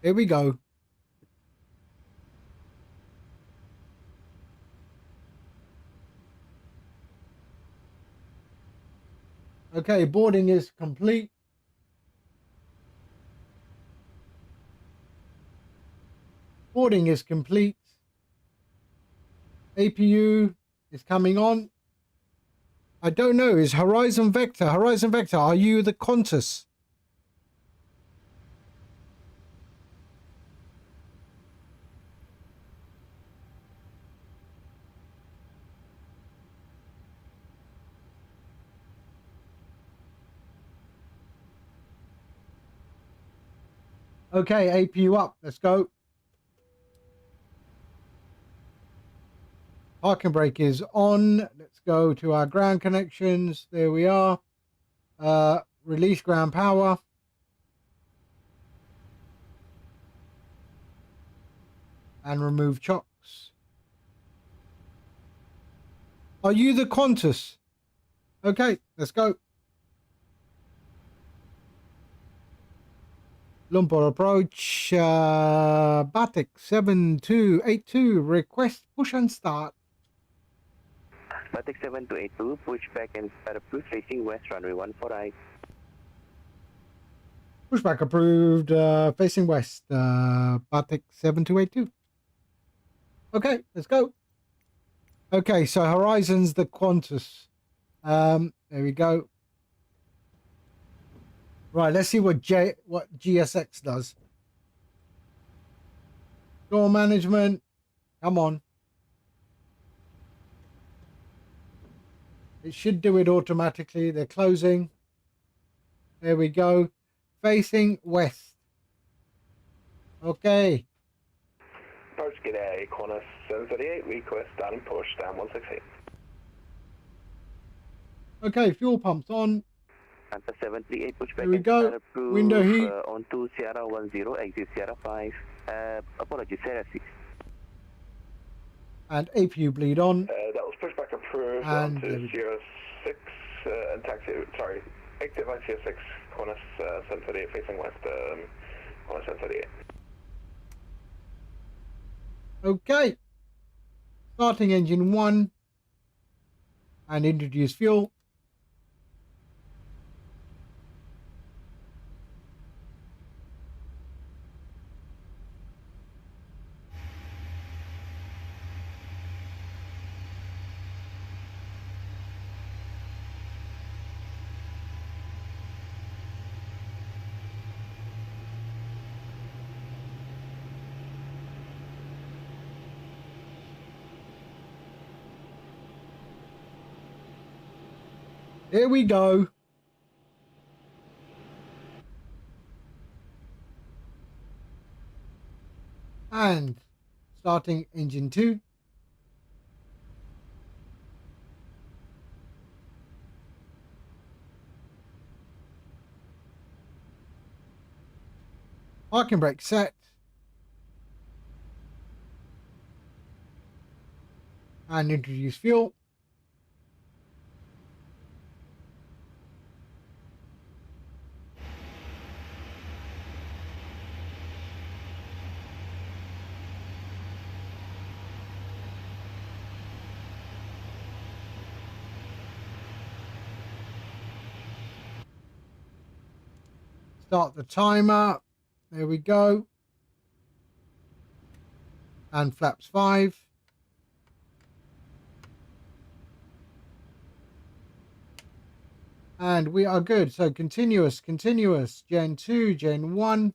[SPEAKER 2] Here we go. Okay, boarding is complete. Boarding is complete. APU is coming on. I don't know. Is Horizon Vector? Horizon Vector, are you the Qantas? Okay, APU up. Let's go. Parking brake is on. Let's go to our ground connections. There we are. Release ground power. And remove chocks. Are you the Qantas? Okay, let's go. Lumpur approach. BATIK 7282. Request push and start.
[SPEAKER 8] BATIK 7282, push back and start approved, facing west, runway 14 right.
[SPEAKER 2] Pushback approved, facing west, BATIK 7282. Okay, let's go. Okay, so Horizon's the Qantas. There we go. Right, let's see what GSX does. Door management. Come on. It should do it automatically. They're closing. There we go. Facing west. Okay.
[SPEAKER 3] Approach g'day, Qantas 738, request starting push down 168.
[SPEAKER 2] Okay, fuel pumps on.
[SPEAKER 8] Answer 738, push back.
[SPEAKER 2] There we go. Window heat.
[SPEAKER 8] On to Sierra 10, exit Sierra 5. Apologies, Sierra 6.
[SPEAKER 2] And APU bleed on.
[SPEAKER 3] That was pushback approved
[SPEAKER 2] And
[SPEAKER 3] onto Sierra 6 and taxi, sorry, exit by Sierra 6, Qantas 738 facing west, Qantas 738.
[SPEAKER 2] Okay. Starting engine 1. And introduce fuel. Here we go. And starting engine 2. Parking brake set. And introduce fuel. Start the timer. There we go. And flaps 5. And we are good. So continuous, Gen 2, Gen 1.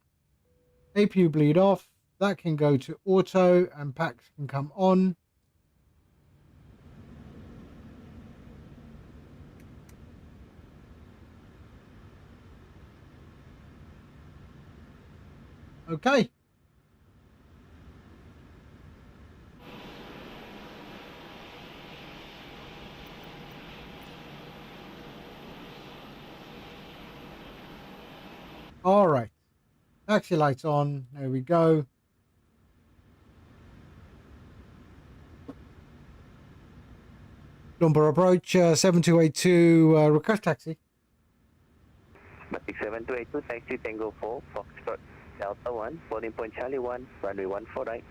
[SPEAKER 2] APU bleed off. That can go to auto and packs can come on. Okay. All right. Taxi lights on. There we go. Number approach 7282. Request taxi.
[SPEAKER 8] BATIK 7282, taxi Tango 4, Foxtrot Delta 1, boarding point Charlie 1, runway 14 right.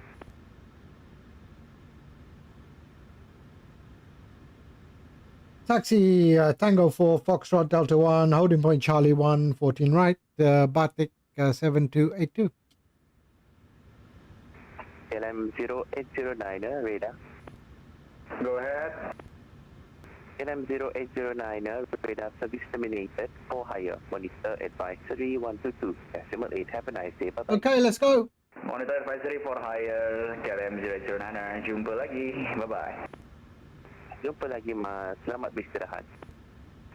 [SPEAKER 2] Taxi Tango 4, Foxtrot Delta 1, holding point Charlie 1, 14 right, BATIK 7282.
[SPEAKER 8] LM 0809, radar.
[SPEAKER 5] Go ahead.
[SPEAKER 8] LM 0809, radar service terminated, for higher, monitor advisory 122, decimal 8, have a nice day, bye-bye.
[SPEAKER 2] Okay, let's go.
[SPEAKER 5] Monitor advisory for higher, KLM 0809, jumpa lagi, bye-bye.
[SPEAKER 8] Jumpa lagi mas, selamat beristirahat.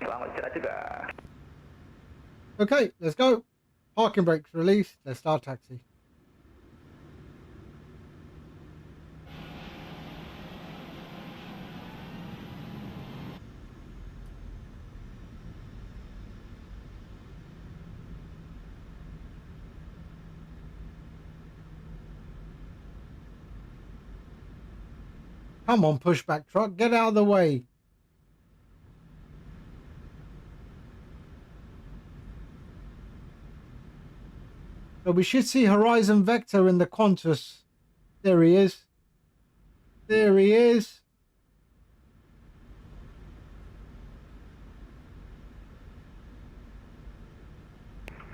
[SPEAKER 5] Selamat istirahat juga.
[SPEAKER 2] Okay, let's go. Parking brakes released. Let's start taxi. Come on, pushback truck, get out of the way. So we should see Horizon Vector in the Qantas. There he is. There he is.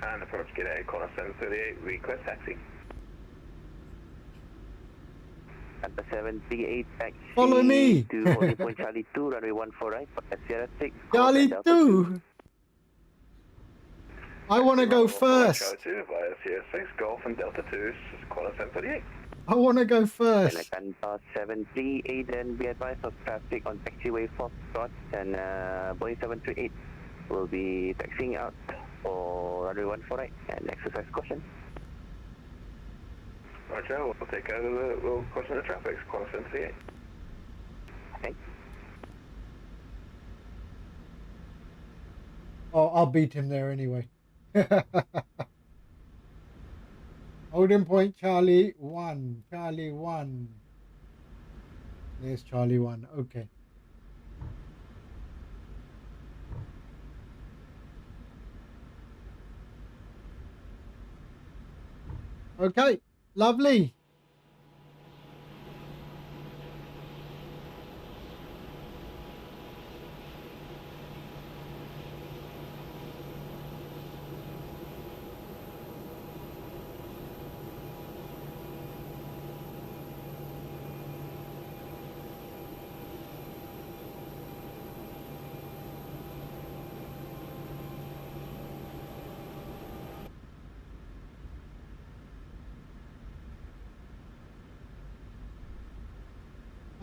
[SPEAKER 3] And approach g'day, Qantas 738, request taxi.
[SPEAKER 8] Delta 738 taxi
[SPEAKER 2] Follow me.
[SPEAKER 8] to holding point Charlie 2, runway 14 right, for Sierra 6.
[SPEAKER 2] Charlie
[SPEAKER 8] Delta
[SPEAKER 2] 2. I want to go first.
[SPEAKER 3] Charlie 2 via Sierra 6, Golf and Delta 2, Quantum 738.
[SPEAKER 2] I want to go
[SPEAKER 8] And
[SPEAKER 2] first.
[SPEAKER 8] Delta 738, then be advised of traffic on taxiway Foxtrot, and Boeing 738 will be taxiing out for runway 14 right, and exercise caution.
[SPEAKER 3] Roger, we'll take out we'll caution the traffic, Quantum 738.
[SPEAKER 8] Okay.
[SPEAKER 2] Oh, I'll beat him there anyway. Holding point Charlie 1. Charlie 1. There's Charlie 1. Okay. Okay. Lovely.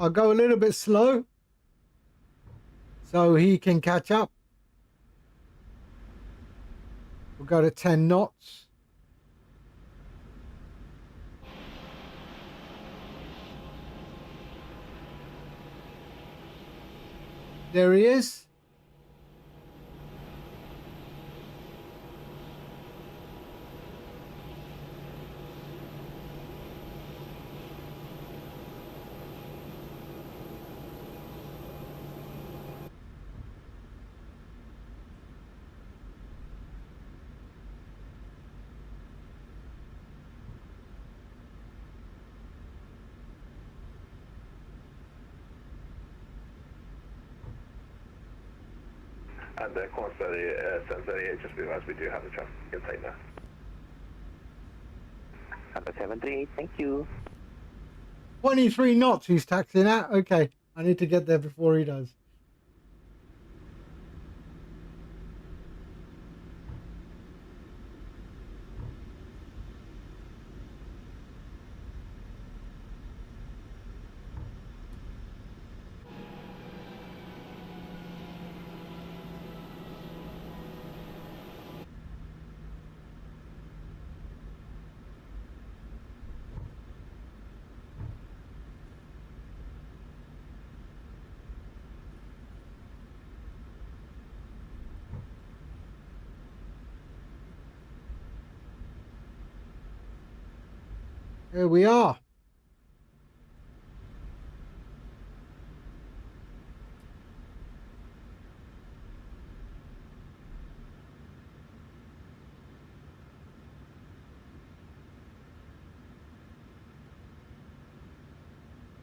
[SPEAKER 2] I'll go a little bit slow so he can catch up. We'll go to 10 knots. There he is.
[SPEAKER 3] And Quantum 738, just because we do have the traffic inside now.
[SPEAKER 8] Delta 738, thank you.
[SPEAKER 2] 23 knots he's taxiing at. Okay. I need to get there before he does. Here we are.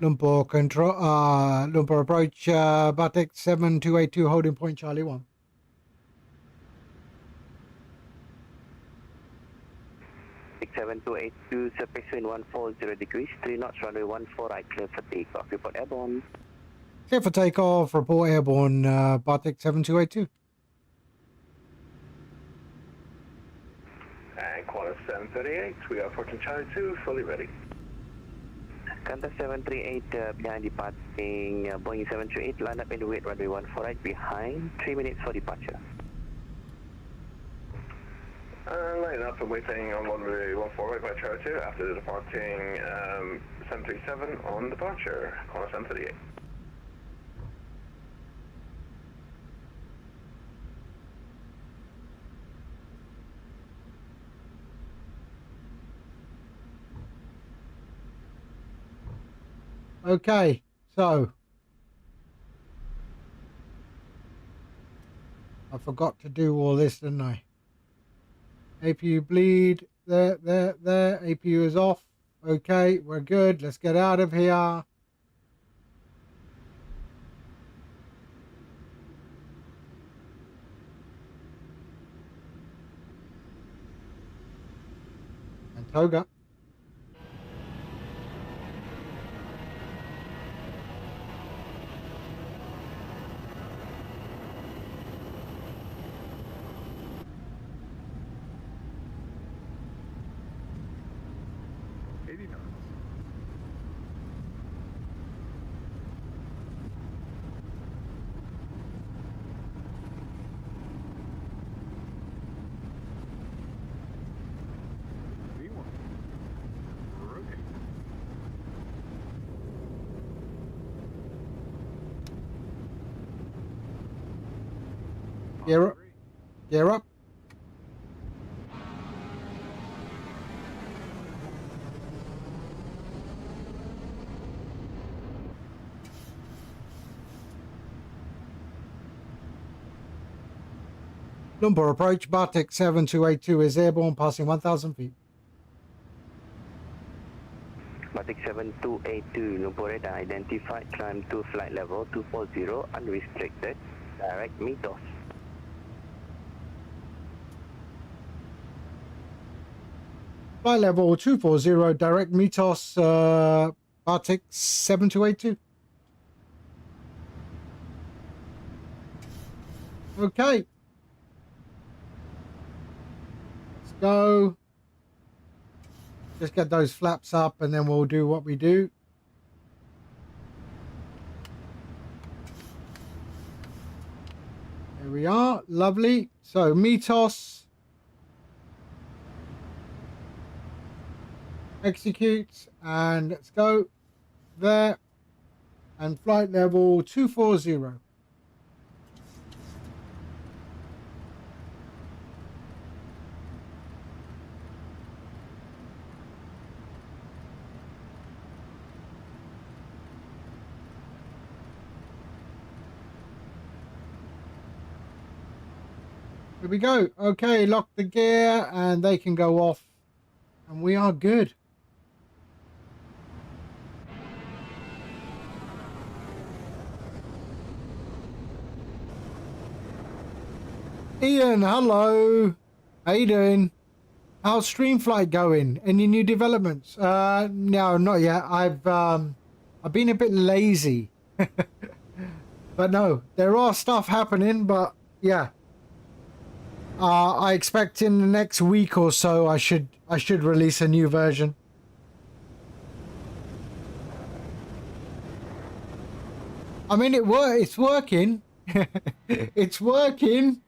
[SPEAKER 2] Lumpur control, Lumpur approach, BATIK 7282, holding point Charlie 1.
[SPEAKER 8] Six 7282, surface wind 140 degrees, 3 knots, runway 14 right, clear for takeoff. Report airborne.
[SPEAKER 2] Clear for takeoff, report airborne, BATIK 7282.
[SPEAKER 3] And Quantum 738, we are approaching Charlie 2, fully ready.
[SPEAKER 8] Delta 738 behind departing Boeing 738, line up in the wait runway 14 right behind, 3 minutes for departure.
[SPEAKER 3] Line up and waiting on runway 14 right by Charlie 2 after departing 737 on departure, Quantum 738.
[SPEAKER 2] Okay, so I forgot to do all this, didn't I? APU bleed, there. APU is off. Okay, we're good. Let's get out of here. And Toga. Gear up. Gear up. Lumpur approach, BATIK 7282 is airborne passing 1,000 feet.
[SPEAKER 8] BATIK 7282, Lumpur radar identified, climb to flight level 240, unrestricted, direct Mythos.
[SPEAKER 2] Flight level 240, direct Mythos, BATIK 7282. Okay. Let's go. Just get those flaps up and then we'll do what we do. There we are. Lovely. So Mythos. Execute. And let's go. There. And flight level 240. Here we go. Okay, lock the gear and they can go off. And we are good. Ian, hello. How you doing? How's StreamFlight going? Any new developments? No, not yet. I've been a bit lazy. But no, there are stuff happening, but yeah. I expect in the next week or so I should release a new version. I mean it's working. It's working.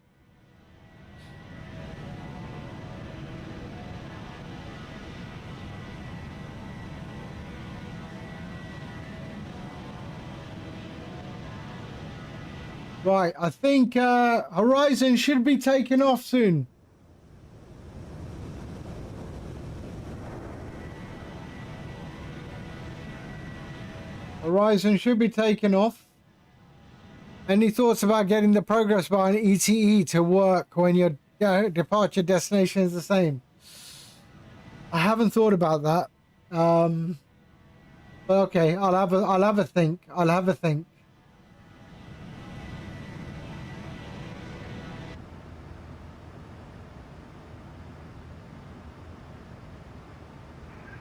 [SPEAKER 2] Right, I think Horizon should be taking off soon. Horizon should be taking off. Any thoughts about getting the progress bar and ETE to work when your departure destination is the same? I haven't thought about that. But okay, I'll have a think. I'll have a think.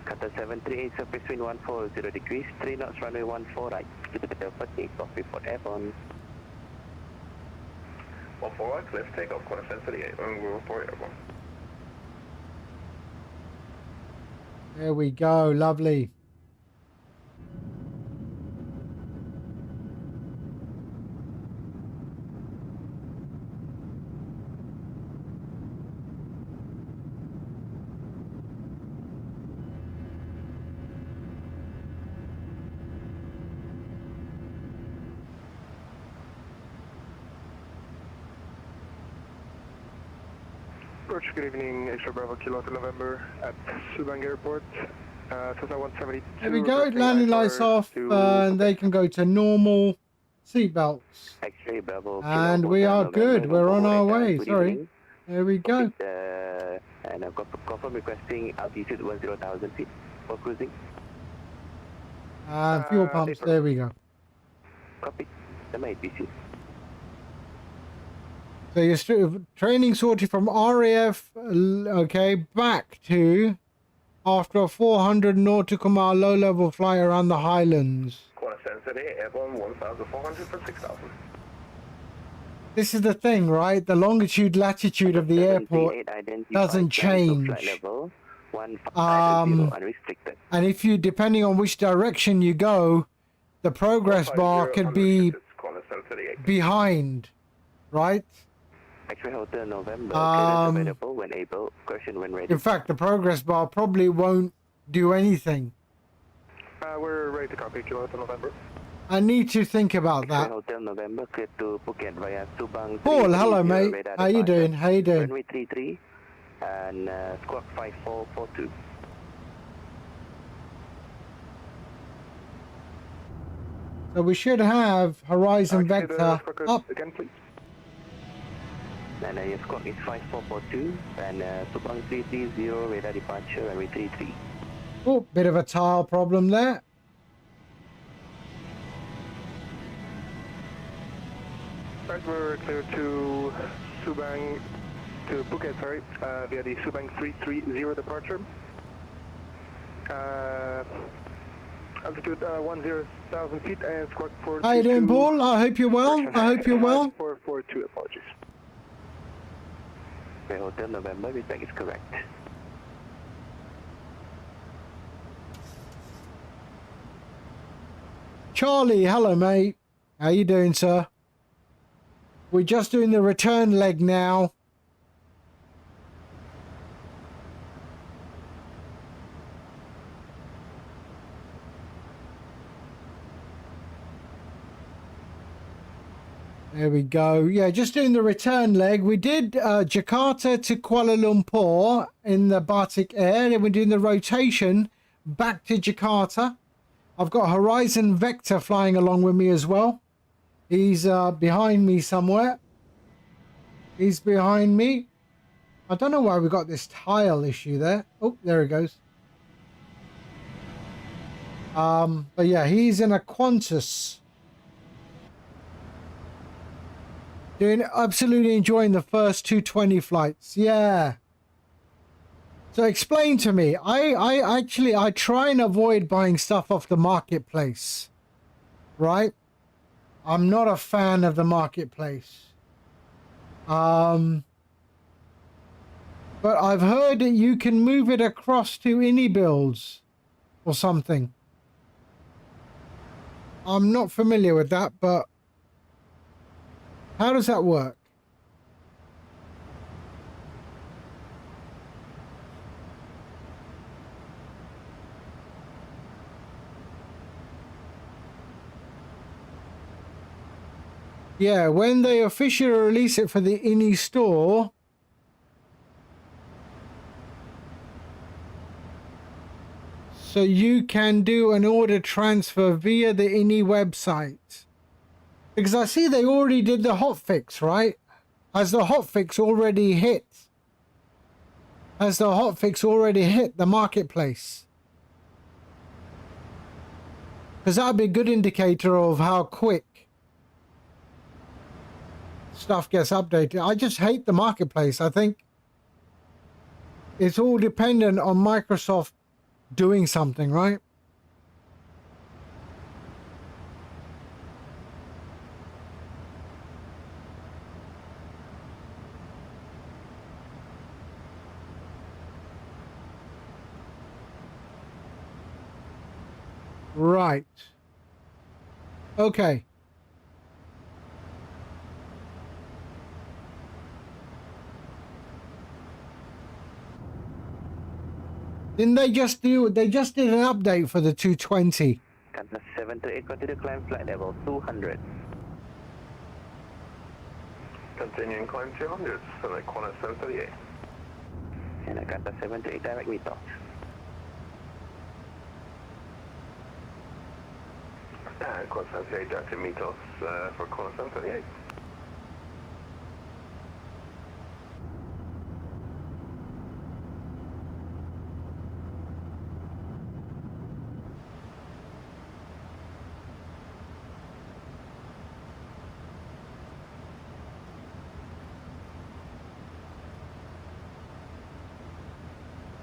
[SPEAKER 8] Qatar 738, surface wind 140 degrees, 3 knots, runway 14 right. Delta takeoff, report airborne.
[SPEAKER 3] 14 right, clear for takeoff, Qatar 738, and we'll report airborne.
[SPEAKER 2] There we go, lovely.
[SPEAKER 6] Good evening, Extra Bravo Kilo to November at Subang Airport. 172.
[SPEAKER 2] There we go, landing lights off, and they can go to normal seatbelts.
[SPEAKER 8] X-ray Bravo.
[SPEAKER 2] And we are good, we're on our way, sorry. There we go.
[SPEAKER 8] And I've got confirm requesting altitude 10,000 feet for cruising.
[SPEAKER 2] And fuel pumps, there we go.
[SPEAKER 8] Copy. The ATC.
[SPEAKER 2] So you're training sorted from RAF, okay, back to after a 400 nautical mile low-level flight around the Highlands.
[SPEAKER 3] Qatar 738, airborne 1,400 for 6,000.
[SPEAKER 2] This is the thing, right? The longitude, latitude of the airport doesn't change. And if you, depending on which direction you go, the progress bar could be behind, right?
[SPEAKER 8] X-ray Hotel November, available when able, question when ready.
[SPEAKER 2] In fact, the progress bar probably won't do anything.
[SPEAKER 6] We're ready to copy, Kilo to November.
[SPEAKER 2] I need to think about that.
[SPEAKER 8] Hotel November, clear to Phuket via Subang.
[SPEAKER 2] Paul, hello
[SPEAKER 8] 330,
[SPEAKER 2] mate.
[SPEAKER 8] radar
[SPEAKER 2] How you
[SPEAKER 8] departure,
[SPEAKER 2] doing? How you doing?
[SPEAKER 8] Runway 33 and squawk 5442.
[SPEAKER 2] So we should have Horizon Vector up.
[SPEAKER 6] Again, please.
[SPEAKER 8] And your squawk is 5442 and Subang 330, radar departure, runway 33.
[SPEAKER 2] Oh, bit of a tile problem there.
[SPEAKER 6] Right, we're clear to Subang, to Phuket, sorry, via the Subang 330 departure. Altitude 10,000 feet and squawk 422.
[SPEAKER 2] How you doing, Paul? I hope you're well. I hope you're well.
[SPEAKER 6] 442, apologies.
[SPEAKER 8] Okay, Hotel November, this is correct.
[SPEAKER 2] Charlie, hello mate. How you doing, sir? We're just doing the return leg now. There we go. Yeah, just doing the return leg. We did Jakarta to Kuala Lumpur in the BATIK Air. Then we're doing the rotation back to Jakarta. I've got Horizon Vector flying along with me as well. He's behind me somewhere. He's behind me. I don't know why we got this tile issue there. Oh, there he goes. But yeah, he's in a Qantas. Absolutely enjoying the first 220 flights. Yeah. So explain to me. I try and avoid buying stuff off the marketplace. Right? I'm not a fan of the marketplace. But I've heard that you can move it across to AnyBuilds or something. I'm not familiar with that, but how does that work? Yeah, when they officially release it for the INI store, so you can do an order transfer via the INI website. Because I see they already did the hotfix, right? Has the hotfix already hit? Has the hotfix already hit the marketplace? Because that would be a good indicator of how quick stuff gets updated. I just hate the marketplace. I think it's all dependent on Microsoft doing something, right? Right. Okay. Didn't they just do, they just did an update for the 220.
[SPEAKER 8] Qantas 728, continue climb flight level 200.
[SPEAKER 3] Continuing climb 200, select Qantas 738.
[SPEAKER 8] And Qantas 728, direct Mythos.
[SPEAKER 3] Qantas 738, direct to Mythos for Qantas 738.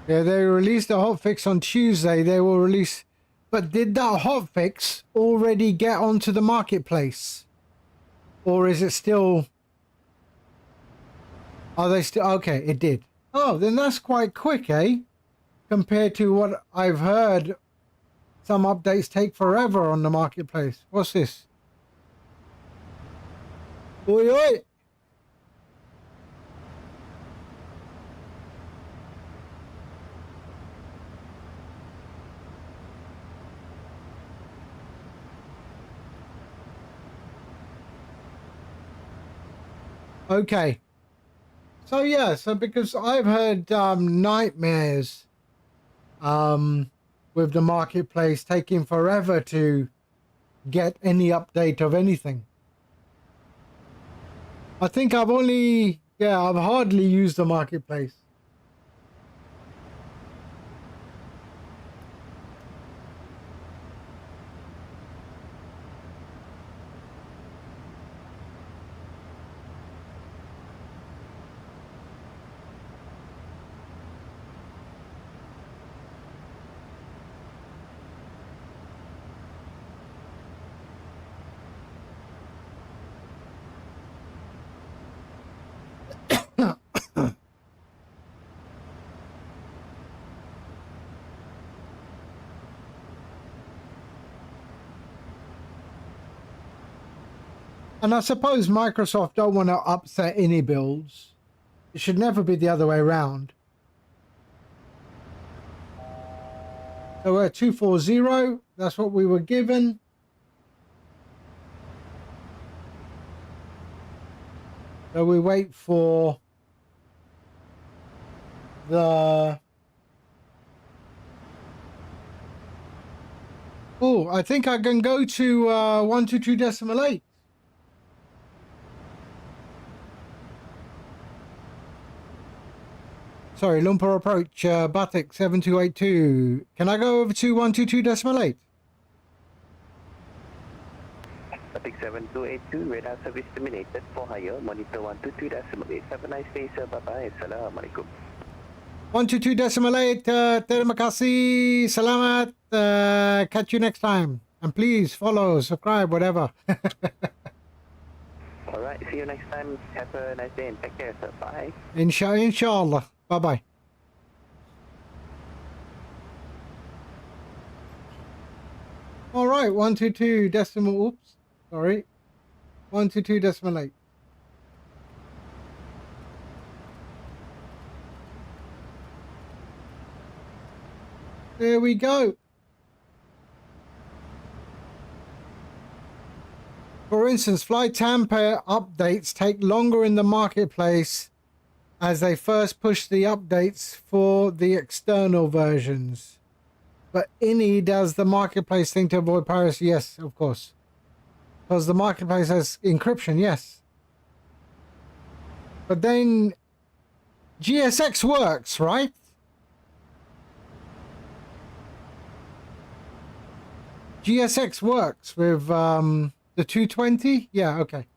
[SPEAKER 2] Yeah, they released the hotfix on Tuesday. They will release, but did that hotfix already get onto the marketplace, or is it still? Are they still okay? It did. Oh, then that's quite quick, eh? Compared to what I've heard, some updates take forever on the marketplace. What's this? Oi, oi! Okay. So yeah, so because I've heard nightmares with the marketplace taking forever to get any update of anything. I think I've hardly used the marketplace. And I suppose Microsoft don't want to upset any builds. It should never be the other way around. So we're at 240. That's what we were given. So we wait for the... Oh, I think I can go to 122.8. Sorry, Lumpur approach, BATIK 7282. Can I go over to 122.8?
[SPEAKER 8] BATIK 7282, radar service terminated for hire, monitor 122.8. Have a nice day, sir. Bye-bye. Assalamualaikum.
[SPEAKER 2] 122.8, terima kasih, selamat, catch you next time. And please follow, subscribe, whatever.
[SPEAKER 8] Alright, see you next time. Have a nice day and take care, sir. Bye.
[SPEAKER 2] Inshallah. Bye-bye. All right, 122 decimal, oops, sorry. 122.8. There we go. For instance, flight tamper updates take longer in the marketplace as they first push the updates for the external versions. But INI does the marketplace thing to avoid piracy? Yes, of course. Because the marketplace has encryption, yes. But then GSX works, right? GSX works with the 220? Yeah, okay.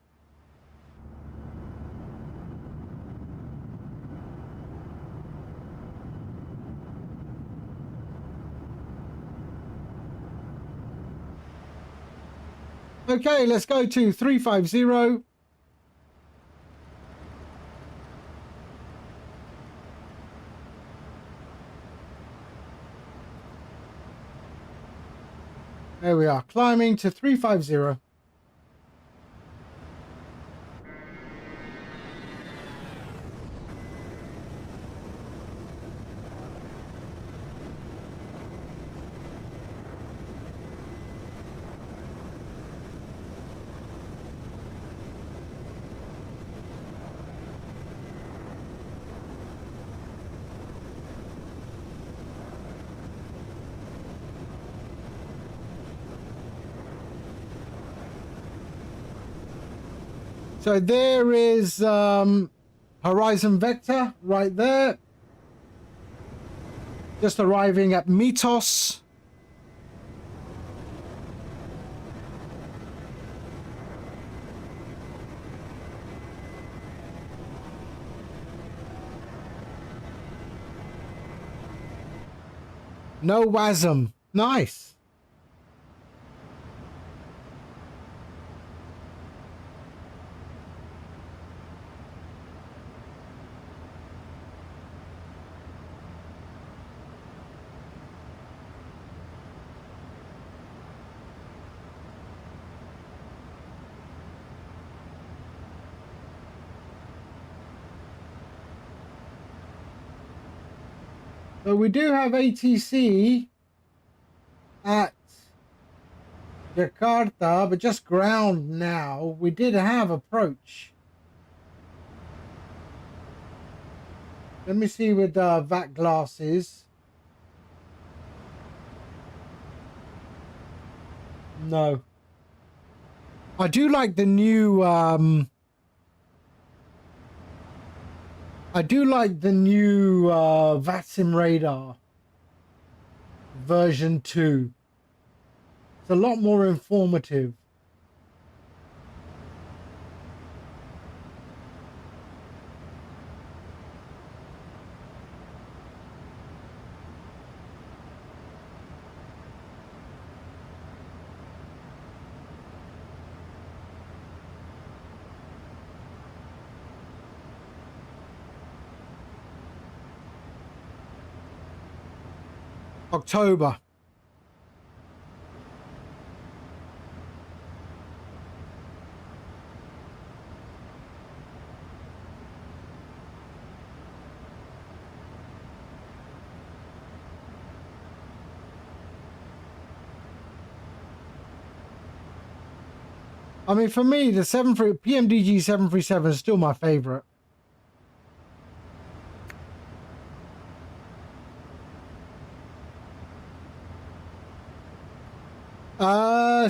[SPEAKER 2] Okay, let's go to 350. There we are, climbing to 350. So there is Horizon Vector right there. Just arriving at Mythos. No WASM. Nice. So we do have ATC at Jakarta, but just ground now. We did have approach. Let me see with VAC glasses. No. I do like the new VATSIM radar version 2. It's a lot more informative. October. I mean, for me, the PMDG 737 is still my favorite.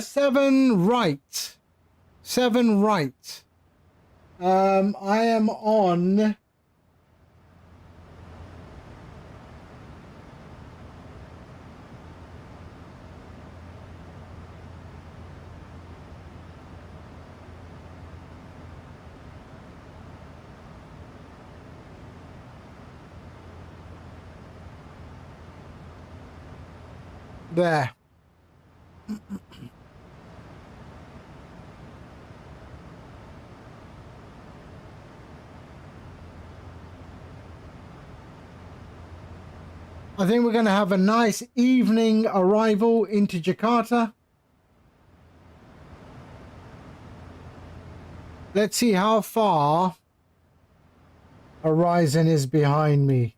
[SPEAKER 2] Seven right. I am on. There. I think we're going to have a nice evening arrival into Jakarta. Let's see how far Horizon is behind me.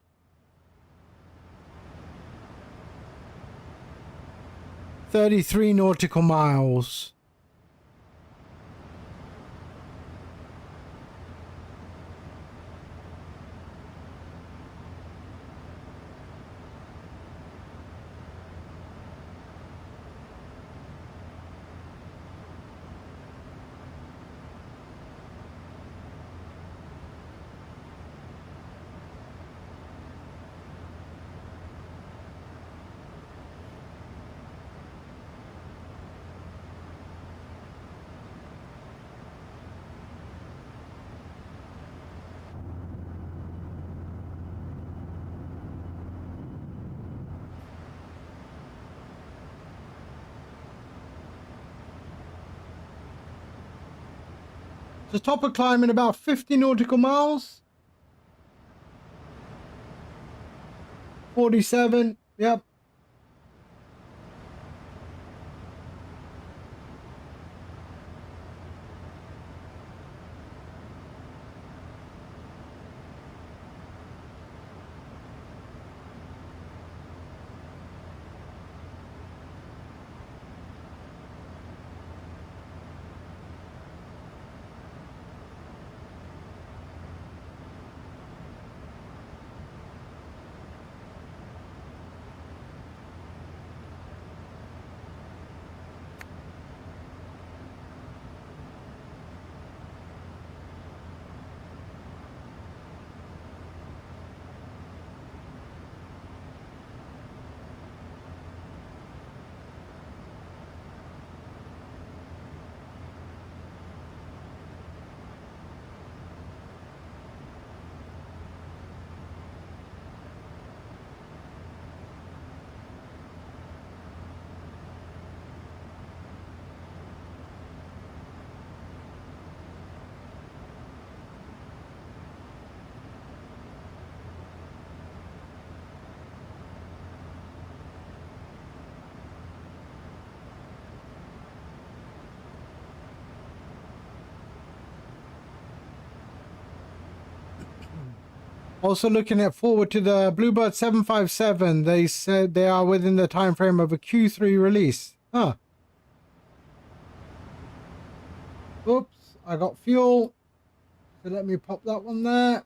[SPEAKER 2] 33 nautical miles. The top of climbing about 50 nautical miles. 47. Yep. Also looking at forward to the Bluebird 757, they said they are within the time frame of a Q3 release. Huh. Oops, I got fuel. So let me pop that one there.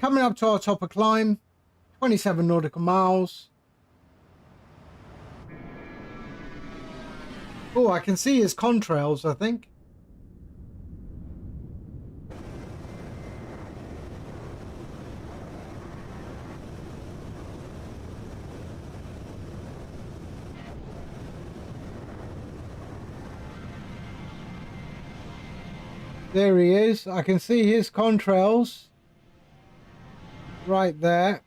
[SPEAKER 2] coming up to our top of climb, 27 nautical miles. Oh, I can see his contrails, I think. There he is. I can see his contrails right there.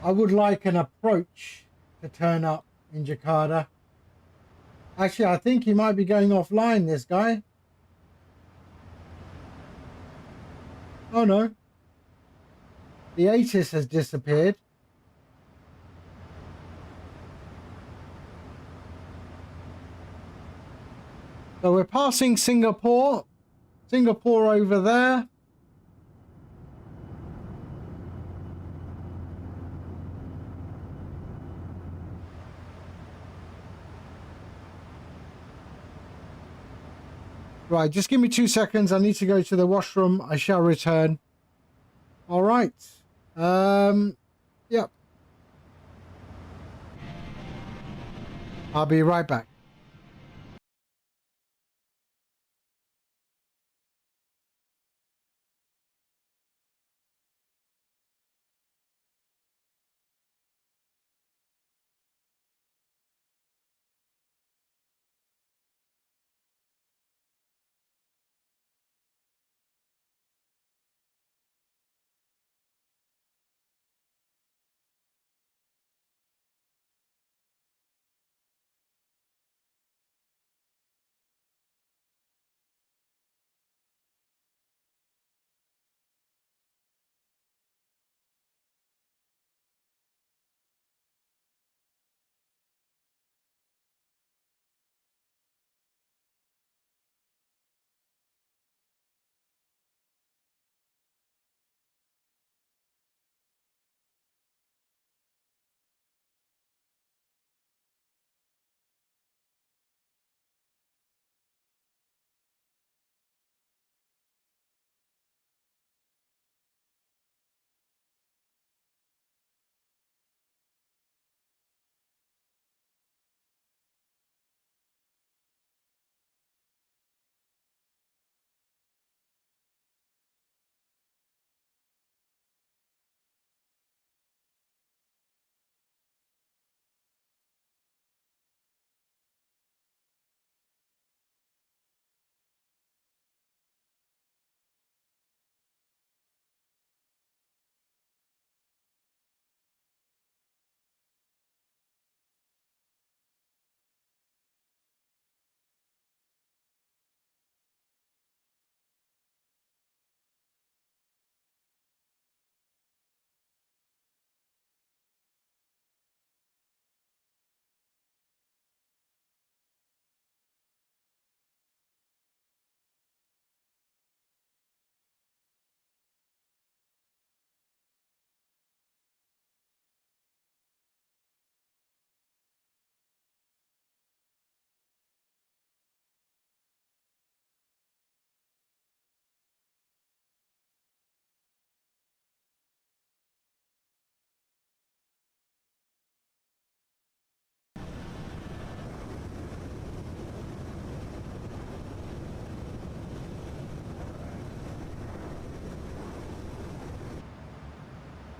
[SPEAKER 2] I would like an approach to turn up in Jakarta. Actually, I think he might be going offline, this guy. Oh no. The ATIS has disappeared. So we're passing Singapore. Singapore over there. Right, just give me 2 seconds. I need to go to the washroom. I shall return. All right. Yep. I'll be right back.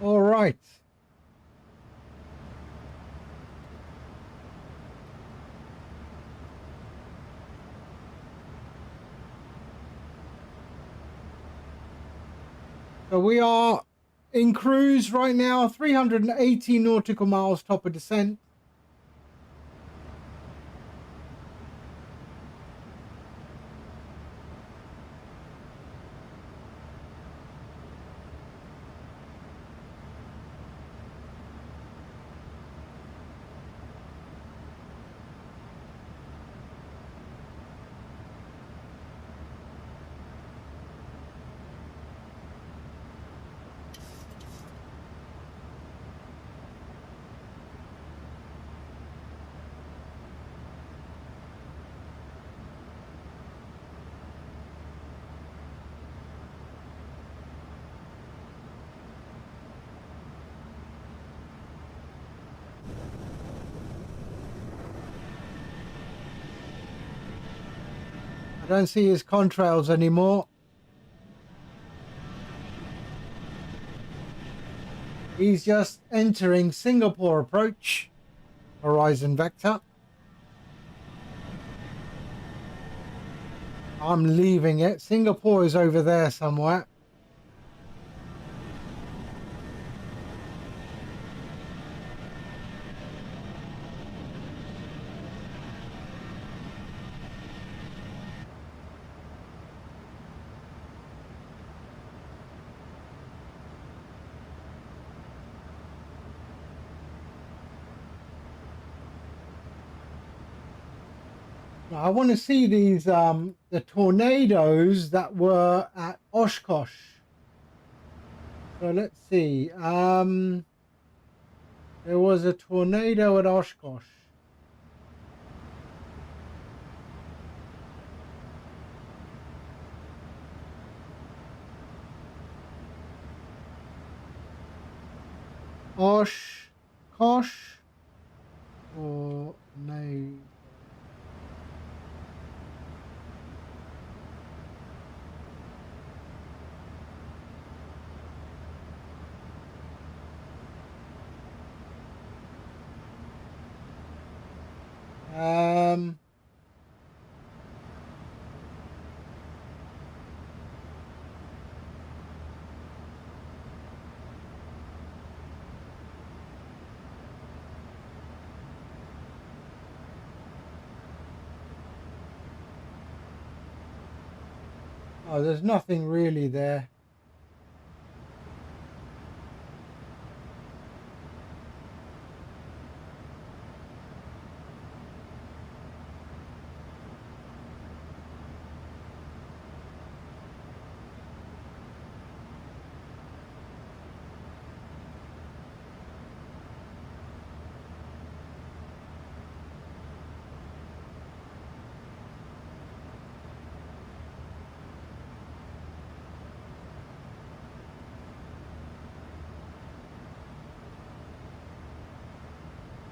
[SPEAKER 2] All right. So we are in cruise right now, 380 nautical miles top of descent. I don't see his contrails anymore. He's just entering Singapore approach. Horizon vector. I'm leaving it. Singapore is over there somewhere. I want to see these the tornadoes that were at Oshkosh. So let's see. There was a tornado at Oshkosh. Oshkosh tornado. Oh, there's nothing really there.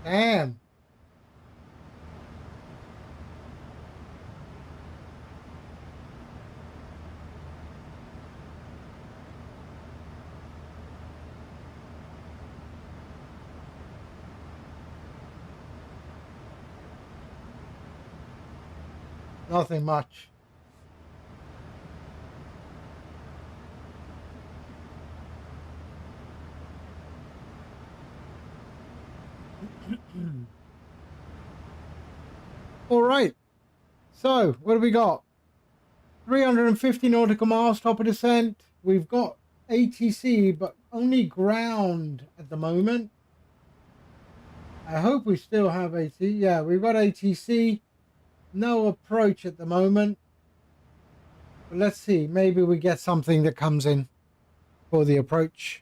[SPEAKER 2] Damn. Nothing much. All right. So what do we got? 350 nautical miles, top of descent. We've got ATC, but only ground at the moment. I hope we still have ATC. Yeah, we've got ATC. No approach at the moment. But let's see. Maybe we get something that comes in for the approach.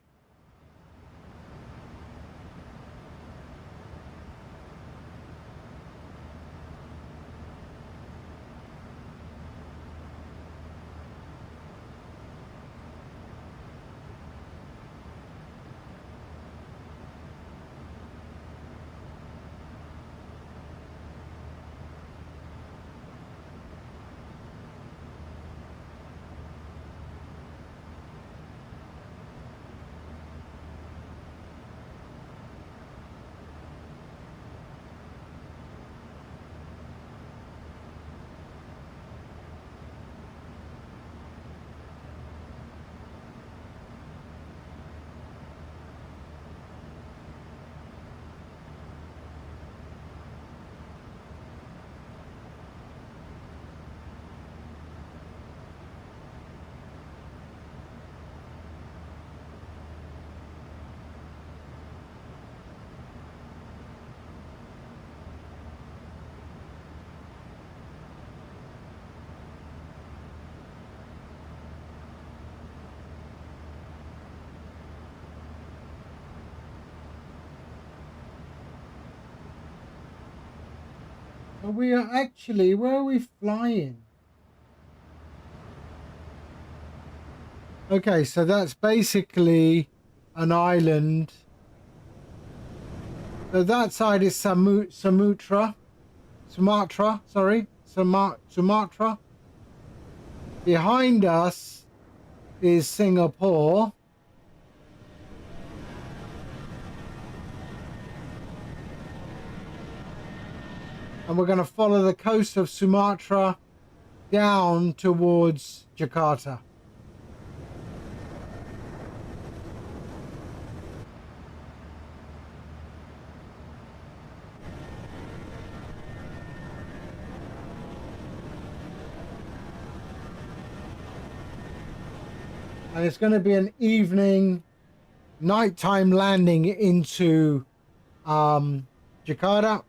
[SPEAKER 2] We are actually, where are we flying? Okay, so that's basically an island. So that side is Sumatra. Sumatra. Behind us is Singapore. And we're going to follow the coast of Sumatra down towards Jakarta. And it's going to be an evening, nighttime landing into Jakarta.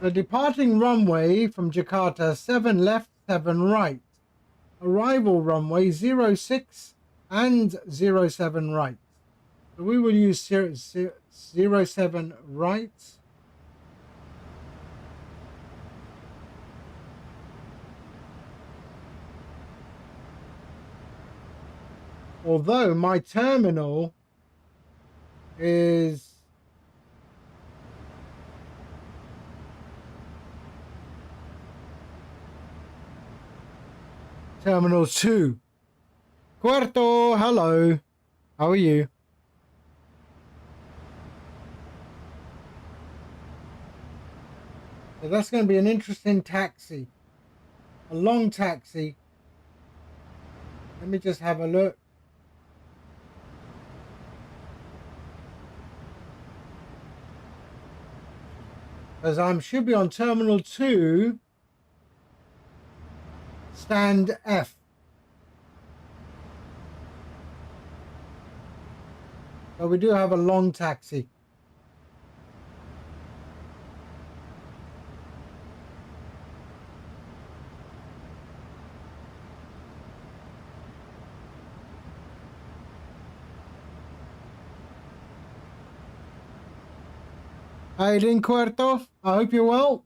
[SPEAKER 2] The departing runway from Jakarta, 7 left, 7 right. Arrival runway 06 and 07 right. So we will use 07 right. Although my terminal is Terminal 2. Puerto, hello. How are you? So that's going to be an interesting taxi. A long taxi. Let me just have a look. As I should be on Terminal 2. Stand F. So we do have a long taxi. How you doing, Puerto? I hope you're well.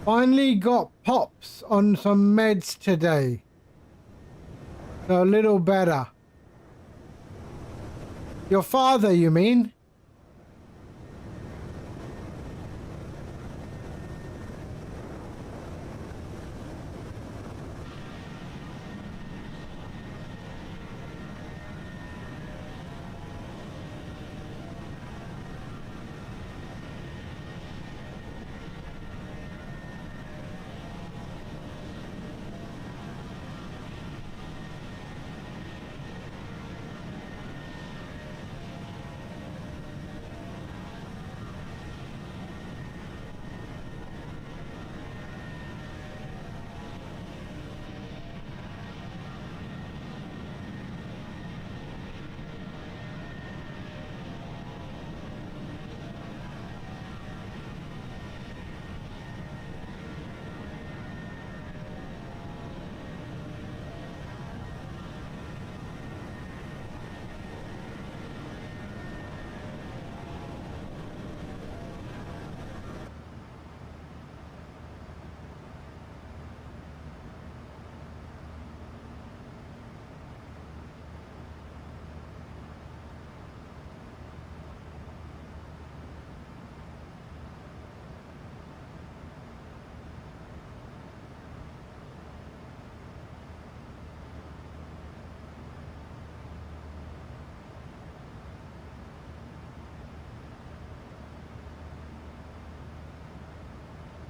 [SPEAKER 2] Finally got pops on some meds today. So a little better. Your father, you mean?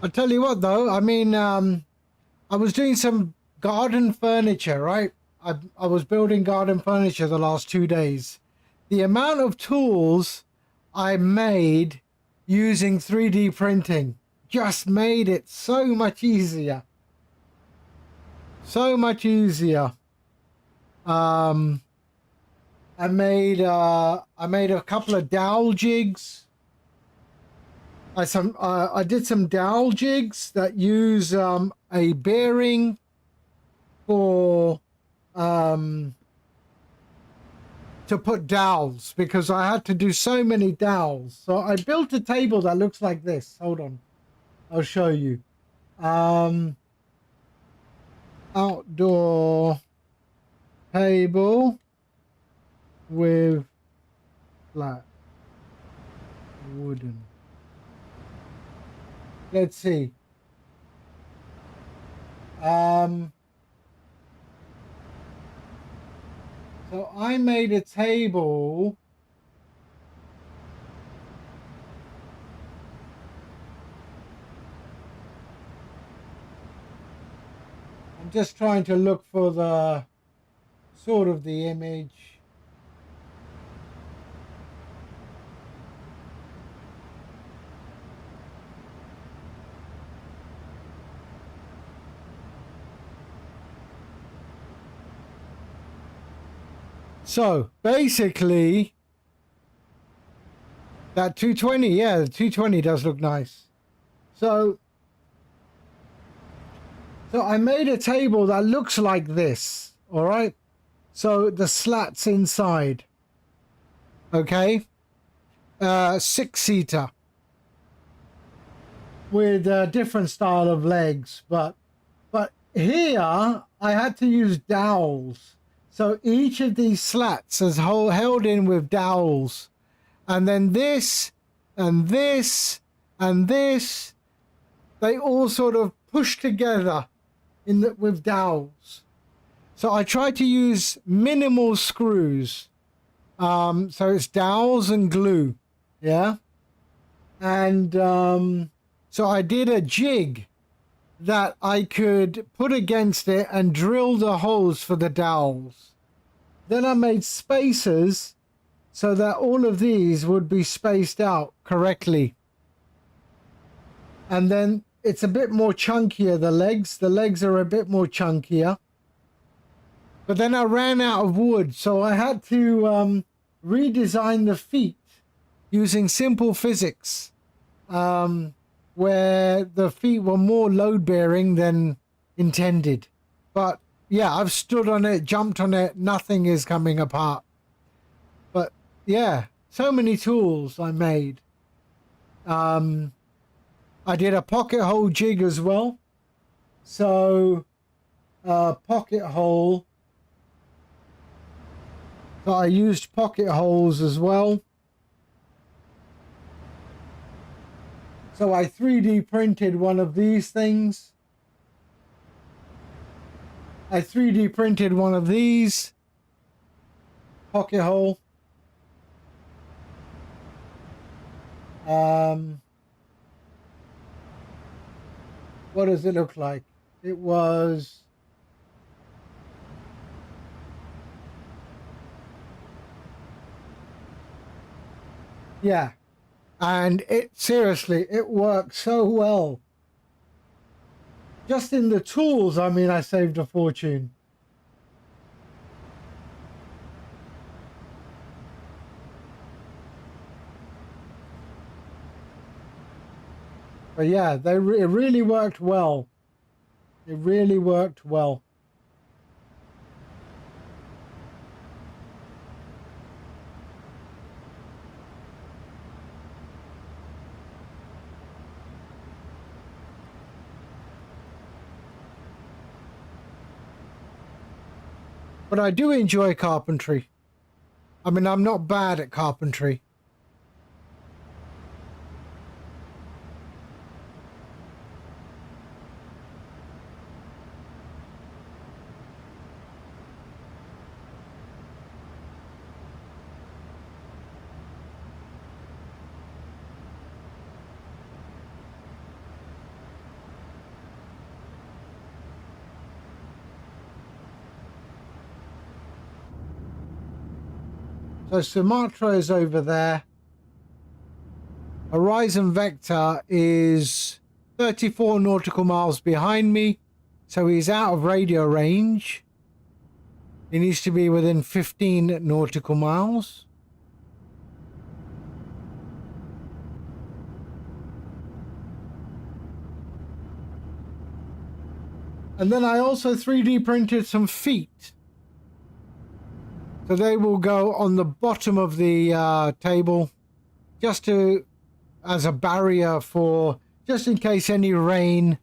[SPEAKER 2] I'll tell you what though, I mean, I was doing some garden furniture, right? I was building garden furniture the last 2 days. The amount of tools I made using 3D printing just made it so much easier. So much easier. I made a couple of dowel jigs. I did some dowel jigs that use a bearing for to put dowels, because I had to do so many dowels. So I built a table that looks like this. Hold on, I'll show you. Outdoor table with flat wooden. Let's see. So I made a table. I'm just trying to look for the sort of the image. So basically, that 220, yeah, the 220 does look nice. So I made a table that looks like this, all right? So the slats inside, okay? 6-seater with a different style of legs, but here I had to use dowels. So each of these slats is held in with dowels, and then this and this and this, they all sort of push together with dowels. So I tried to use minimal screws. So it's dowels and glue, yeah. And so I did a jig that I could put against it and drill the holes for the dowels. Then I made spacers so that all of these would be spaced out correctly. And then it's a bit more chunkier, the legs are a bit more chunkier. But then I ran out of wood, so I had to redesign the feet using simple physics, where the feet were more load bearing than intended. But yeah, I've stood on it, jumped on it, nothing is coming apart. But yeah, so many tools I made. I did a pocket hole jig as well. So pocket hole. So I used pocket holes as well. So I 3D printed one of these things. I 3D printed one of these. Pocket hole. What does it look like? It was... yeah. And it seriously, it worked so well. Just in the tools, I mean, I saved a fortune. But yeah, it really worked well. It really worked well. But I do enjoy carpentry. I mean, I'm not bad at carpentry. So Sumatra is over there. Horizon Vector is 34 nautical miles behind me. So he's out of radio range. He needs to be within 15 nautical miles. And then I also 3D printed some feet. So they will go on the bottom of the table, just to, as a barrier for, just in case any rain,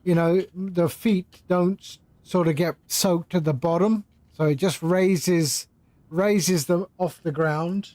[SPEAKER 2] you know, the feet don't sort of get soaked at the bottom. So it just raises them off the ground.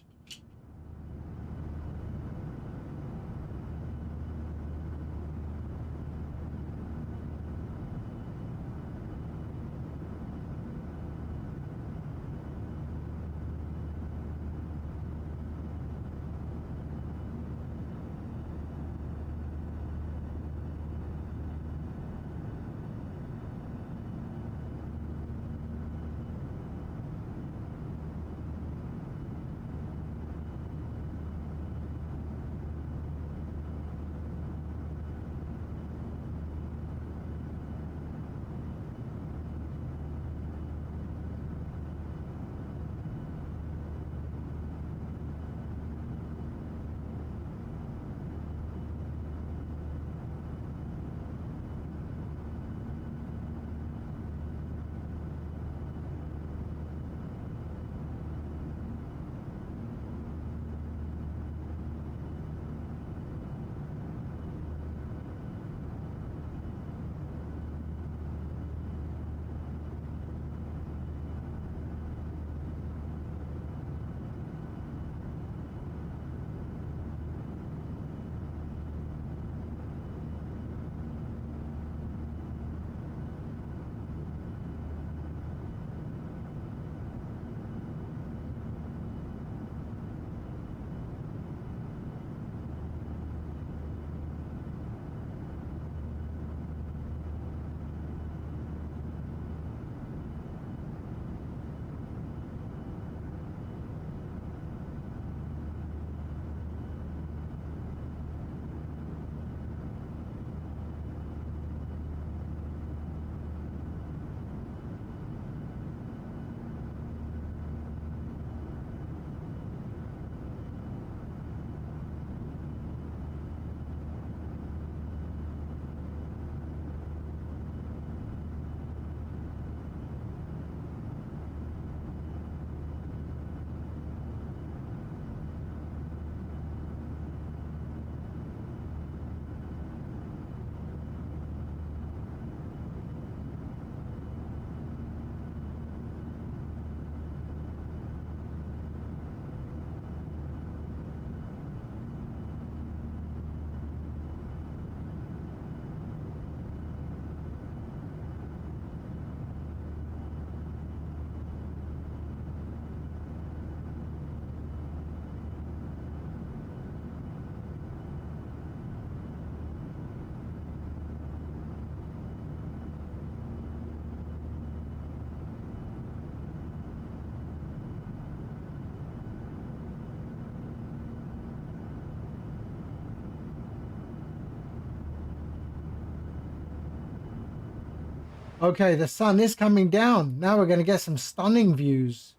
[SPEAKER 2] Okay, the sun is coming down. Now we're going to get some stunning views.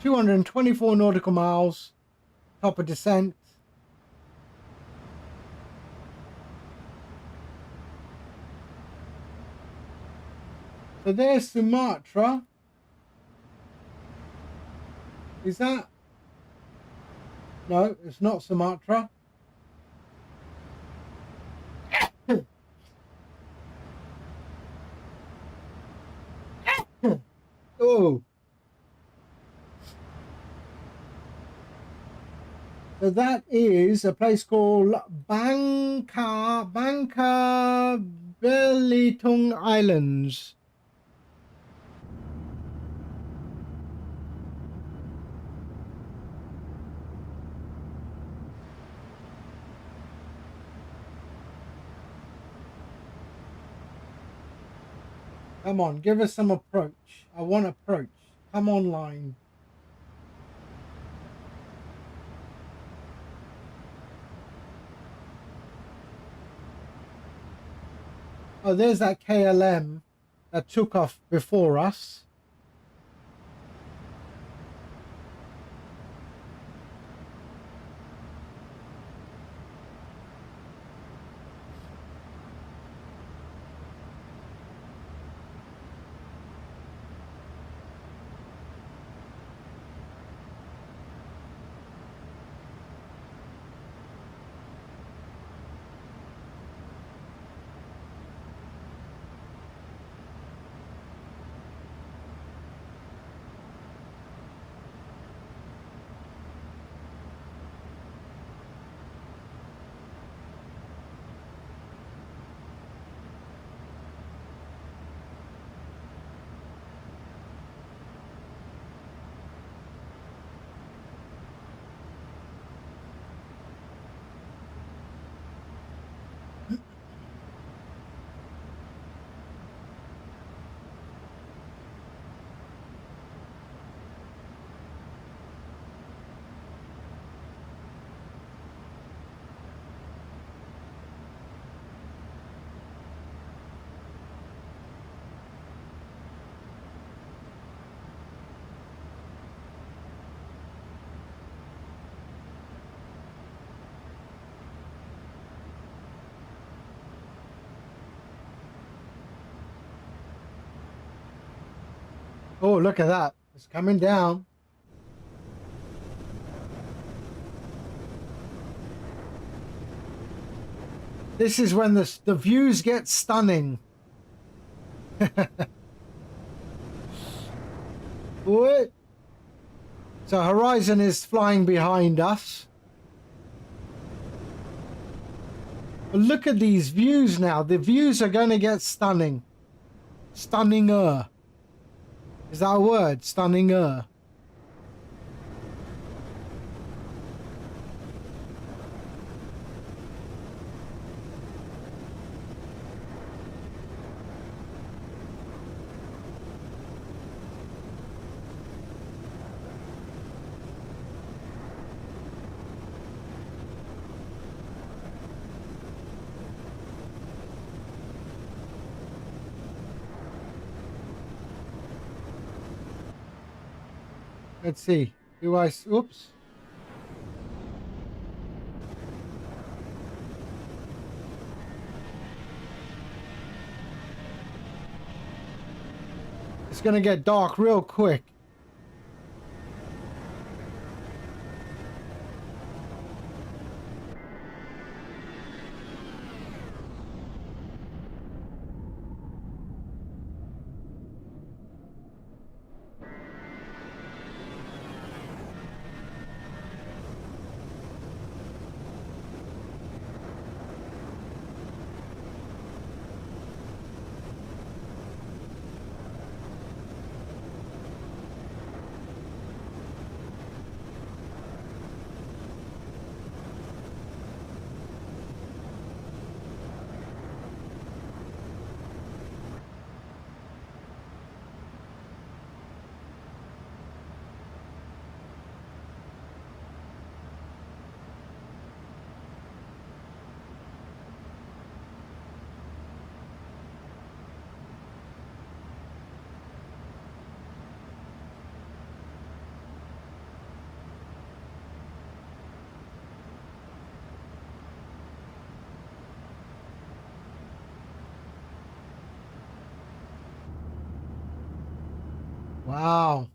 [SPEAKER 2] 224 nautical miles, top of descent. So there's Sumatra. Is that? No, it's not Sumatra. Oh. So that is a place called Bangka Belitung Islands. Come on, give us some approach. I want approach. Come online. Oh, there's that KLM that took off before us. Oh, look at that. It's coming down. This is when the views get stunning. What? So Horizon is flying behind us. But look at these views now. The views are going to get stunning. Stunninger. Is that a word? Stunninger. Let's see. Do I... Oops. It's going to get dark real quick. Wow.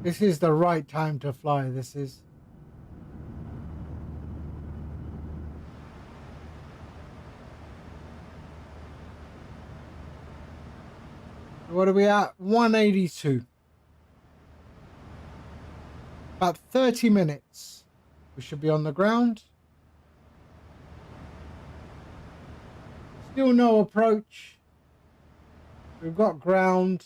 [SPEAKER 2] This is the right time to fly. This is. What are we at? 182. About 30 minutes. We should be on the ground. Still no approach. We've got ground.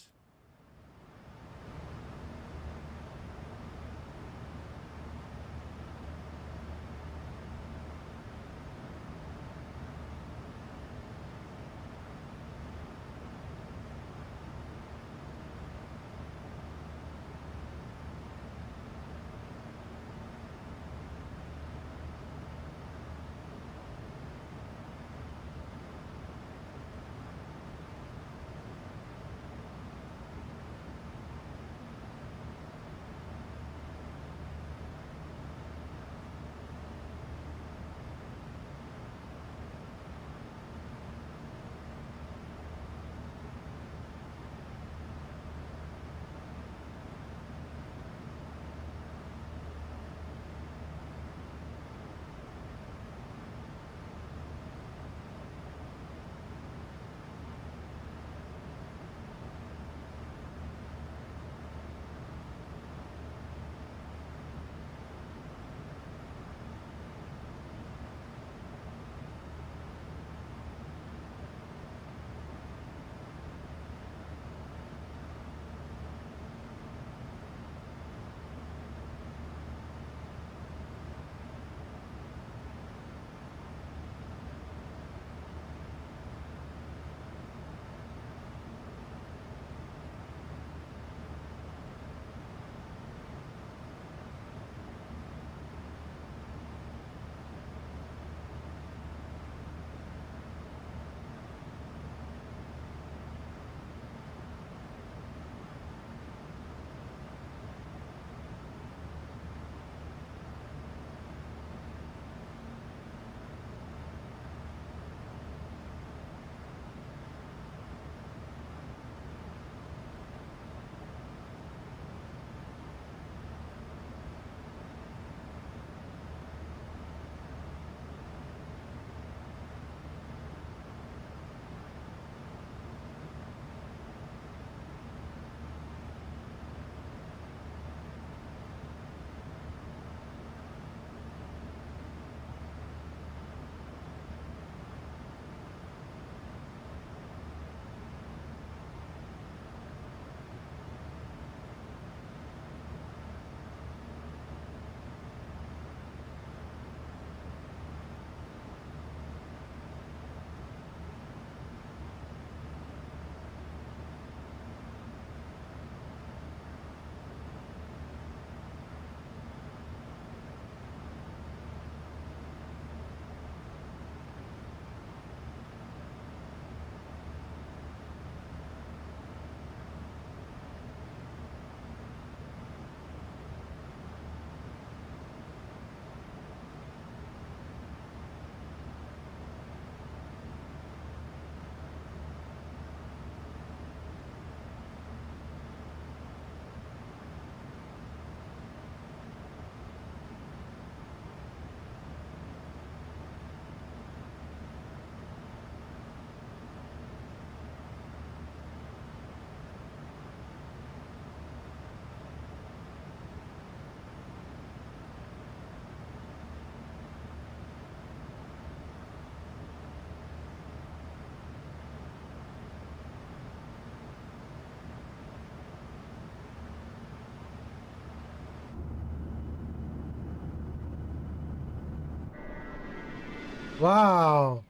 [SPEAKER 2] Wow.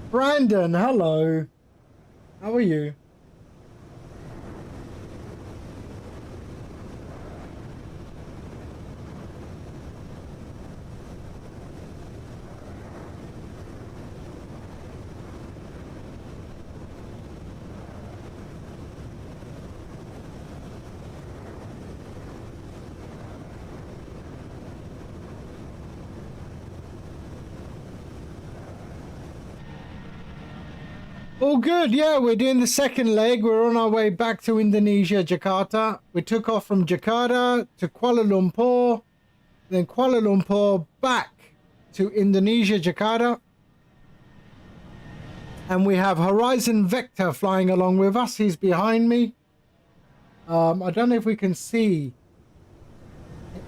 [SPEAKER 2] Brandon, hello. How are you? All good. Yeah, we're doing the second leg. We're on our way back to Indonesia, Jakarta. We took off from Jakarta to Kuala Lumpur, then Kuala Lumpur back to Indonesia, Jakarta. And we have Horizon Vector flying along with us. He's behind me. I don't know if we can see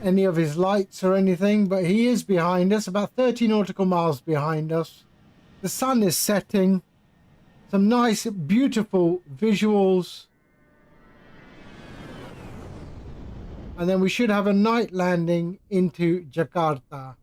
[SPEAKER 2] any of his lights or anything, but he is behind us, about 30 nautical miles behind us. The sun is setting. Some nice, beautiful visuals. And then we should have a night landing into Jakarta.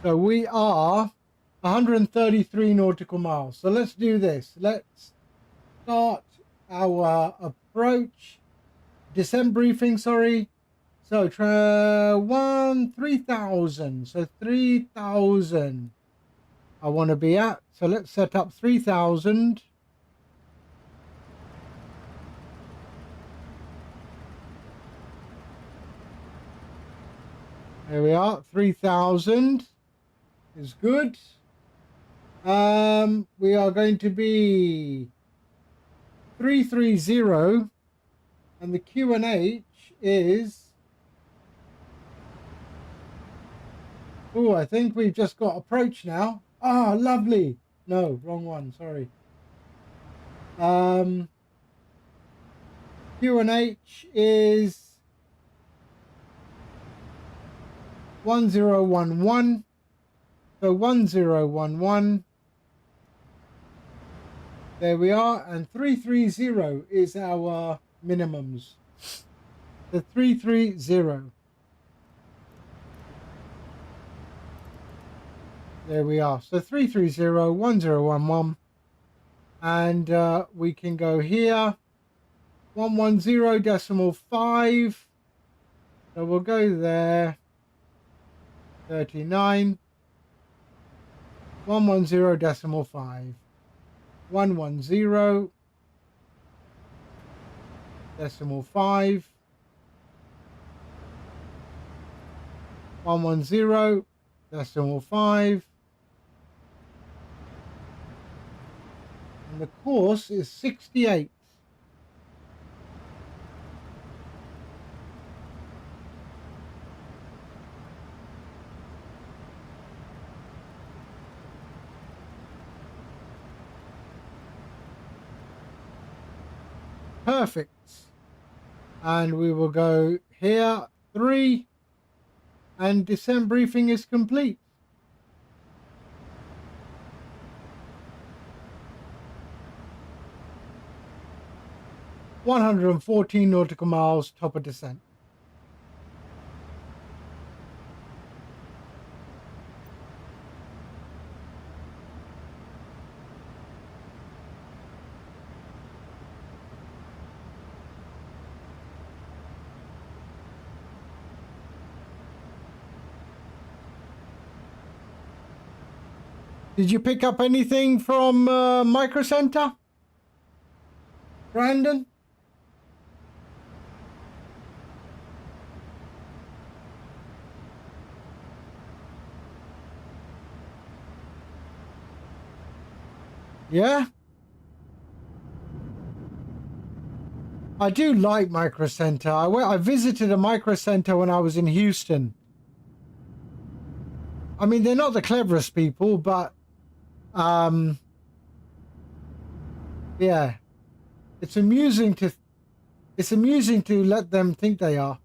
[SPEAKER 2] So we are 133 nautical miles. So let's do this. Let's start our approach. Descent briefing, sorry. So 3,000. So 3,000 I want to be at. So let's set up 3,000. There we are. 3,000 is good. We are going to be 330, and the QNH is, oh, I think we've just got approach now. Ah, lovely. No, wrong one, sorry. QNH is 1011. So 1011. There we are, and 330 is our minimums. The 330. There we are. So 330, 1011. And we can go here. 110.5. So we'll go there. 39. 110.5. 110.5. 110.5. And the course is 68. Perfect. And we will go here, 3, and descent briefing is complete. (114 nautical miles, top of descent). Did you pick up anything from Micro Center, Brandon? Yeah? I do like Micro Center. I visited a Micro Center when I was in Houston. I mean, they're not the cleverest people, but yeah, it's amusing to let them think they are.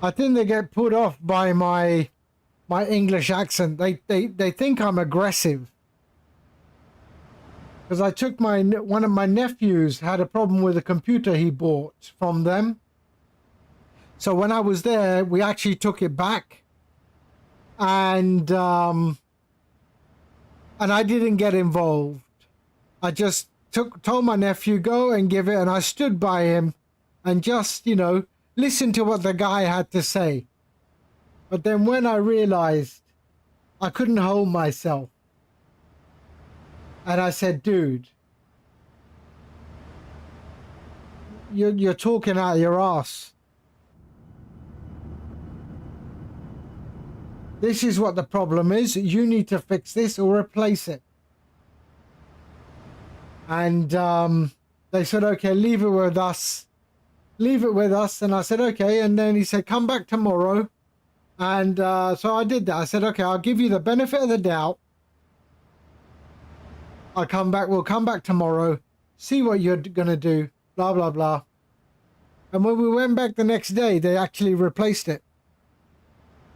[SPEAKER 2] I think they get put off by my English accent. They think I'm aggressive. Because I took one of my nephews had a problem with a computer he bought from them. So when I was there, we actually took it back, and I didn't get involved. I just told my nephew go and give it, and I stood by him, and just listen to what the guy had to say. But then when I realized I couldn't hold myself, and I said, dude, you're talking out of your ass. This is what the problem is. You need to fix this or replace it. And they said, okay, leave it with us. Leave it with us. And I said, okay. And then he said, come back tomorrow. And so I did that. I said, okay, I'll give you the benefit of the doubt. We'll come back tomorrow, see what you're going to do, blah, blah, blah. And when we went back the next day, they actually replaced it.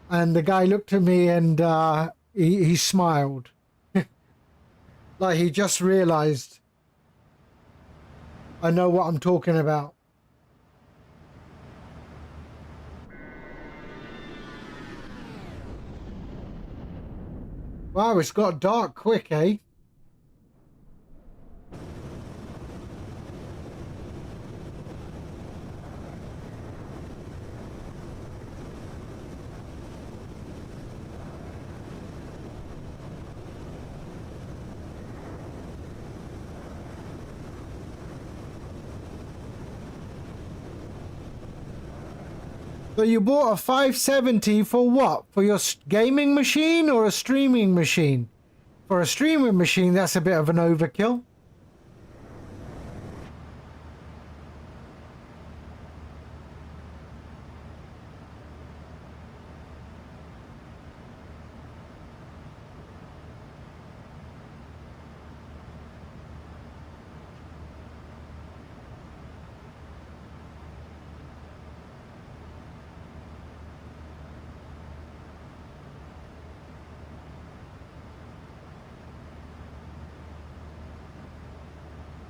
[SPEAKER 2] And the guy looked at me and he smiled. Like he just realized I know what I'm talking about. Wow, it's got dark quick, eh? So you bought a 570 for what? For your gaming machine or a streaming machine? For a streaming machine, that's a bit of an overkill.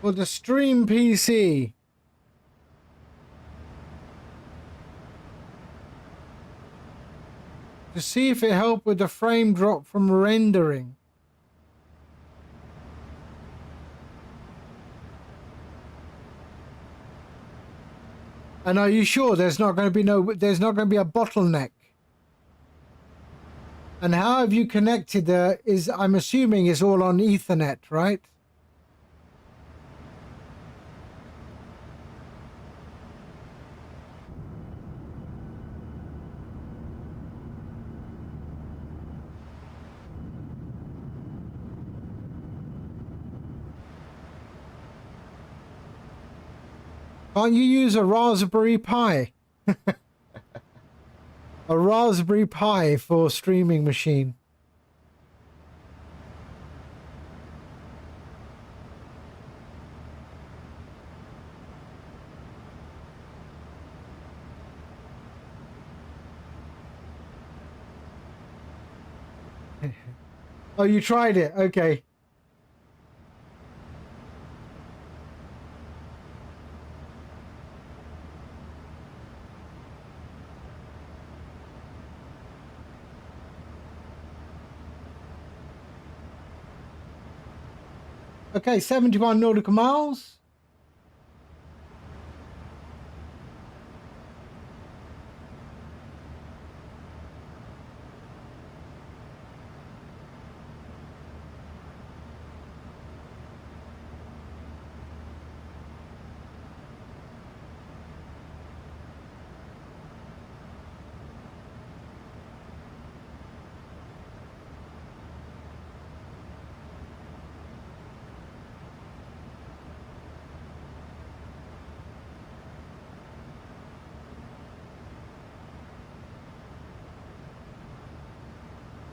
[SPEAKER 2] For the stream PC. To see if it helped with the frame drop from rendering. And are you sure there's not going to be a bottleneck? And how have you connected I'm assuming it's all on Ethernet, right? Can't you use a Raspberry Pi? A Raspberry Pi for streaming machine. Oh, you tried it? Okay. Okay, 71 nautical miles.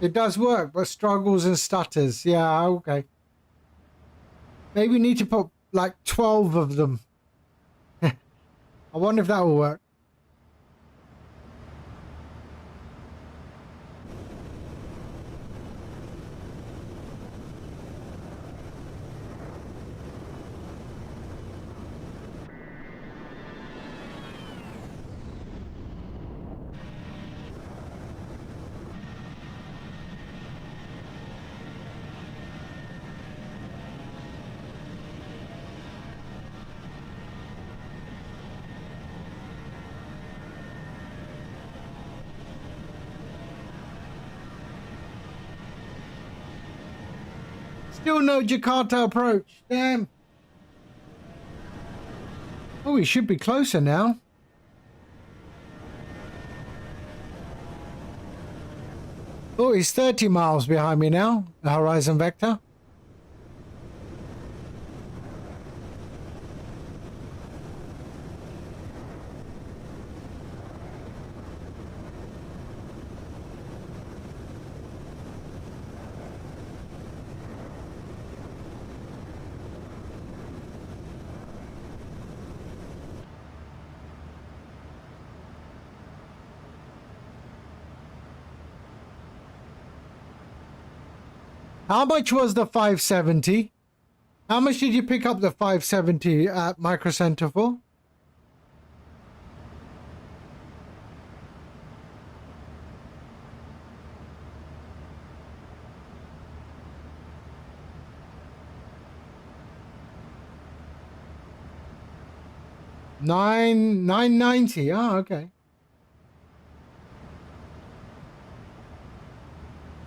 [SPEAKER 2] It does work, but struggles and stutters. Yeah, okay. Maybe we need to put like 12 of them. I wonder if that will work. Still no Jakarta approach. Damn. Oh, we should be closer now. Oh, he's 30 miles behind me now, the horizon vector. How much was the 570? How much did you pick up the 570 at Micro Center for? $990. Oh, okay.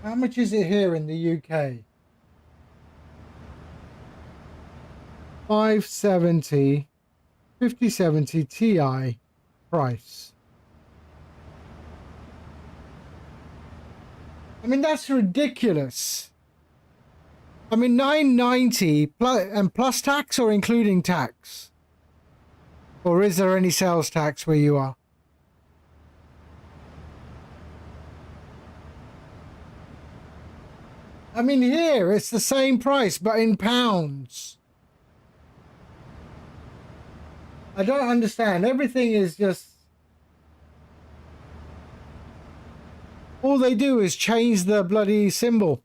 [SPEAKER 2] How much is it here in the UK? 570, 5070 Ti price. I mean, that's ridiculous. I mean, 990 plus, and plus tax or including tax? Or is there any sales tax where you are? I mean, here it's the same price, but in pounds. I don't understand. Everything is just... all they do is change the bloody symbol.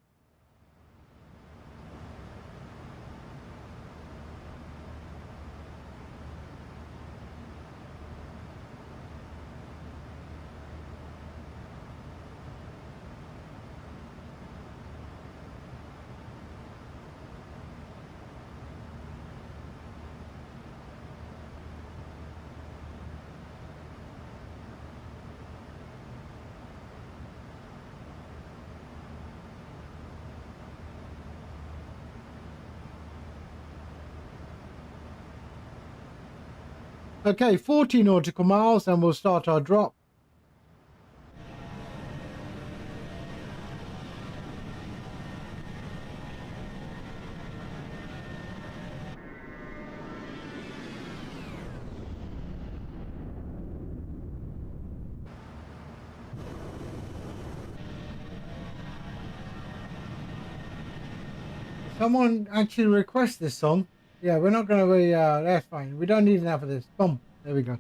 [SPEAKER 2] Okay, 40 nautical miles and we'll start our drop. Someone actually request this song. Yeah, we're not going to be, that's fine. We don't need enough of this. Boom. There we go.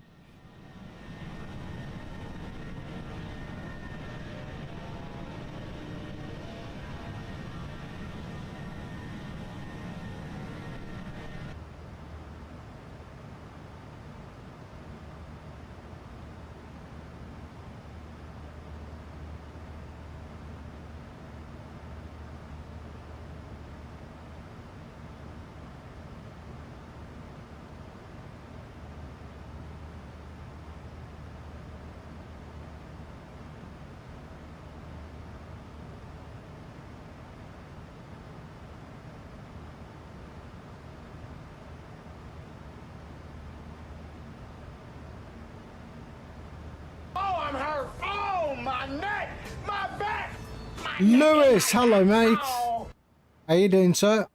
[SPEAKER 2] Lewis, hello, mate. How you doing, sir?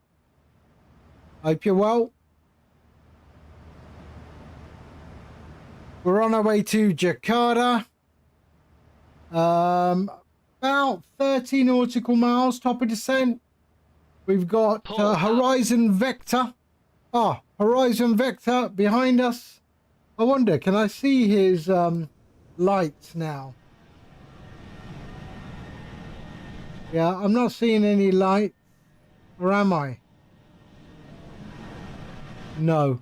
[SPEAKER 2] Hope you're well. We're on our way to Jakarta. About 30 nautical miles, top of descent. We've got Horizon Vector. Ah, Horizon Vector behind us. I wonder, can I see his lights now? Yeah, I'm not seeing any lights. Or am I? No.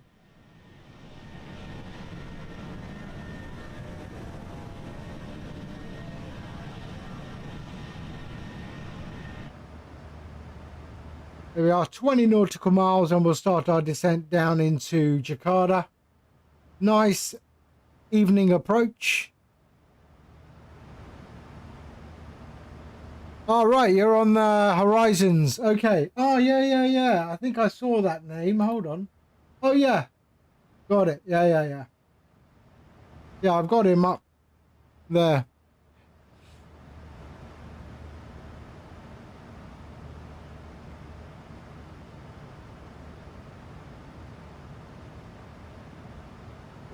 [SPEAKER 2] There we are, 20 nautical miles, and we'll start our descent down into Jakarta. Nice evening approach. All right, you're on the Horizons. Okay. Oh, yeah. I think I saw that name. Hold on. Oh, yeah. Got it. Yeah. Yeah, I've got him up there.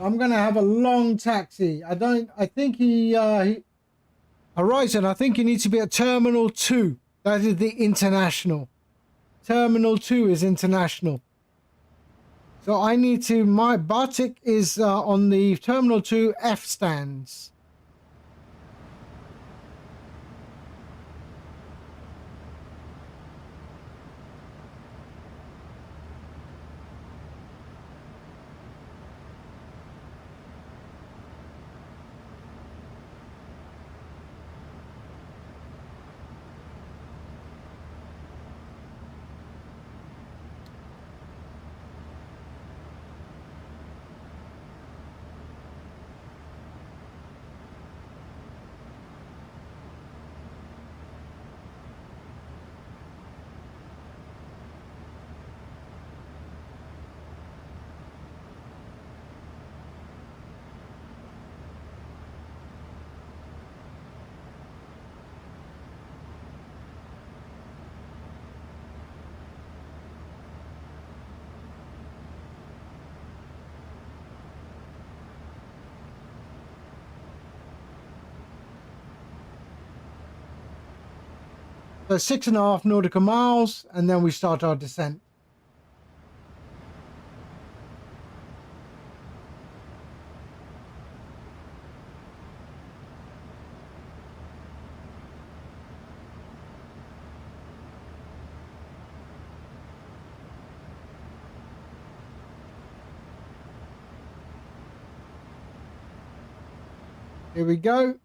[SPEAKER 2] I'm going to have a long taxi. I think Horizon, I think you need to be at Terminal 2. That is the international. Terminal 2 is international. So I need to, my BATIK is on the Terminal 2 F stands. So 6.5 nautical miles, and then we start our descent. Here we go.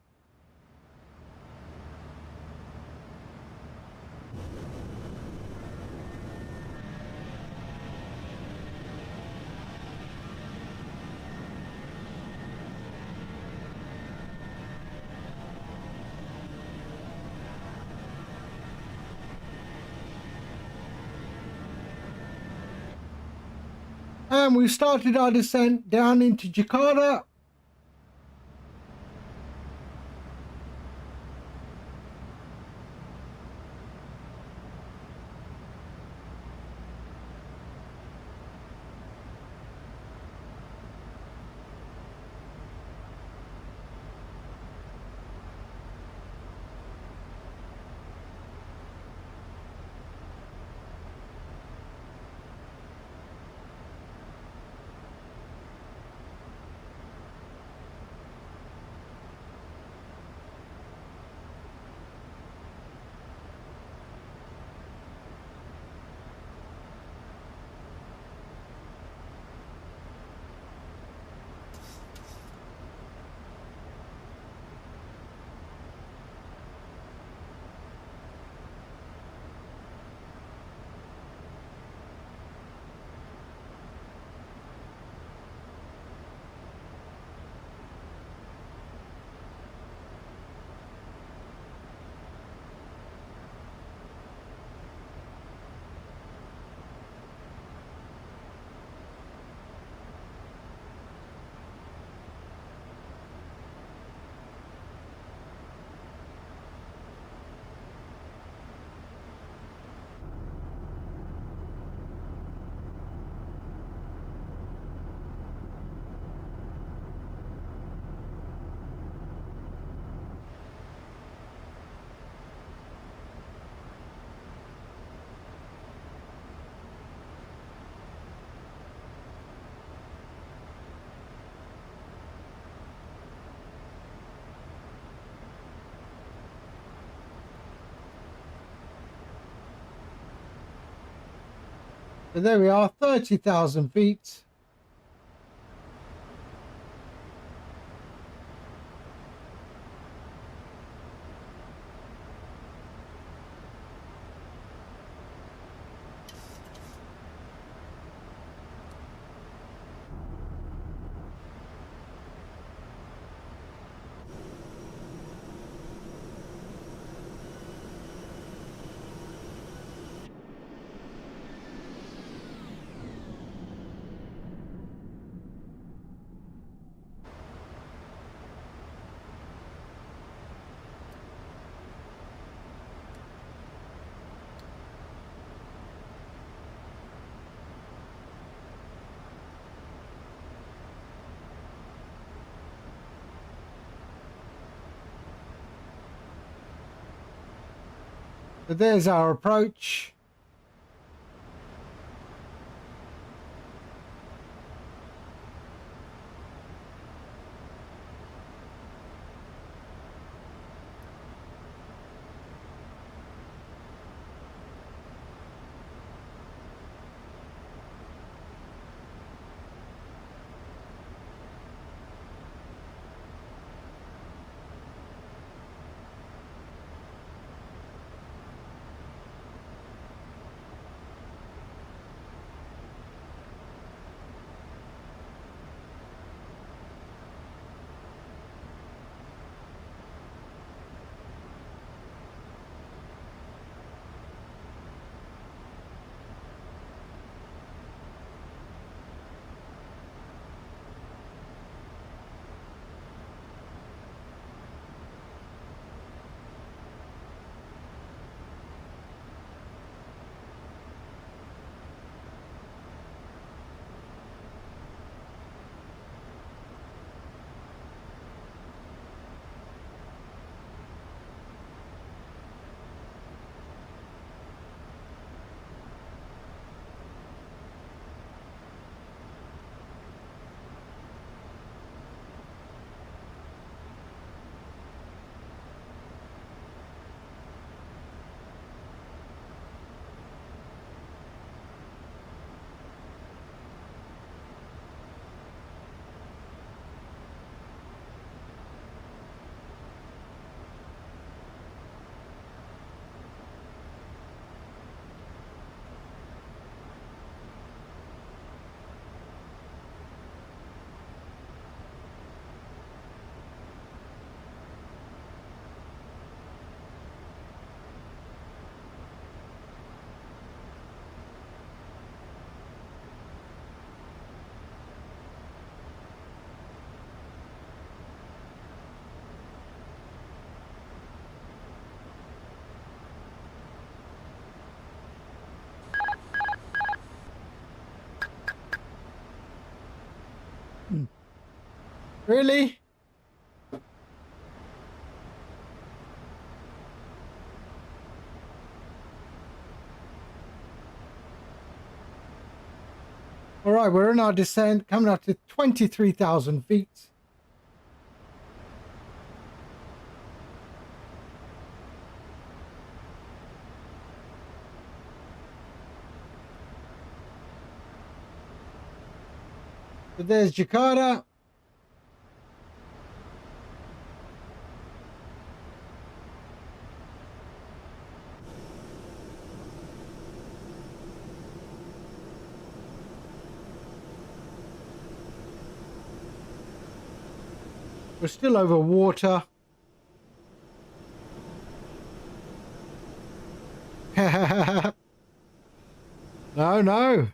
[SPEAKER 2] And we started our descent down into Jakarta. So there we are, 30,000 feet. So there's our approach. Really? All right, we're in our descent, coming up to 23,000 feet. So there's Jakarta. We're still over water. No, no.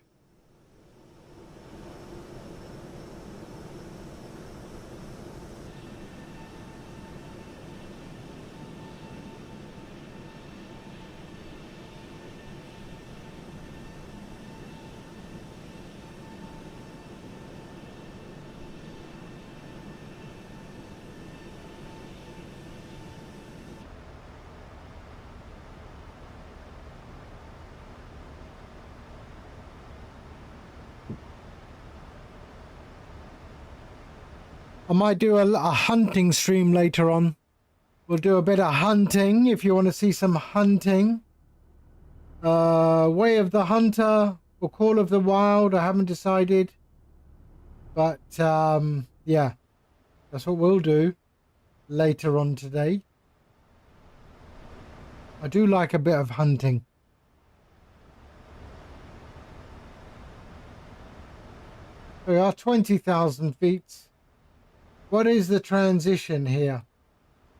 [SPEAKER 2] I might do a hunting stream later on. We'll do a bit of hunting if you want to see some hunting. Way of the Hunter, for Call of the Wild. I haven't decided. But yeah, that's what we'll do later on today. I do like a bit of hunting. We are 20,000 feet. What is the transition here?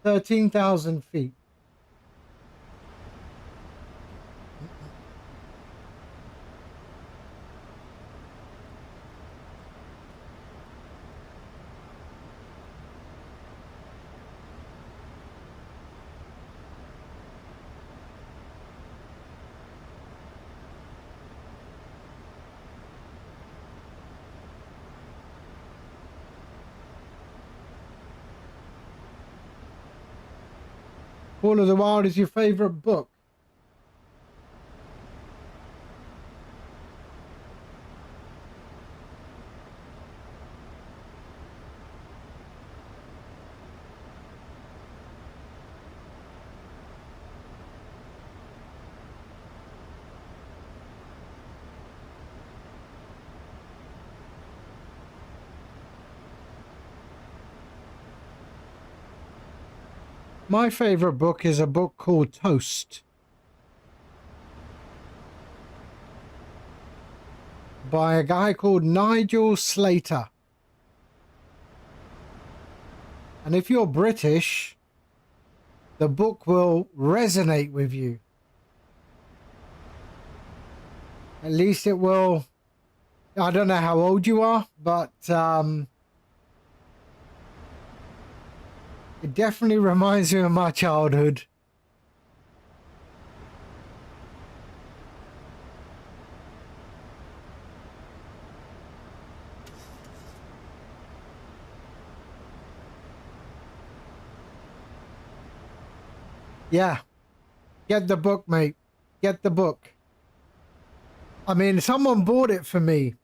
[SPEAKER 2] 13,000 feet. Call of the Wild is your favorite book. My favorite book is a book called Toast by a guy called Nigel Slater. And if you're British, the book will resonate with you. At least it will. I don't know how old you are, but it definitely reminds me of my childhood. Yeah. Get the book, mate. Get the book. I mean, someone bought it for me,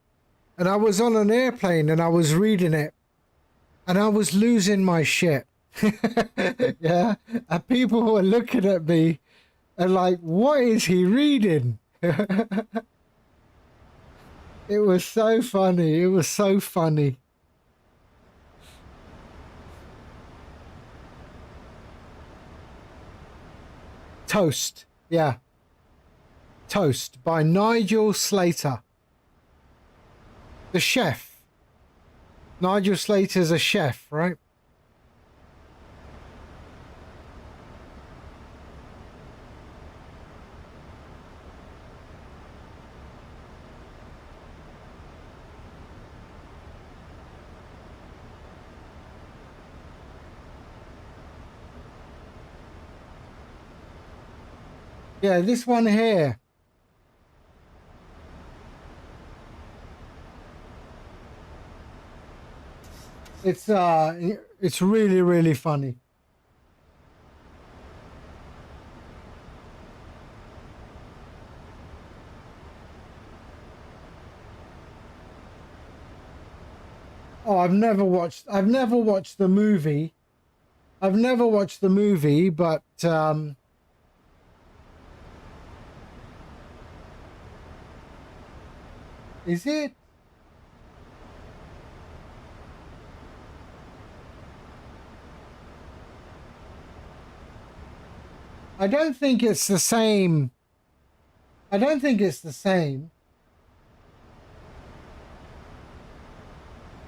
[SPEAKER 2] and I was on an airplane and I was reading it, and I was losing my shit. Yeah. And people were looking at me and like, what is he reading? It was so funny. It was so funny. Toast. Yeah. Toast by Nigel Slater. The chef. Nigel Slater's a chef, right? Yeah, this one here. It's really, really funny. Oh, I've never watched the movie. I've never watched the movie, but is it? I don't think it's the same. I don't think it's the same.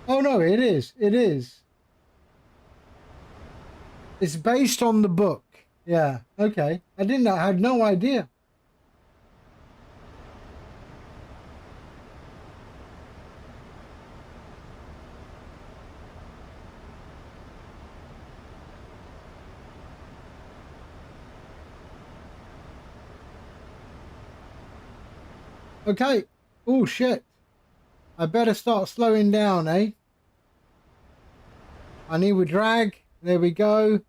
[SPEAKER 2] Oh no, it is. It is. It's based on the book. Yeah. Okay. I didn't know. I had no idea. Okay. Oh shit. I better start slowing down, eh? I need a drag. There we go.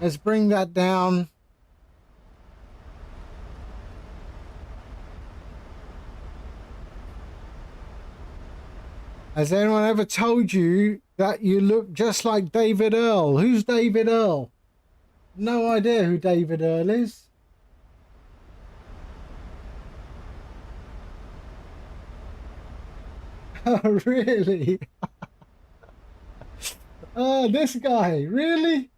[SPEAKER 2] Let's bring that down. Has anyone ever told you that you look just like David Earl? Who's David Earl? No idea who David Earl is. Oh, really? Oh, this guy, really?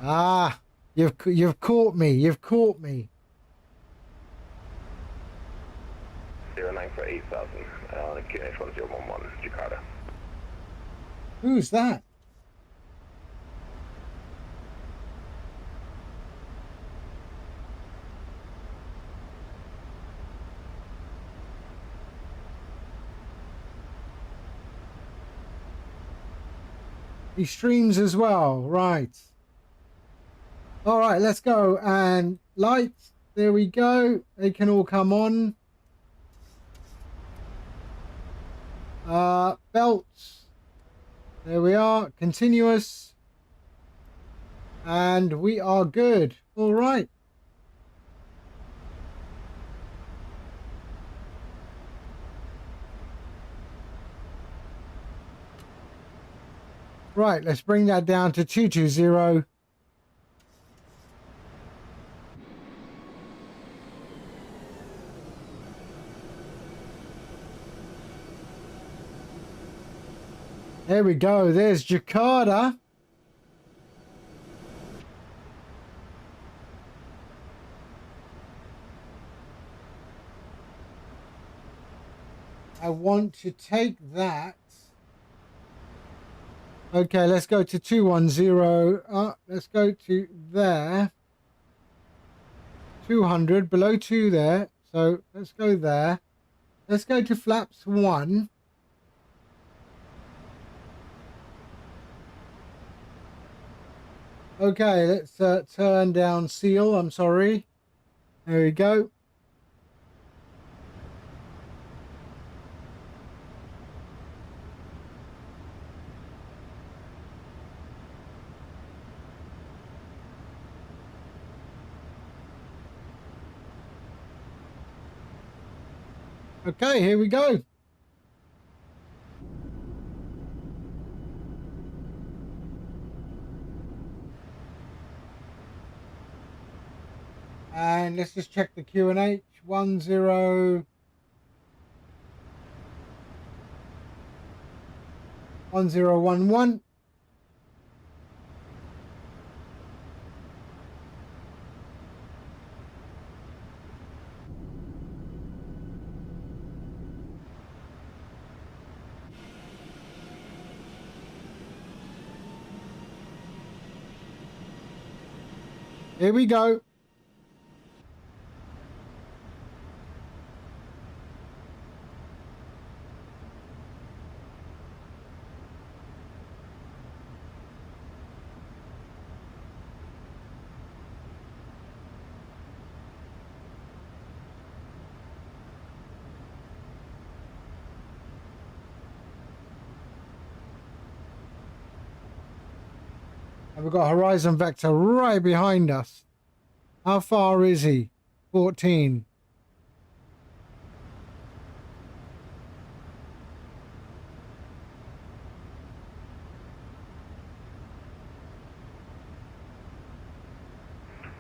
[SPEAKER 2] Ah, you've caught me. You've caught me.
[SPEAKER 3] 09 for 8,000 on QNH 1011, Jakarta.
[SPEAKER 2] Who's that? He streams as well, right? All right, let's go. And lights, there we go. They can all come on. Belts, there we are. Continuous, and we are good. All right. Right, let's bring that down to 220. There we go. There's Jakarta. I want to take that. Okay, let's go to 210. Let's go to there. 200, below 2 there. So let's go there. Let's go to flaps 1. Okay, let's turn down seal. I'm sorry. There we go. Okay, here we go. And let's just check the QNH. 1011. Here we go. And we've got horizon vector right behind us. How far is he? 14.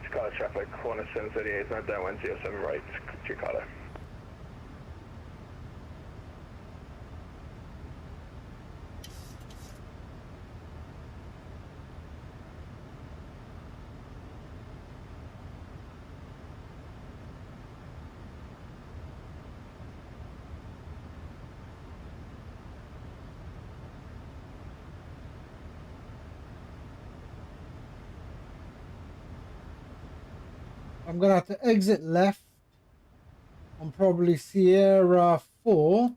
[SPEAKER 3] Jakarta traffic, corner 738, not down 107 right, Jakarta.
[SPEAKER 2] I'm going to have to exit left on probably Sierra 4.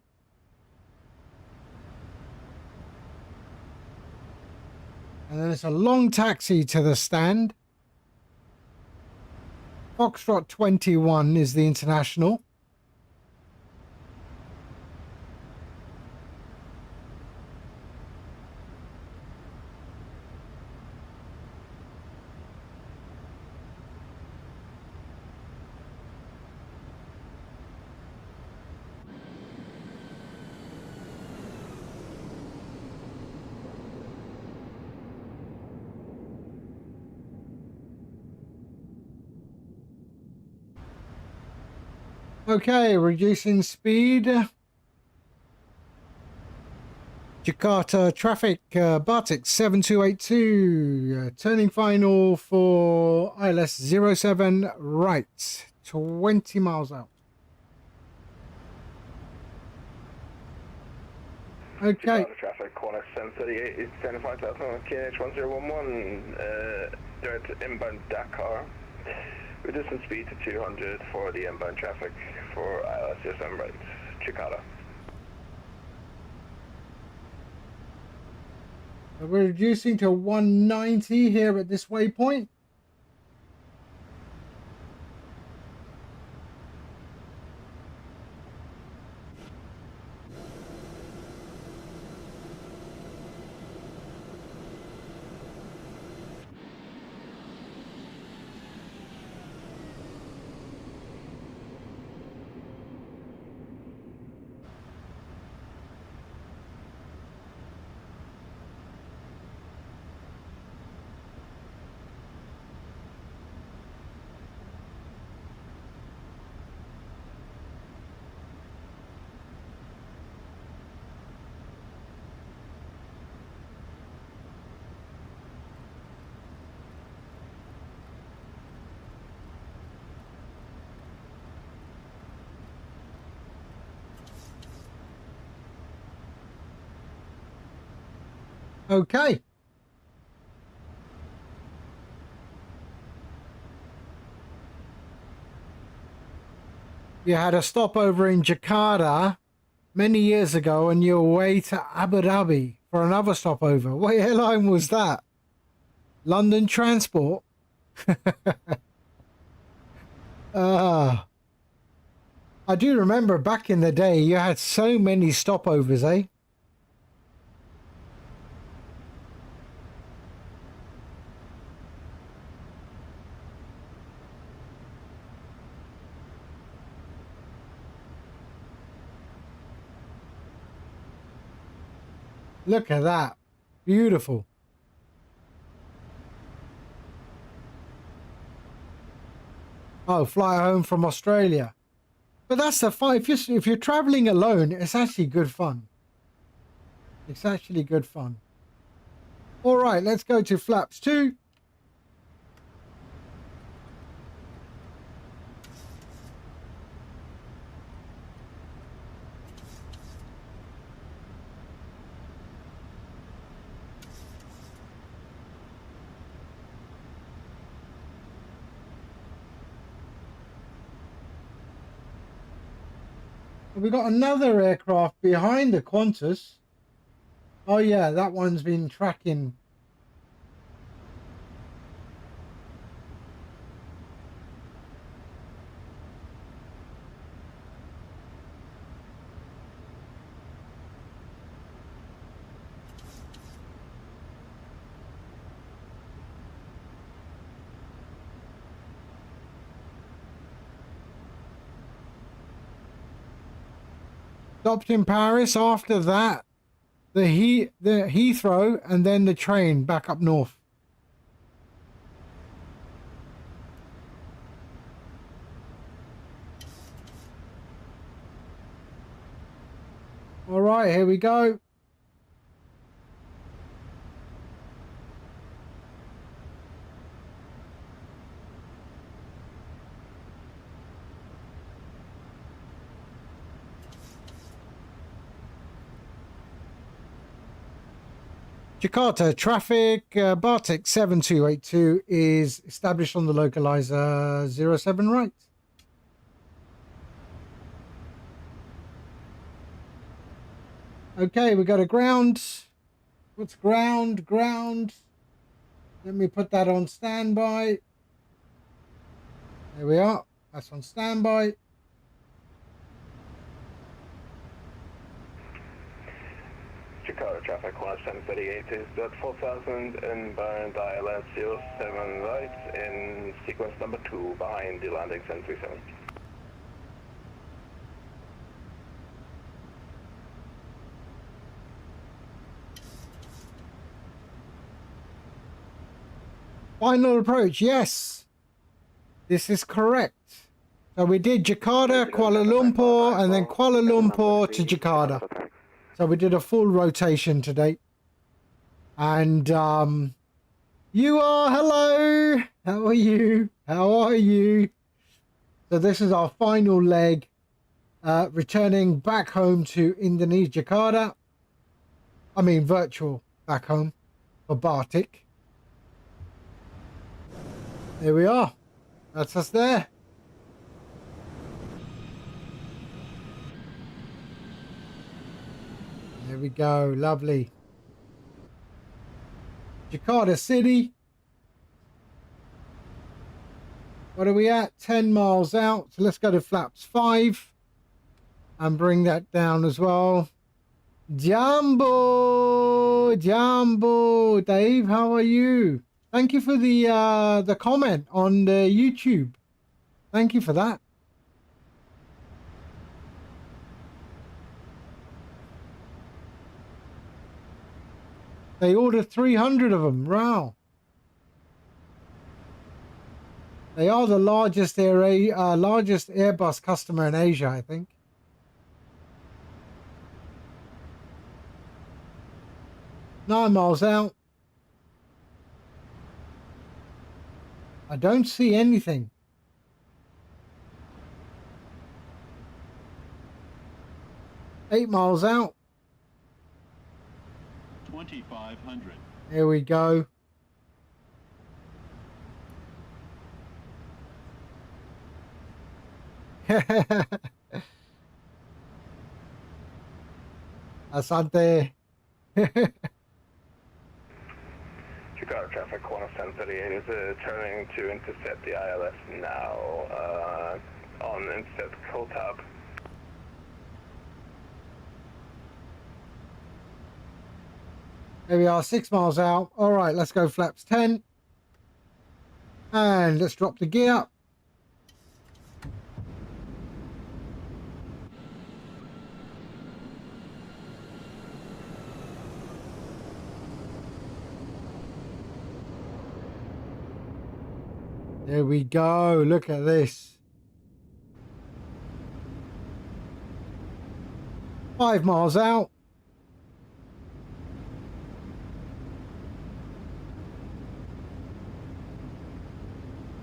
[SPEAKER 2] And then it's a long taxi to the stand. Foxtrot 21 is the international. Okay, reducing speed. Jakarta traffic, BATIK 7282, turning final for ILS 07 right, 20 miles out. Okay.
[SPEAKER 5] Jakarta traffic, corner 738 is 10,500 KH 1011, direct inbound Dakar. Reducing speed to 200 for the inbound traffic for ILS 07 right, Jakarta.
[SPEAKER 2] We're reducing to 190 here at this waypoint. Okay. You had a stopover in Jakarta many years ago on your way to Abu Dhabi for another stopover. What airline was that? London Transport? I do remember back in the day you had so many stopovers, eh? Look at that. Beautiful. Oh, fly home from Australia. But that's the fun. If you're traveling alone, it's actually good fun. It's actually good fun. All right, let's go to flaps 2. We got another aircraft behind the Qantas. Oh yeah, that one's been tracking. Stopped in Paris. After that, the Heathrow, and then the train back up north. All right, here we go. Jakarta traffic, BATIK 7282 is established on the localizer 07 right. Okay, we got a ground. What's ground? Ground. Let me put that on standby. There we are. That's on standby.
[SPEAKER 5] Jakarta traffic, corner 738 is dot 4000 inbound ILS 07 right in sequence number 2 behind the landing 737.
[SPEAKER 2] Final approach, yes. This is correct. So we did Jakarta, Kuala Lumpur, and then Kuala Lumpur to Jakarta. So we did a full rotation today. And you are, hello. How are you? How are you? So this is our final leg, returning back home to Indonesia, Jakarta. I mean, virtual back home for BATIK. There we are. That's us there. There we go. Lovely. Jakarta City. What are we at? 10 miles out. So let's go to flaps 5 and bring that down as well. Jumbo, Jumbo, Dave, how are you? Thank you for the comment on the YouTube. Thank you for that. They ordered 300 of them. Wow. They are the largest Airbus customer in Asia, I think. Nine miles out. I don't see anything. Eight miles out.
[SPEAKER 10] 2,500.
[SPEAKER 2] Here we go. Asante.
[SPEAKER 3] Jakarta traffic 10738 is turning to intercept the ILS now on intercept Kotab.
[SPEAKER 2] There we are, 6 miles out. All right, let's go flaps 10. And let's drop the gear. There we go. Look at this. 5 miles out.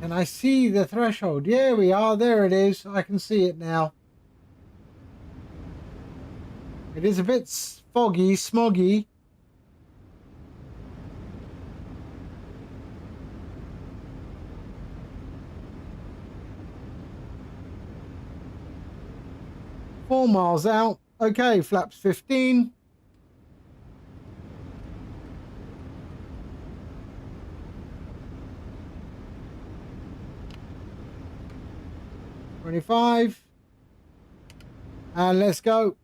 [SPEAKER 2] Can I see the threshold? Yeah, we are. There it is. I can see it now. It is a bit foggy, smoggy. 4 miles out. Okay, flaps 15. And let's go.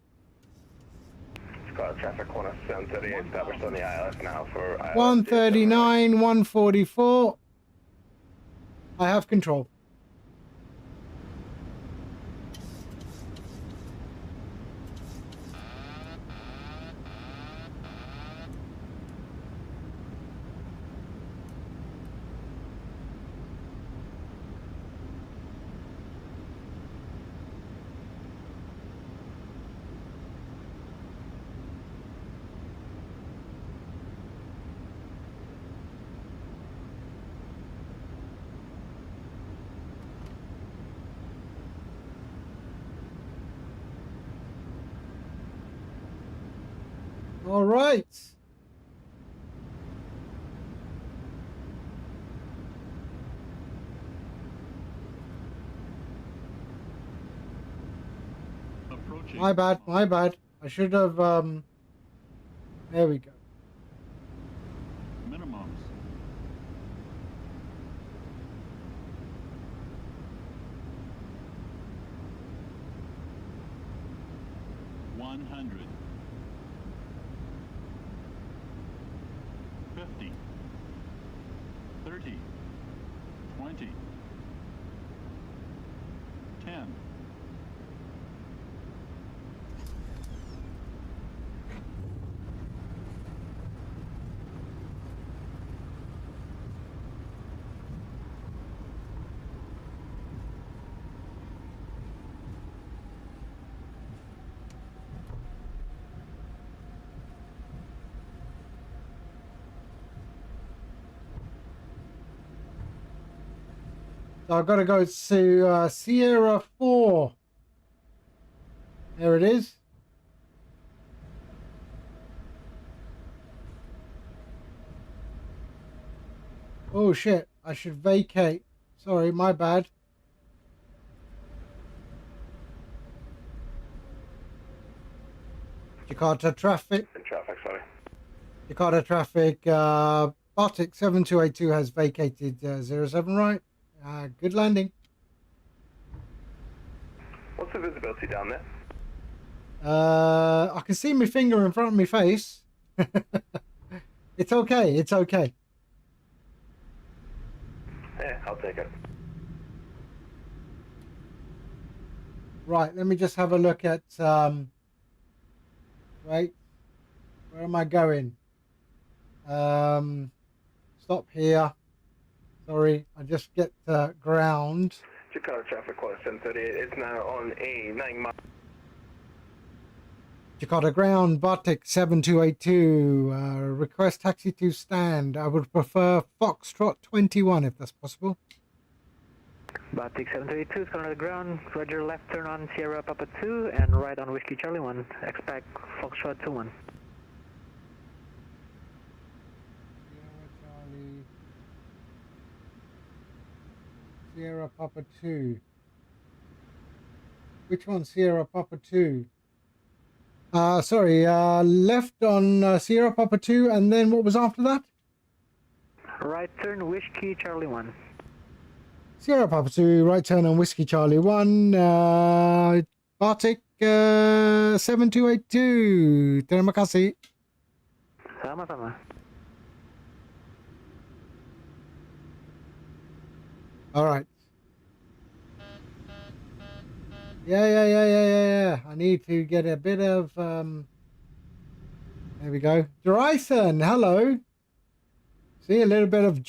[SPEAKER 3] Jakarta traffic 10738 established on the ILS now for ILS
[SPEAKER 2] 139, 144. I have control. All right.
[SPEAKER 10] Approaching.
[SPEAKER 2] My bad, my bad. I should have, there we go.
[SPEAKER 10] Minimums. $100. 50. 30. 20. 10.
[SPEAKER 2] So I've got to go to Sierra 4. There it is. Oh shit, I should vacate. Sorry, my bad. Jakarta traffic.
[SPEAKER 3] Traffic, sorry.
[SPEAKER 2] Jakarta traffic. BATIK 7282 has vacated 07 right. Good landing.
[SPEAKER 3] What's the visibility down there?
[SPEAKER 2] I can see my finger in front of my face. It's okay. It's okay.
[SPEAKER 3] Yeah, I'll take it.
[SPEAKER 2] Right, let me just have a look at wait, where am I going? Stop here. Sorry, I just get ground.
[SPEAKER 3] Jakarta traffic close 1038. It's now on a 9 mile.
[SPEAKER 2] Jakarta ground, BATIK 7282. Request taxi to stand. I would prefer Foxtrot 21 if that's possible.
[SPEAKER 5] BATIK 7282 is currently on the ground. Roger, left turn on Sierra Papa 2 and right on Whiskey Charlie 1. Expect Foxtrot 21.
[SPEAKER 2] Sierra Papa 2. Which one? Sierra Papa 2. Sorry, left on Sierra Papa 2, and then what was after that?
[SPEAKER 5] Right turn Whiskey Charlie 1.
[SPEAKER 2] Sierra Papa 2, right turn on Whiskey Charlie 1, BATIK 7282. Terima kasih.
[SPEAKER 5] Sama-sama.
[SPEAKER 2] All right. Yeah. I need to get a bit of, there we go. Dryson, hello. See, a little bit of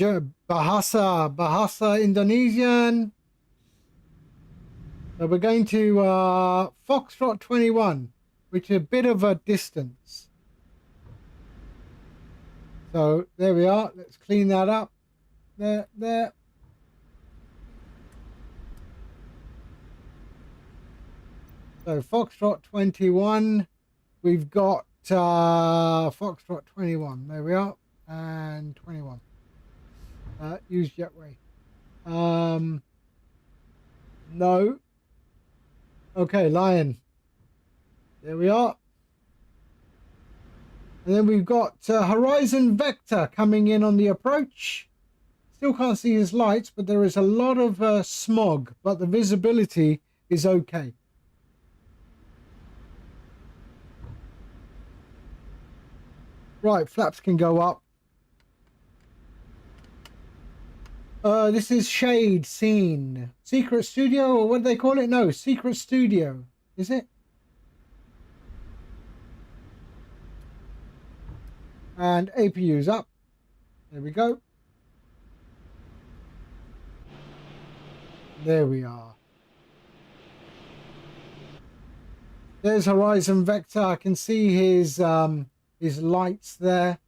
[SPEAKER 2] Bahasa Indonesian. So we're going to Foxtrot 21, which is a bit of a distance. So there we are. Let's clean that up. There. So Foxtrot 21, we've got Foxtrot 21. There we are, and 21. Use jetway. No. Okay, Lion. There we are. And then we've got Horizon Vector coming in on the approach. Still can't see his lights, but there is a lot of smog, but the visibility is okay. Right, flaps can go up. This is Shade Scene. Secret Studio, or what do they call it? No, Secret Studio. Is it? And APU's up. There we go. There we are. There's Horizon Vector. I can see his lights there.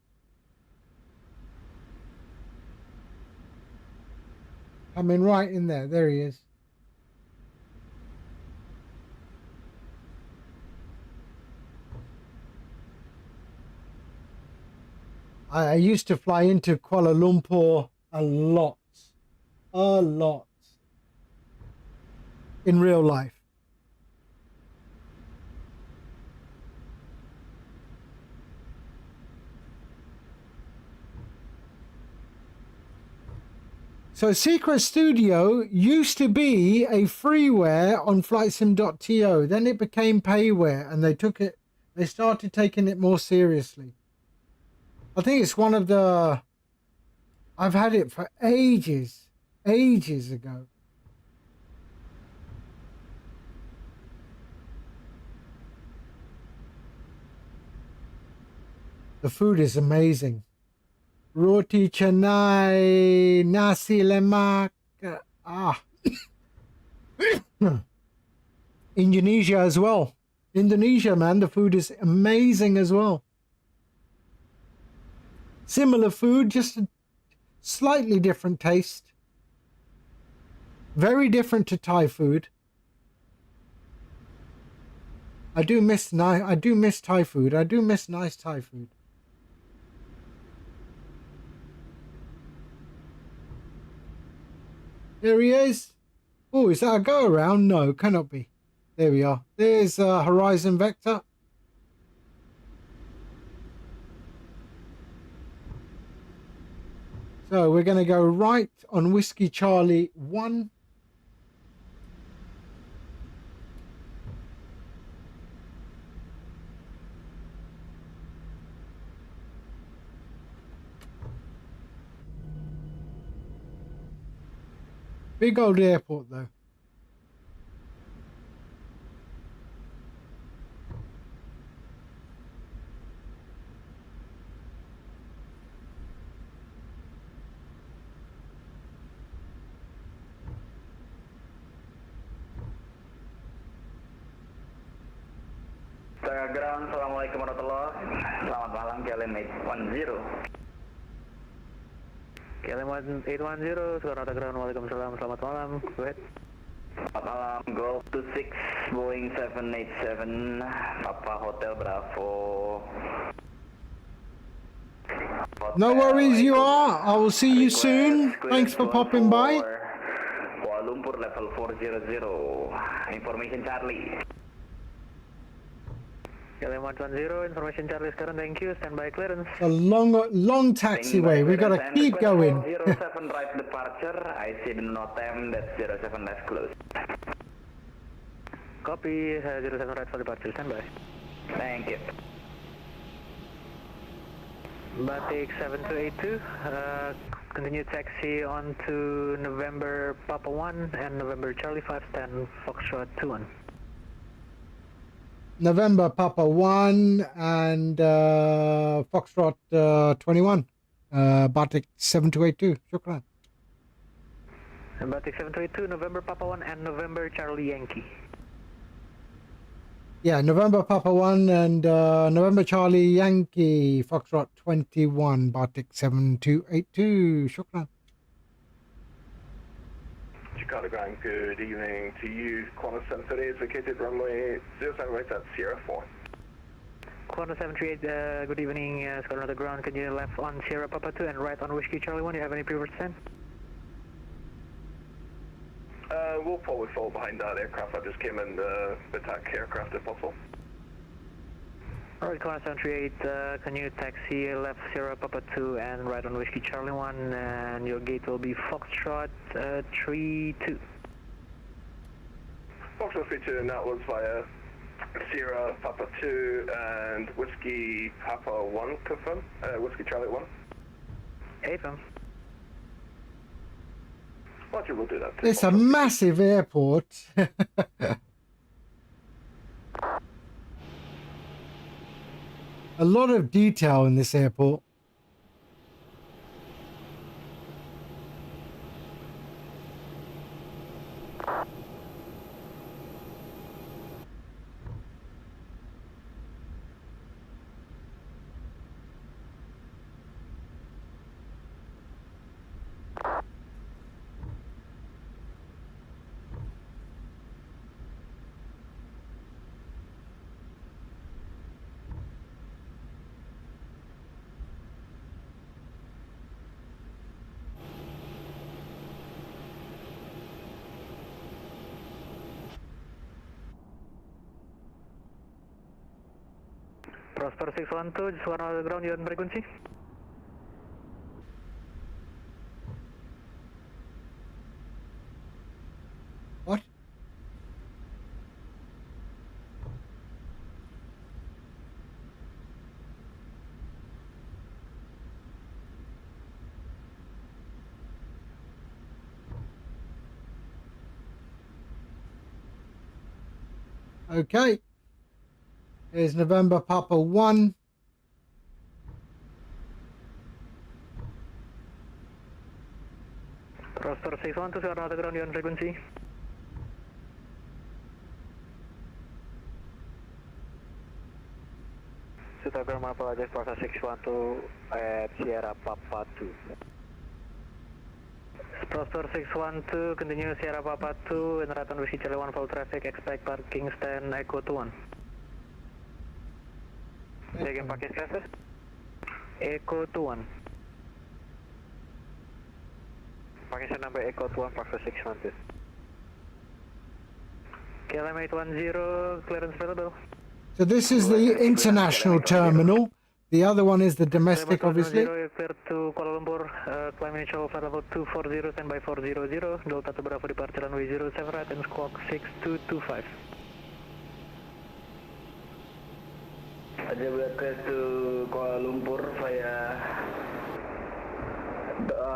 [SPEAKER 2] Coming right in there. There he is. I used to fly into Kuala Lumpur a lot. In real life. So Secret Studio used to be a freeware on flightsim.to. Then it became payware, and they started taking it more seriously. I think it's one of the, I've had it for ages ago. The food is amazing. Roti canai, Nasi Lemak. Indonesia as well. Indonesia, man, the food is amazing as well. Similar food, just a slightly different taste. Very different to Thai food. I do miss Thai food. I do miss nice Thai food. There he is. Oh, is that a go around? No, cannot be. There we are. There's Horizon Vector. So we're going to go right on Whiskey Charlie 1. Big old airport though.
[SPEAKER 5] Ground, Assalamualaikum warahmatullahi. Selamat malam, KLM 810. KLM 810, Soekarno Ground, Waalaikumsalam, selamat malam. Go ahead. Selamat malam, Golf 26, Boeing 787, Papa Hotel Bravo.
[SPEAKER 2] No worries, you are. I will see you soon. Thanks for popping by.
[SPEAKER 5] Kuala Lumpur level 400. Information Charlie. KLM 110, information Charlie sekarang, thank you. Standby clearance.
[SPEAKER 2] A long taxiway. We got to keep going.
[SPEAKER 5] 07 right departure. I see the NOTAM. That's 07 left close. Copy. 07 right for departure. Standby. Thank you. Batik 7282. Continue taxi on to November Papa 1 and November Charlie 510 Foxtrot 21.
[SPEAKER 2] November Papa 1 and Foxtrot 21. Batik 7282. Shukran.
[SPEAKER 5] Batik 732, November Papa 1 and November Charlie Yankee.
[SPEAKER 2] Yeah, November Papa 1 and November Charlie Yankee. Foxtrot 21. Batik 7282. Shukran.
[SPEAKER 6] Chicago Ground, good evening to you. Qantas 738 is located runway 07 right at Sierra 4.
[SPEAKER 5] Qantas 738, good evening. Squadron Ground, can you left on Sierra Papa 2 and right on Whiskey Charlie 1? You have any previous send?
[SPEAKER 6] We'll probably fall behind that aircraft that just came in, the BATIK aircraft if possible.
[SPEAKER 5] Alright, Qantas 738, can you taxi left Sierra Papa 2 and right on Whiskey Charlie 1, and your gate will be Foxtrot 32.
[SPEAKER 6] Foxtrot 32, and that was via Sierra Papa 2 and Whiskey Papa 1, confirm? Whiskey Charlie 1?
[SPEAKER 5] AFM.
[SPEAKER 6] Roger, we'll do that.
[SPEAKER 2] It's a massive airport. A lot of detail in this airport.
[SPEAKER 5] Prosper 612, just one on the ground, you're on frequency.
[SPEAKER 2] What? Okay. Here's November Papa 1.
[SPEAKER 5] Prosper 612, you're on the ground, you're on frequency. Sutagram apologize, Prosper 612 at Sierra Papa 2. Prosper 612, continue Sierra Papa 2, and right on Whiskey Charlie 1, full traffic, expect parking stand Echo 21. Say again, parking stand, Echo 21. Parking stand number Echo 21, Prosper 612. KLM 810, clearance available.
[SPEAKER 2] So this is the international terminal. The other one is the domestic, obviously.
[SPEAKER 5] Clear to Kuala Lumpur, climb initial flight level 240, stand by 400, Delta to Bravo departure runway 07 right and squawk 6225. Clear to Kuala Lumpur via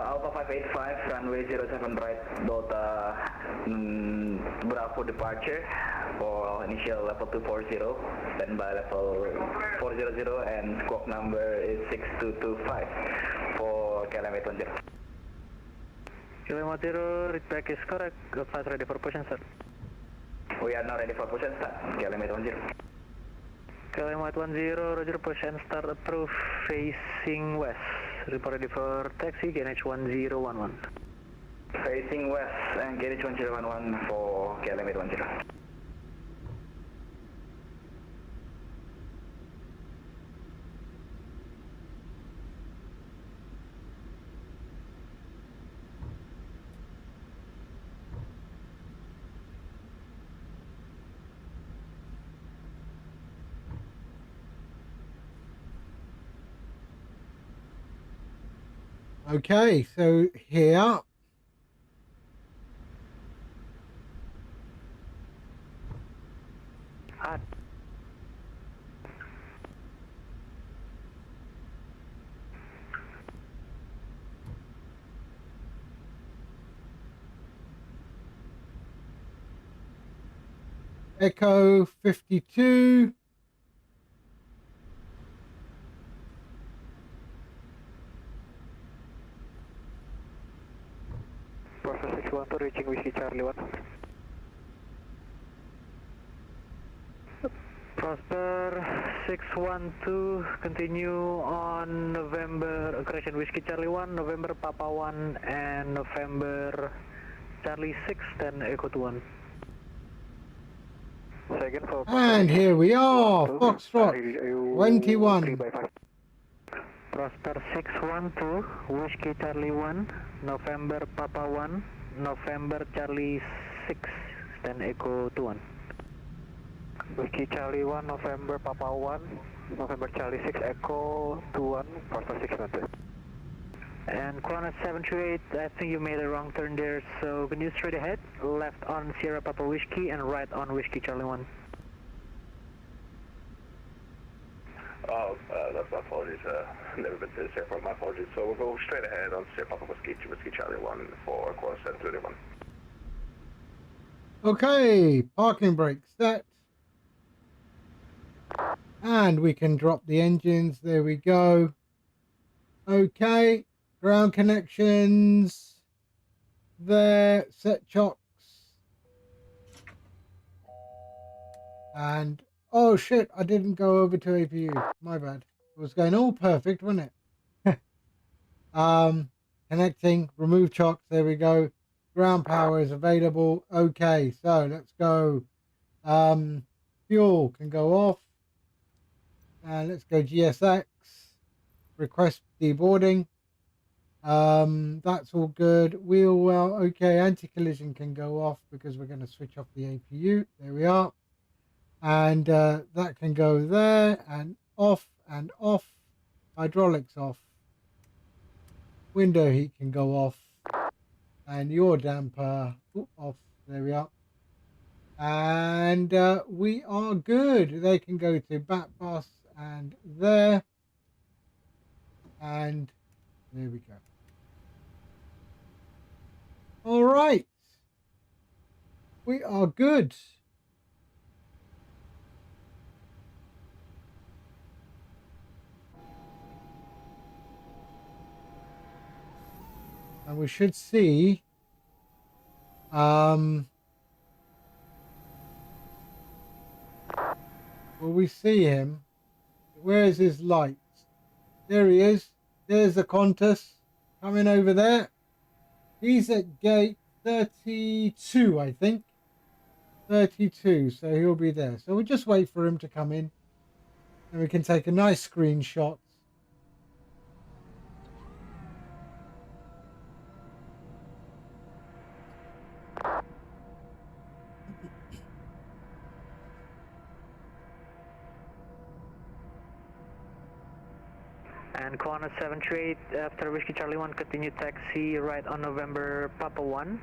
[SPEAKER 5] Alpha 585, runway 07 right, Delta Bravo departure for initial level 240, stand by level 400 and squawk number is 6225 for KLM 810. KLM 810, read back is correct, flight ready for push and start. We are now ready for push and start, KLM 810. KLM 810, roger, push and start, approve, facing west. Report ready for taxi, GNH 1011. Facing west and GNH 1011 for KLM 810.
[SPEAKER 2] Okay, so here. Echo 52.
[SPEAKER 5] Prosper 612 reaching Whiskey Charlie 1. Prosper 612, continue on November, correction, Whiskey Charlie 1, November Papa 1, and November Charlie 6, then Echo 21. Second for
[SPEAKER 2] And here we are, Foxtrot 21.
[SPEAKER 5] Prosper 612, Whiskey Charlie 1, November Papa 1, November Charlie 6, then Echo 21. Whiskey Charlie 1, November Papa 1, November Charlie 6, Echo 21, Prosper 612. And Qantas 738, I think you made a wrong turn there, so can you straight ahead, left on Sierra Papa Whiskey and right on Whiskey Charlie 1.
[SPEAKER 3] Oh, that's my apologies. Never been to this airport, my apologies. So we'll go straight ahead on Sierra Papa Whiskey Charlie 1 for Qantas 731.
[SPEAKER 2] Okay, parking brake set. And we can drop the engines. There we go. Okay, ground connections. There, set chocks. And, oh shit, I didn't go over to APU. My bad. It was going all perfect, wasn't it? Connecting, remove chocks. There we go. Ground power is available. Okay, so let's go. Fuel can go off. And let's go GSX. Request deboarding. That's all good. Wheel well. Okay, anti-collision can go off because we're going to switch off the APU. There we are. And that can go there and off and off. Hydraulics off. Window heat can go off. And your damper off. There we are. And we are good. They can go to back bus and there. And there we go. All right. We are good. And we should see will we see him? Where is his lights? There he is. There's the Qantas coming over there. He's at gate 32, I think. 32, so he'll be there. So we'll just wait for him to come in, and we can take a nice screenshot.
[SPEAKER 5] And Kwana 738 after Whiskey Charlie 1, continue taxi right on November Papa 1,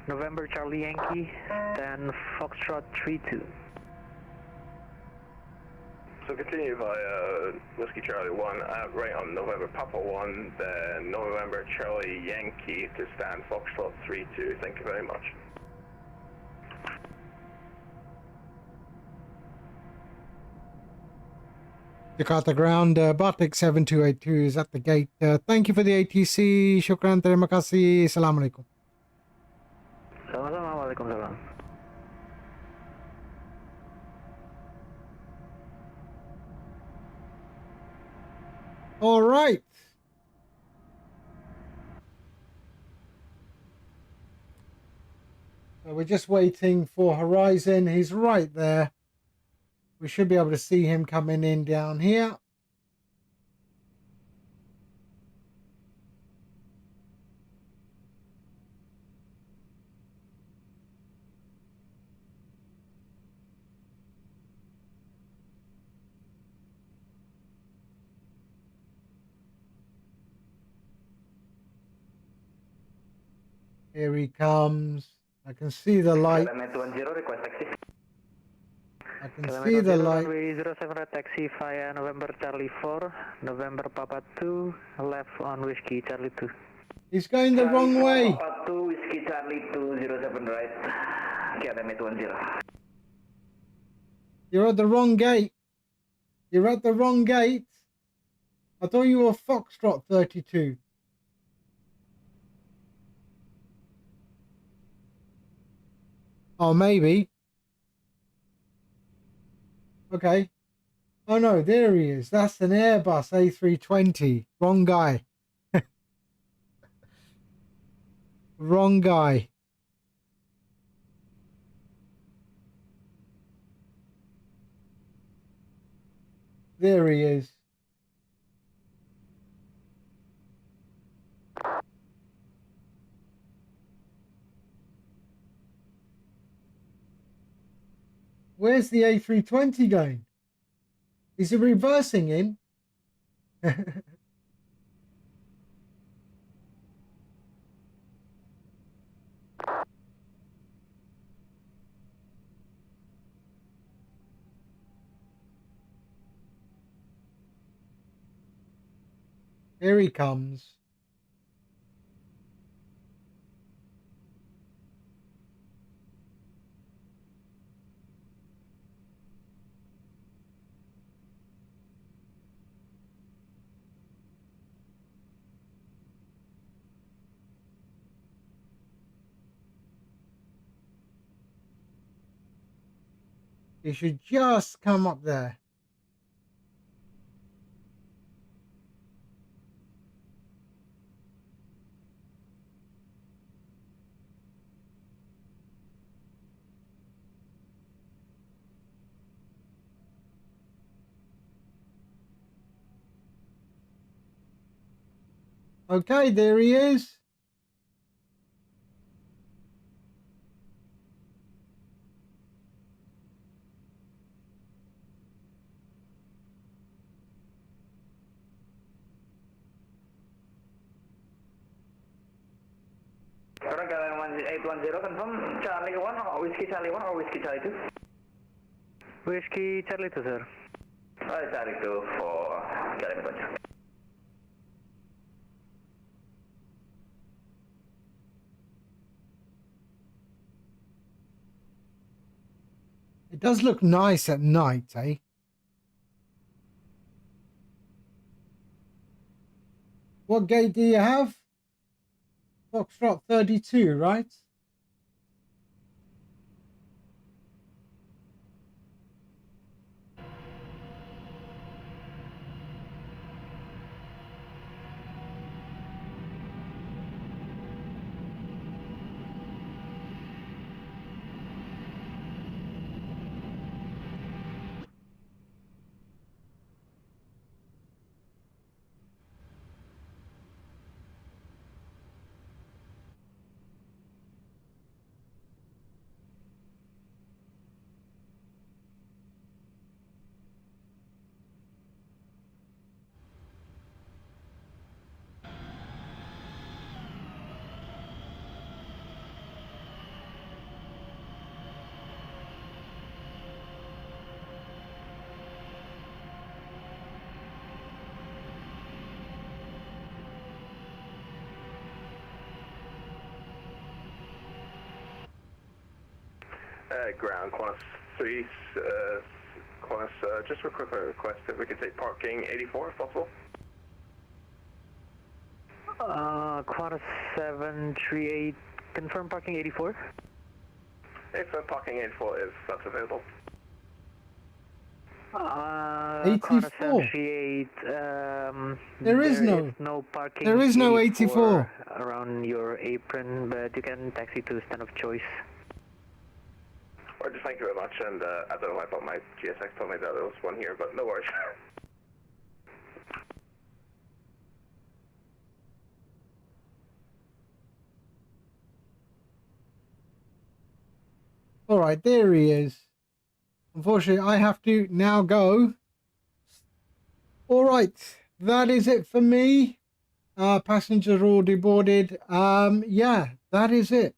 [SPEAKER 5] November Charlie Yankee, then Foxtrot 32.
[SPEAKER 3] So continue via Whiskey Charlie 1, right on November Papa 1, then November Charlie Yankee to stand Foxtrot 32. Thank you very much.
[SPEAKER 2] Jakarta ground, Batik 7282 is at the gate. Thank you for the ATC. Shukran, terima kasih. Assalamualaikum.
[SPEAKER 5] Sama-sama, waalaikumsalam.
[SPEAKER 2] All right. So we're just waiting for Horizon. He's right there. We should be able to see him coming in down here. Here he comes. I can see the light.
[SPEAKER 5] Request taxi.
[SPEAKER 2] I can see the light.
[SPEAKER 5] Runway 07 red taxi via November Charlie 4, November Papa 2, left on Whiskey Charlie 2.
[SPEAKER 2] He's going the wrong way.
[SPEAKER 5] Papa 2, Whiskey Charlie 207 right. KLM 810.
[SPEAKER 2] You're at the wrong gate. You're at the wrong gate. I thought you were Foxtrot 32. Oh, maybe. Okay. Oh no, there he is. That's an Airbus A320. Wrong guy. Wrong guy. There he is. Where's the A320 going? Is he reversing in? Here he comes. He should just come up there. Okay, there he is.
[SPEAKER 5] Sekarang KLM 810 confirm Charlie 1 or Whiskey Charlie 1 or Whiskey Charlie 2? Whiskey Charlie 2, sir. Charlie 2 for KLM 810.
[SPEAKER 2] It does look nice at night, eh? What gate do you have? Foxtrot 32, right?
[SPEAKER 3] Ground, Qantas 3, Qantas, just a quick request if we could take parking 84 if possible.
[SPEAKER 5] Qantas 738, confirm parking 84.
[SPEAKER 3] If parking 84 is that's available.
[SPEAKER 5] Qantas 738,
[SPEAKER 2] There is
[SPEAKER 5] no parking.
[SPEAKER 2] There is no 84
[SPEAKER 5] around your apron, but you can taxi to stand of choice.
[SPEAKER 3] Or just thank you very much, and I don't know why I thought my GSX told me that there was one here, but no worries.
[SPEAKER 2] All right, there he is. Unfortunately, I have to now go. All right, that is it for me. Passengers are all deboarded. Yeah, that is it.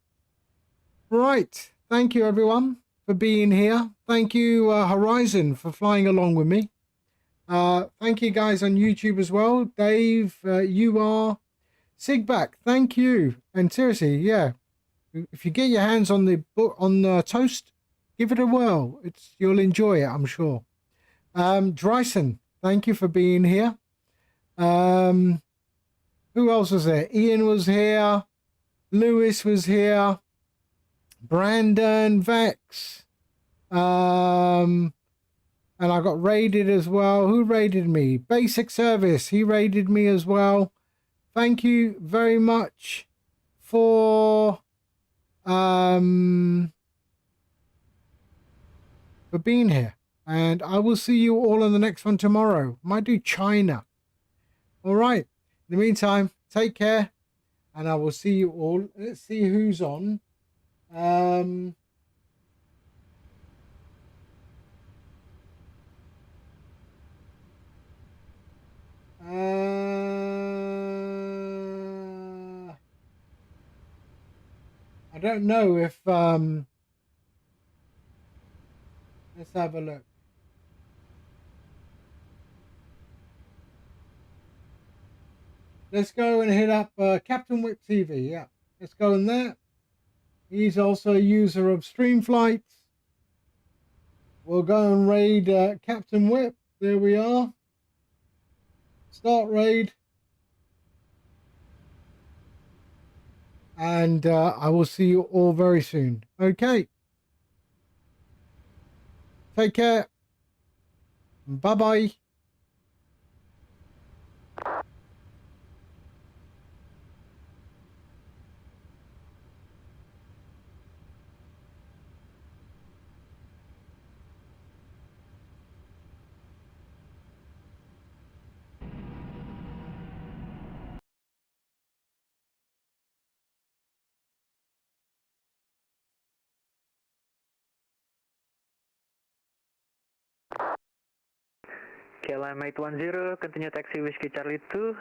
[SPEAKER 2] Right, thank you everyone for being here. Thank you Horizon for flying along with me. Thank you guys on YouTube as well. Dave, you are Sigback. Thank you. And seriously, yeah, if you get your hands on the book on toast, give it a whirl. You'll enjoy it, I'm sure. Dryson, thank you for being here. Who else was there? Ian was here. Lewis was here. Brandon, Vex. And I got raided as well. Who raided me? Basic Service. He raided me as well. Thank you very much for being here. And I will see you all on the next one tomorrow. Might do China. All right. In the meantime, take care. And I will see you all. Let's see who's on. I don't know if let's have a look. Let's go and hit up Captain WIII TV. Yeah, let's go in there. He's also a user of StreamFlight. We'll go and raid Captain WIII. There we are. Start raid. And I will see you all very soon. Okay. Take care. Bye-bye.
[SPEAKER 5] KLM 810, continue taxi Whiskey Charlie 2.